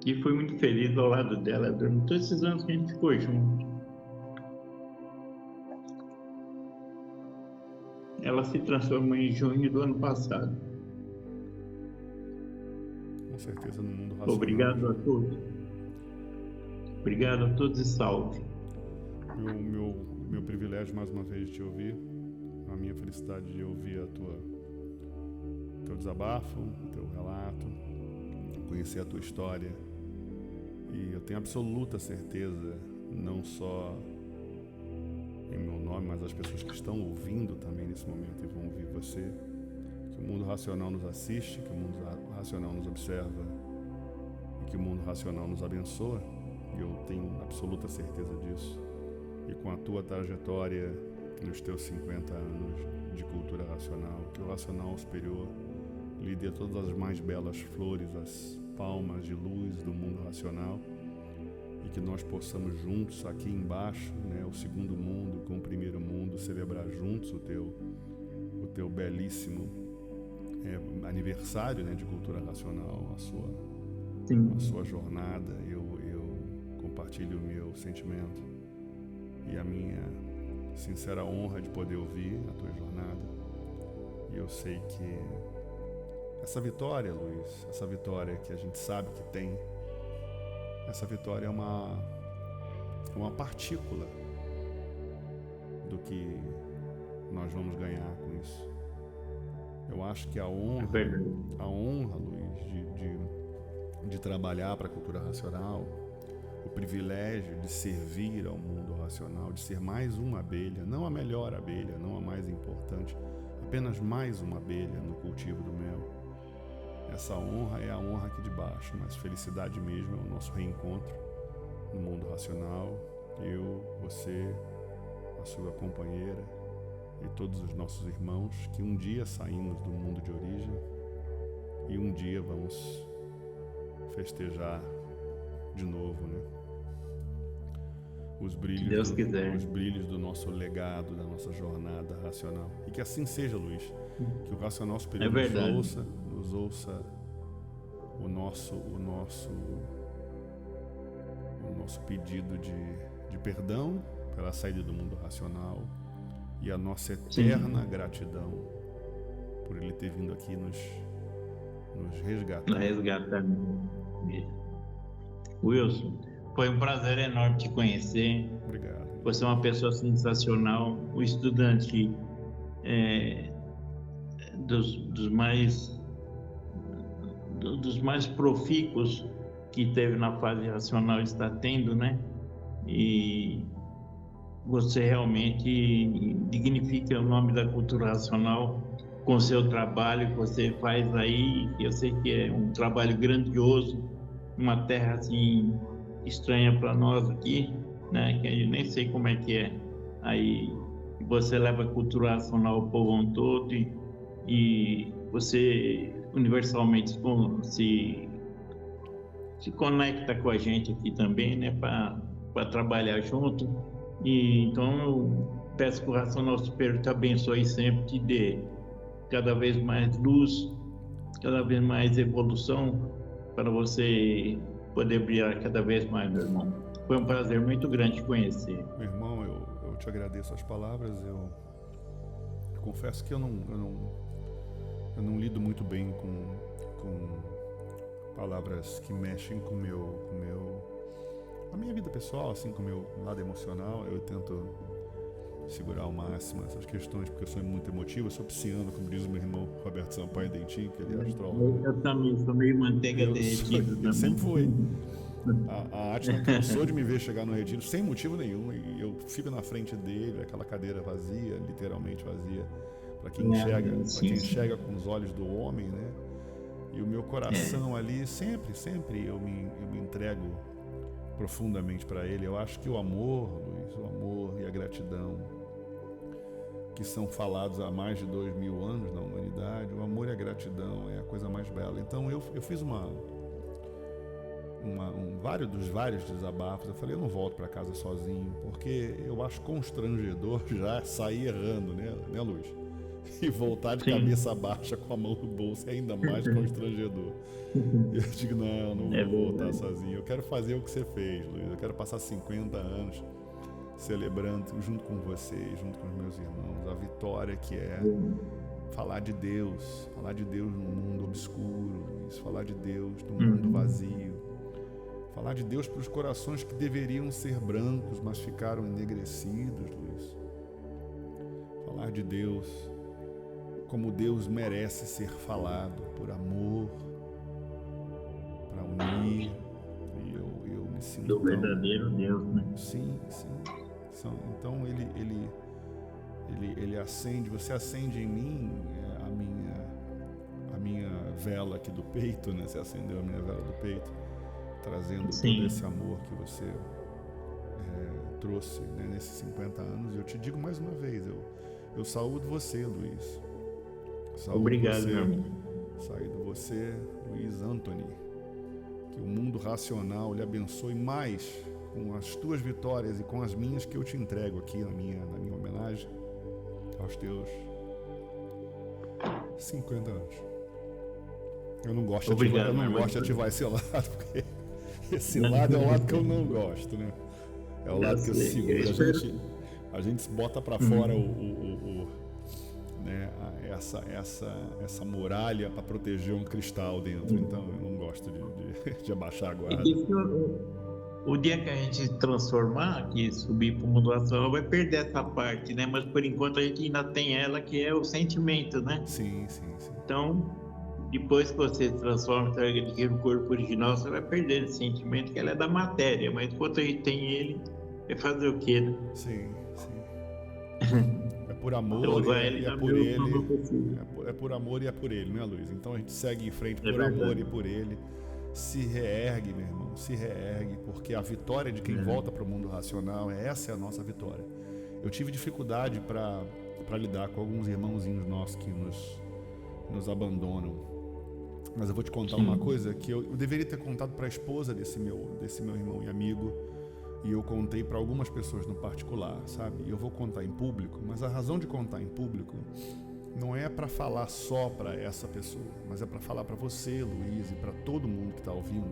e fui muito feliz ao lado dela durante todos esses anos que a gente ficou junto. Ela se transformou em junho do ano passado. Com certeza no mundo racional. Obrigado a todos. Obrigado a todos e salve. Meu privilégio mais uma vez de te ouvir, a minha felicidade de ouvir teu desabafo, teu relato, conhecer a tua história. E eu tenho absoluta certeza, não só em meu nome, mas as pessoas que estão ouvindo também nesse momento e vão ouvir você, que o mundo racional nos assiste, que o mundo racional nos observa e que o mundo racional nos abençoa. Eu tenho absoluta certeza disso. E com a tua trajetória nos teus 50 anos de cultura racional, que o racional superior lhe dê todas as mais belas flores, as palmas de luz do mundo racional, e que nós possamos juntos aqui embaixo, né, o segundo mundo com o primeiro mundo, celebrar juntos o teu belíssimo aniversário, né, de cultura racional, a sua jornada. Eu compartilho o meu sentimento e a minha sincera honra de poder ouvir a tua jornada. E eu sei que essa vitória, Luiz, essa vitória que a gente sabe que tem, essa vitória é uma partícula do que nós vamos ganhar com isso. Eu acho que a honra, Luiz, de trabalhar para a cultura racional, o privilégio de servir ao mundo racional, de ser mais uma abelha, não a melhor abelha, não a mais importante, apenas mais uma abelha no cultivo do mel. Essa honra é a honra aqui de baixo, mas felicidade mesmo é o nosso reencontro no mundo racional. Eu, você, a sua companheira e todos os nossos irmãos que um dia saímos do mundo de origem e um dia vamos festejar de novo, né? Os brilhos do nosso legado, da nossa jornada racional. E que assim seja, Luiz. Que o racional superior nos ouça o nosso pedido de perdão pela saída do mundo racional e a nossa eterna gratidão por ele ter vindo aqui nos resgatar. Wilson, foi um prazer enorme te conhecer. Obrigado. Você é uma pessoa sensacional, um estudante dos mais profícuos que teve na fase racional, está tendo, né? E você realmente dignifica o nome da cultura racional com o seu trabalho que você faz aí. Eu sei que é um trabalho grandioso, uma terra assim estranha para nós aqui, né? Que eu nem sei como é que é. Aí você leva a cultura racional ao povo todo e você universalmente se conecta com a gente aqui também, né? Para trabalhar junto. E então eu peço que o Racional Superior te abençoe sempre, te dê cada vez mais luz, cada vez mais evolução para você poder brilhar cada vez mais, meu irmão. Foi um prazer muito grande te conhecer. Meu irmão, eu te agradeço as palavras. Eu confesso que eu não lido muito bem com palavras que mexem com a minha vida pessoal, assim, com o meu lado emocional. Eu tento segurar ao máximo essas questões, porque eu sou muito emotivo, eu sou pisciano, como diz o meu irmão Roberto Sampaio Dentinho, que ele é astrólogo. Eu também sou meio manteiga derretida. Eu sempre fui. A Atna cansou de me ver chegar no retiro sem motivo nenhum, e eu fico na frente dele, aquela cadeira vazia, literalmente vazia, para quem enxerga com os olhos do homem, né? E o meu coração ali, sempre eu me entrego profundamente para ele. Eu acho que o amor, Luiz, o amor e a gratidão que são falados há mais de 2000 anos na humanidade, o amor e a gratidão é a coisa mais bela. Então eu fiz vários desabafos. Eu falei, eu não volto para casa sozinho, porque eu acho constrangedor já sair errando, né Luiz? E voltar de cabeça baixa com a mão no bolso é ainda mais constrangedor. Eu digo, não vou voltar sozinho. Eu quero fazer o que você fez, Luiz. Eu quero passar 50 anos celebrando junto com você, junto com os meus irmãos, a vitória que é falar de Deus no mundo obscuro, Luiz. Falar de Deus no mundo vazio. Falar de Deus para os corações que deveriam ser brancos, mas ficaram enegrecidos, Luiz. Falar de Deus como Deus merece ser falado, por amor, para unir. E eu me sinto do verdadeiro Deus, né? Sim. Então ele acende, você acende em mim a minha vela aqui do peito, né? Você acendeu a minha vela do peito, trazendo todo esse amor que você trouxe, né, nesses 50 anos. E eu te digo mais uma vez, eu saúdo você, Luiz. Obrigado, meu amigo. Saúdo você, Luiz Antony. Que o mundo racional lhe abençoe mais com as tuas vitórias e com as minhas que eu te entrego aqui na minha homenagem aos teus 50 anos. Eu não gosto de ativar esse lado, porque esse lado é o lado que eu não gosto, né? É o lado que eu seguro. A gente bota para fora né, essa muralha para proteger um cristal dentro. Então eu não gosto de abaixar a guarda. O dia que a gente transformar, que subir para o mundo astral, vai perder essa parte, né? Mas por enquanto a gente ainda tem ela, que é o sentimento, né? Sim. Então, depois que você se transforma no corpo original, você vai perder esse sentimento que ela é da matéria, mas enquanto a gente tem ele, é fazer o quê, né? Sim, sim. É por amor Então, usar e ele é da por melhor ele. forma possível. É por amor e é por ele, né, Luiz? Então a gente segue em frente É por amor verdade. e por ele. Se reergue, meu irmão, se reergue, porque a vitória de quem volta para o mundo racional, essa é a nossa vitória. Eu tive dificuldade para lidar com alguns irmãozinhos nossos que nos abandonam. Mas eu vou te contar uma coisa que eu deveria ter contado para a esposa desse meu irmão e amigo, e eu contei para algumas pessoas no particular, sabe? E eu vou contar em público, mas a razão de contar em público não é para falar só para essa pessoa, mas é para falar para você, Luiz, e para todo mundo que está ouvindo.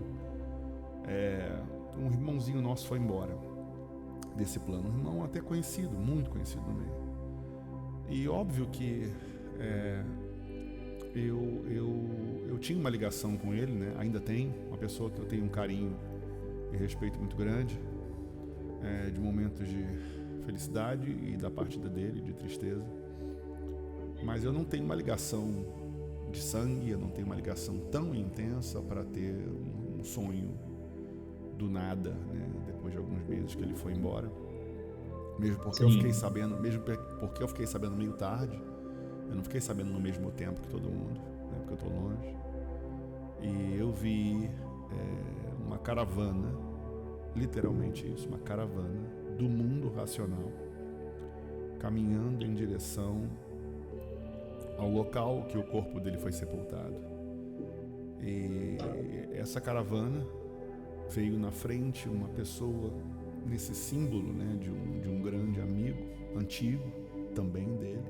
Um irmãozinho nosso foi embora desse plano, um irmão até conhecido, muito conhecido no meio. E óbvio que eu tinha uma ligação com ele, né? Ainda tenho, uma pessoa que eu tenho um carinho e respeito muito grande, de momentos de felicidade e da partida dele, de tristeza. Mas eu não tenho uma ligação de sangue, eu não tenho uma ligação tão intensa para ter um sonho do nada, né? Depois de alguns meses que ele foi embora. Mesmo porque eu fiquei sabendo meio tarde. Eu não fiquei sabendo no mesmo tempo que todo mundo, né? Porque eu estou longe. E eu vi uma caravana, literalmente isso, uma caravana do mundo racional, caminhando em direção ao local que o corpo dele foi sepultado. E essa caravana veio na frente uma pessoa nesse símbolo, né, de um grande amigo, antigo também dele,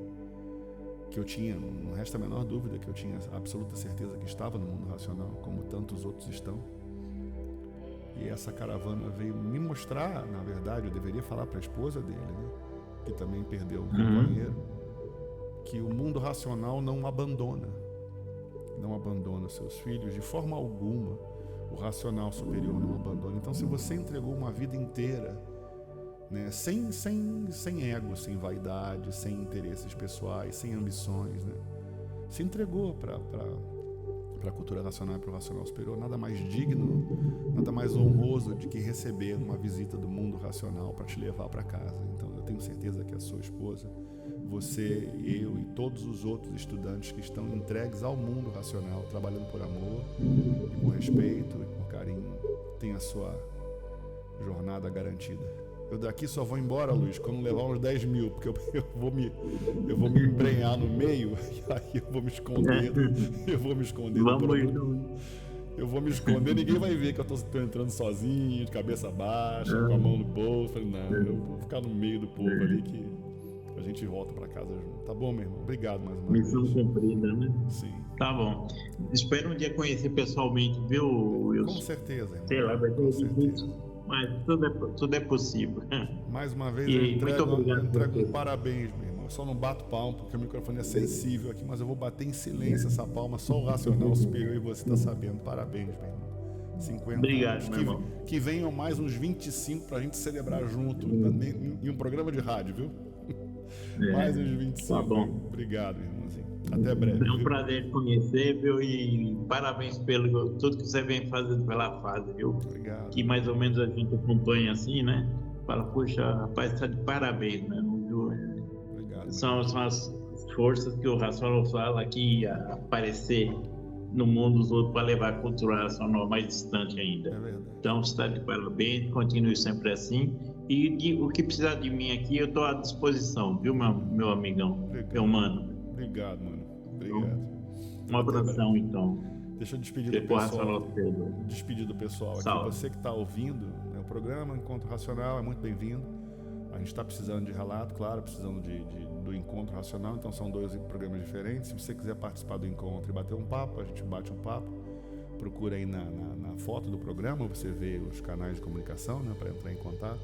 que eu tinha, não resta a menor dúvida que eu tinha absoluta certeza que estava no mundo racional, como tantos outros estão. E essa caravana veio me mostrar, na verdade, eu deveria falar para a esposa dele, né, que também perdeu um companheiro, que o mundo racional não abandona seus filhos de forma alguma. O racional superior não abandona. Então, se você entregou uma vida inteira, né, sem ego, sem vaidade, sem interesses pessoais, sem ambições, né, se entregou para a cultura racional e para o racional superior, nada mais digno, nada mais honroso de que receber uma visita do mundo racional para te levar para casa. Então, eu tenho certeza que a sua esposa, você, eu e todos os outros estudantes que estão entregues ao mundo racional, trabalhando por amor, e por respeito e por carinho, tem a sua jornada garantida. Eu daqui só vou embora, Luiz, quando levar uns 10 mil, porque eu vou me embrenhar no meio, e aí eu vou me esconder. Eu vou me esconder, ninguém vai ver que eu tô entrando sozinho, de cabeça baixa, com a mão no bolso. Falei, não, eu vou ficar no meio do povo ali que a gente volta para casa junto. Tá bom, meu irmão? Obrigado mais uma vez. Missão cumprida, né? Sim. Tá bom. Espero um dia conhecer pessoalmente, viu, Wilson? Com certeza, irmão. Sei lá, vai ser difícil, mas tudo é possível. Mais uma vez, E eu entrego um parabéns, meu irmão. Eu só não bato palma porque o microfone é sensível aqui, mas eu vou bater em silêncio essa palma, só o racional superior e você tá sabendo. Parabéns, meu irmão. 50 Obrigado, anos. meu irmão. Que venham mais uns 25 pra gente celebrar junto em um programa de rádio, viu? Mais uns 25. Tá bom. Obrigado, irmãozinho. Até breve. É um prazer te conhecer, viu? E parabéns pelo tudo que você vem fazendo pela fase, viu? Obrigado. Que mais ou menos a gente acompanha assim, né? Fala, poxa, rapaz, tá de parabéns, né? Obrigado. São as forças que o Racional fala que ia aparecer no mundo dos outros para levar a cultura racional mais distante ainda. É verdade. Então, você está de parabéns, continue sempre assim. E o que precisar de mim aqui, eu estou à disposição, viu, meu amigão, meu mano? Obrigado, mano. Obrigado. Um abração, então. Deixa eu despedir do pessoal aqui. Salve. Você que está ouvindo, né, o programa Encontro Racional é muito bem-vindo. A gente está precisando de relato, claro, precisando do Encontro Racional, então são 2 programas diferentes. Se você quiser participar do encontro e bater um papo, a gente bate um papo. Procura aí na foto do programa, você vê os canais de comunicação, né, para entrar em contato,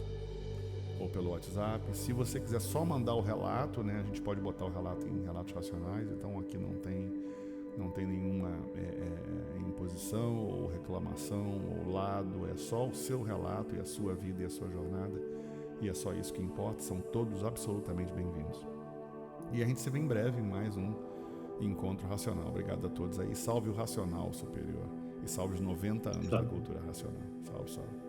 ou pelo WhatsApp. Se você quiser só mandar o relato, né, a gente pode botar o relato em relatos racionais, então aqui não tem nenhuma imposição ou reclamação ou lado, é só o seu relato e a sua vida e a sua jornada, e é só isso que importa. São todos absolutamente bem-vindos. E a gente se vê em breve em mais um Encontro Racional. Obrigado a todos aí. Salve o Racional Superior. E salve os 90 anos da cultura racional. Salve, salve.